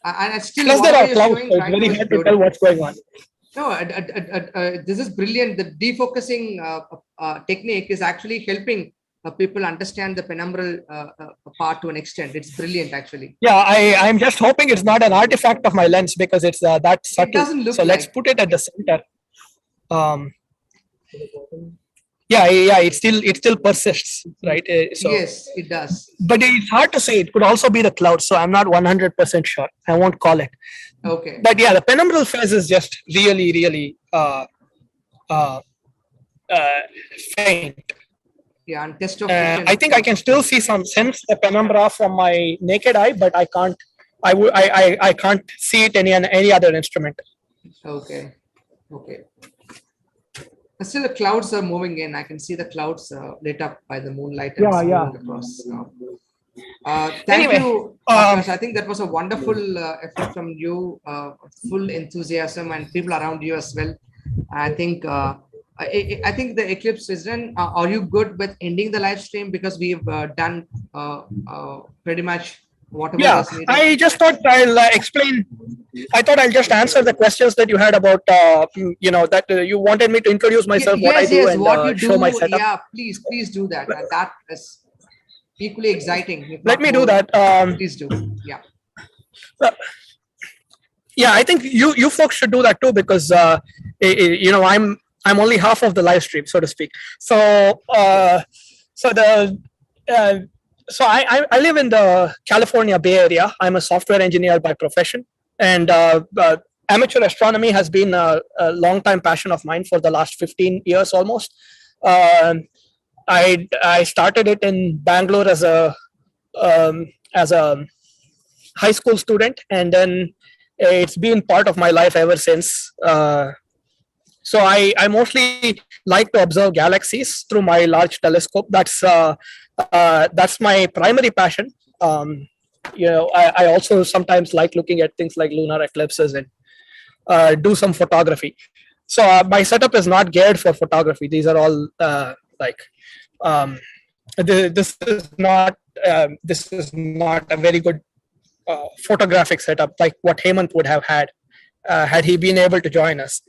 And still, plus there are clouds, so it's very hard to tell what's going on. No, this is brilliant. The defocusing technique is actually helping people understand the penumbral part to an extent. It's brilliant, actually. Yeah, I'm just hoping it's not an artifact of my lens because it's that subtle. It doesn't look so let's put it at the center. Yeah, it still persists, right? So, yes, it does. But it's hard to say. It could also be the cloud, so I'm not 100% sure. I won't call it. Okay. But yeah, the penumbral phase is just really faint. Yeah, and test of I think I can still see sense the penumbra from my naked eye, but I can't. I can't see it any other instrument. Okay. Still, the clouds are moving in. I can see the clouds lit up by the moonlight. And across. Thank you, Akash. I think that was a wonderful effort from you. Full enthusiasm and people around you as well. I think the eclipse is done. Are you good with ending the live stream because we've done pretty much whatever? Yeah, I just thought I'll explain. I thought I'll just answer the questions that you had about, that you wanted me to introduce myself, what I do, and show my setup. Yeah, please do that. That is equally exciting. Let me do that. Please do. Yeah. Yeah, I think you folks should do that too because I'm only half of the live stream, so to speak. So So I live in the California Bay Area. I'm a software engineer by profession, and amateur astronomy has been a long-time passion of mine for the last 15 years almost. I started it in Bangalore as a high school student, and then it's been part of my life ever since. So I mostly like to observe galaxies through my large telescope. That's my primary passion. I also sometimes like looking at things like lunar eclipses and do some photography. So my setup is not geared for photography. These are all this is not a very good photographic setup like what Hemant would have had he been able to join us.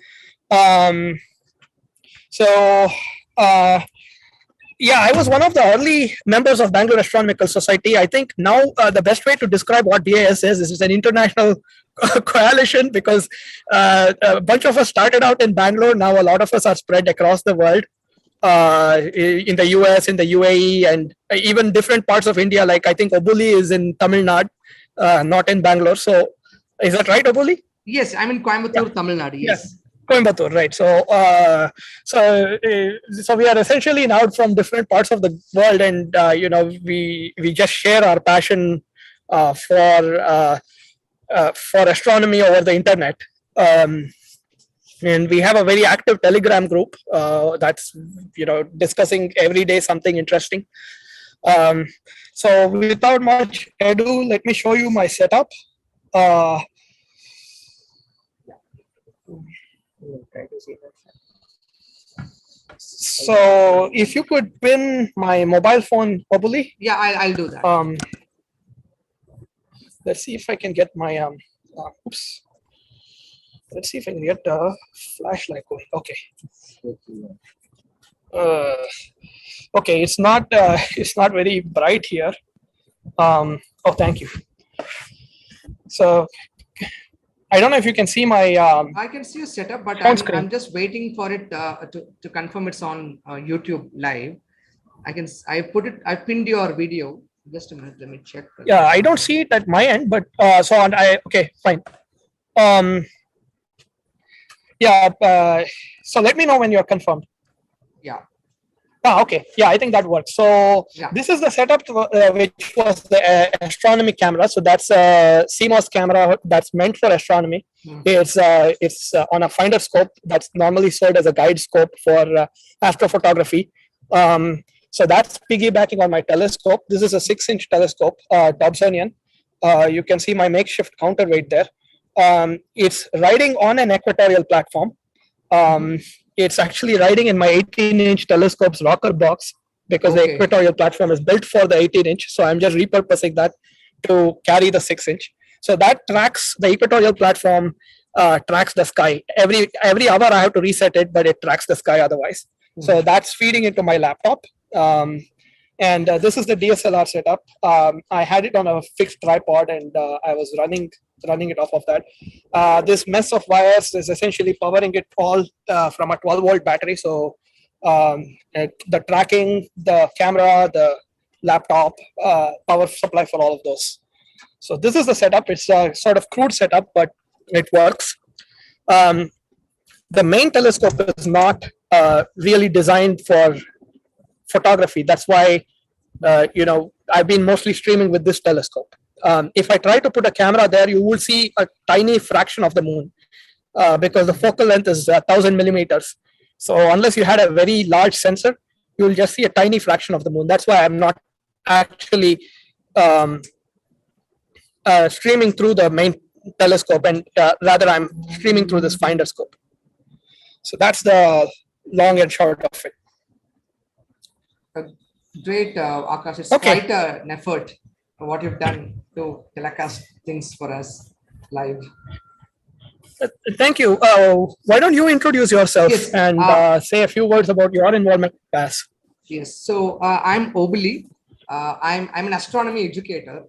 Yeah, I was one of the early members of Bangalore Astronomical Society. I think now the best way to describe what BAS is it's an international coalition because a bunch of us started out in Bangalore. Now a lot of us are spread across the world, in the US, in the UAE, and even different parts of India. Like I think Obuli is in Tamil Nadu, not in Bangalore. So is that right, Obuli? Yes, I'm in Coimbatore, Tamil Nadu. Yes. Coimbatore, right? So we are essentially now from different parts of the world, and we just share our passion for astronomy over the internet. And we have a very active Telegram group that's discussing every day something interesting. So without much ado, let me show you my setup. So if you could pin my mobile phone, probably. Yeah, I'll do that. Let's see if I can get my oops. Let's see if I can get a flashlight going. Okay. Okay, it's not very bright here. Oh, thank you. So I don't know if you can see my. I can see your setup, but I'm just waiting for it to confirm it's on YouTube live. I pinned your video. Just a minute, let me check. Yeah, I don't see it at my end, but okay, fine. Yeah, so let me know when you're confirmed. Yeah. Okay. Yeah, I think that works. So yeah. This is the setup which was the astronomy camera. So that's a CMOS camera that's meant for astronomy. It's on a finder scope that's normally sold as a guide scope for astrophotography. So that's piggybacking on my telescope. This is a 6-inch telescope, Dobsonian. You can see my makeshift counterweight there. It's riding on an equatorial platform. It's actually riding in my 18-inch telescope's rocker box because the equatorial platform is built for the 18-inch. So I'm just repurposing that to carry the 6-inch. So that tracks the equatorial platform, tracks the sky. Every hour I have to reset it, but it tracks the sky otherwise. So that's feeding into my laptop. And this is the DSLR setup. I had it on a fixed tripod, and I was running it off of that. This mess of wires is essentially powering it all from a 12-volt battery. So the tracking, the camera, the laptop, power supply for all of those. So this is the setup. It's a sort of crude setup, but it works. The main telescope is not really designed for photography. That's why I've been mostly streaming with this telescope. If I try to put a camera there, you will see a tiny fraction of the moon because the focal length is 1,000 millimeters. So unless you had a very large sensor, you will just see a tiny fraction of the moon. That's why I'm not actually streaming through the main telescope, and rather I'm streaming through this finder scope. So that's the long and short of it. Great, Akash. It's quite an effort what you've done to telecast things for us live. Thank you. Why don't you introduce yourself and say a few words about your involvement with BAS? Yes. So I'm Obali. I'm an astronomy educator,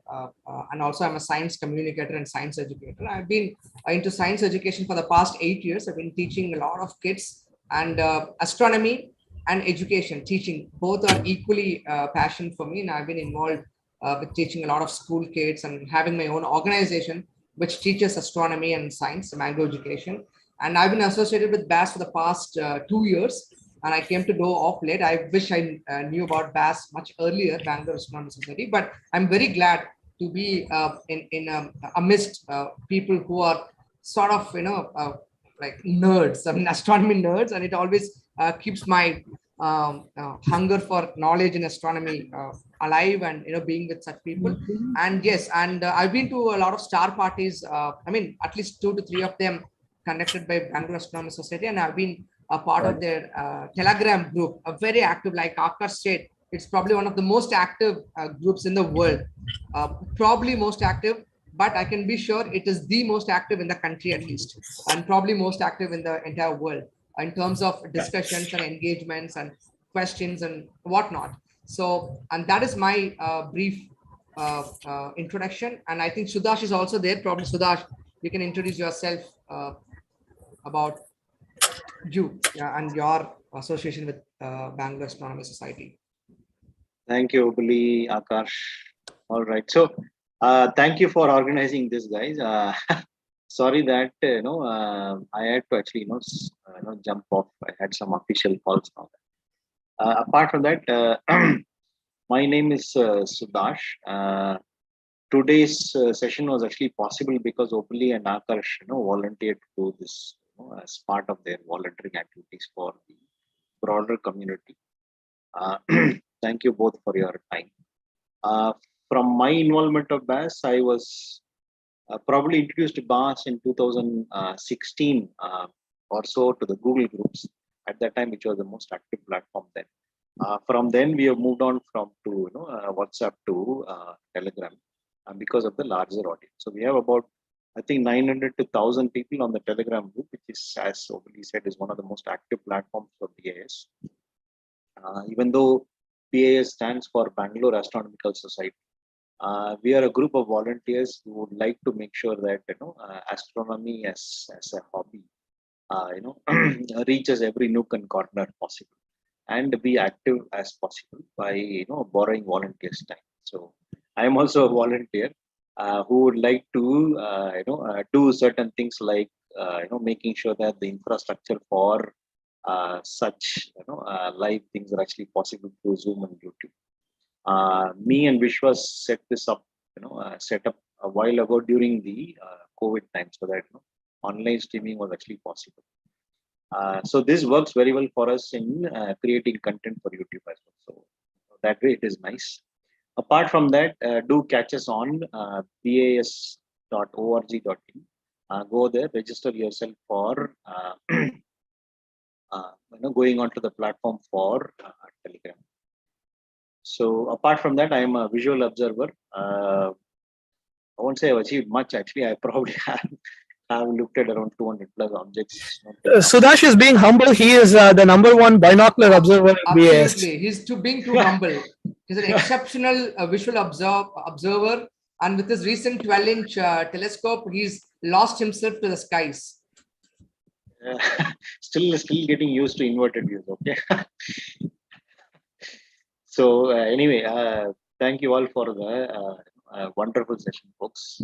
and also I'm a science communicator and science educator. I've been into science education for the past 8 years. I've been teaching a lot of kids, and astronomy and education, teaching, both are equally passion for me. And I've been involved with teaching a lot of school kids and having my own organization which teaches astronomy and science, Mango Education. And I've been associated with BAS for the past 2 years. And I came to know of late. I wish I knew about BAS much earlier, Bangalore Astronomy Society. But I'm very glad to be amidst people who are sort of, like nerds, I mean, astronomy nerds. And it always keeps my hunger for knowledge in astronomy alive, and being with such people. And yes, and I've been to a lot of star parties. I mean, at least 2 to 3 of them conducted by Bangalore Astronomy Society, and I've been a part of their Telegram group, a very active, like Akarsh said, it's probably one of the most active groups in the world, probably most active, but I can be sure it is the most active in the country at least, and probably most active in the entire world in terms of discussions and engagements and questions and whatnot. So, and that is my brief introduction. And I think Sudash is also there. Probably Sudash, you can introduce yourself about you and your association with Bangalore Astronomy Society. Thank you, Obali, Akarsh. All right. So, thank you for organizing this, guys. Sorry that I had to actually jump off. I had some official calls now. Apart from that, my name is Sudash. Today's session was actually possible because Opali and Akarsh volunteered to do this as part of their volunteering activities for the broader community. Thank you both for your time. From my involvement of BAS, I was probably introduced BAS in 2016 or so to the Google groups at that time, which was the most active platform then. From then, we have moved on to WhatsApp to Telegram because of the larger audience. So we have about, I think, 900 to 1,000 people on the Telegram group, which is, as Obali said, is one of the most active platforms for BAS. Even though BAS stands for Bangalore Astronomical Society, we are a group of volunteers who would like to make sure that astronomy as a hobby reaches every nook and corner possible, and be active as possible by borrowing volunteers' time. So I am also a volunteer who would like to do certain things like making sure that the infrastructure for such live things are actually possible through Zoom and YouTube. Me and Vishwas set this up, set up a while ago during the COVID time, so that online streaming was actually possible. So this works very well for us in creating content for YouTube as well. So that way it is nice. Apart from that, do catch us on bas.org.in. Go there, register yourself for going onto the platform for Telegram. So apart from that, I am a visual observer. I won't say I've achieved much. Actually, I probably have looked at around 200 plus objects. Sudash is being humble. He is the #1 binocular observer in BAS. Absolutely, he's being too humble. He's an exceptional visual observer, and with his recent 12-inch telescope, he's lost himself to the skies. Still getting used to inverted views. Okay. So anyway, thank you all for the wonderful session, folks.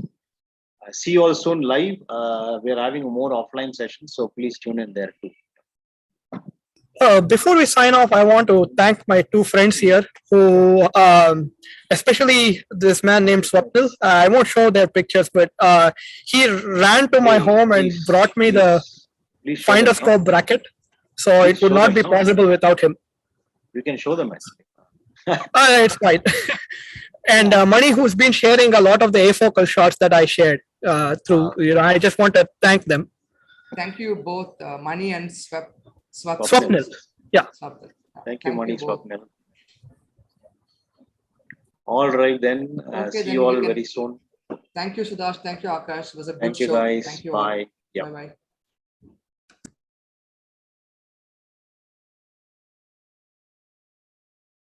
See you all soon live. We are having more offline sessions, so please tune in there too. Before we sign off, I want to thank my two friends here who, especially this man named Swapnil. I won't show their pictures, but he ran to my home and brought me the finder scope bracket. So it would not be possible without him. You can show them. It's fine. And Mani, who's been sharing a lot of the Afocal shots that I shared through, I just want to thank them. Thank you both, Mani and Swapnil. Yeah. Thank you, Mani, Swapnil. All right, then. See you all very soon. Thank you, Sudash. Thank you, Akash. It was a good show. Thank you, guys. Bye. Bye-bye.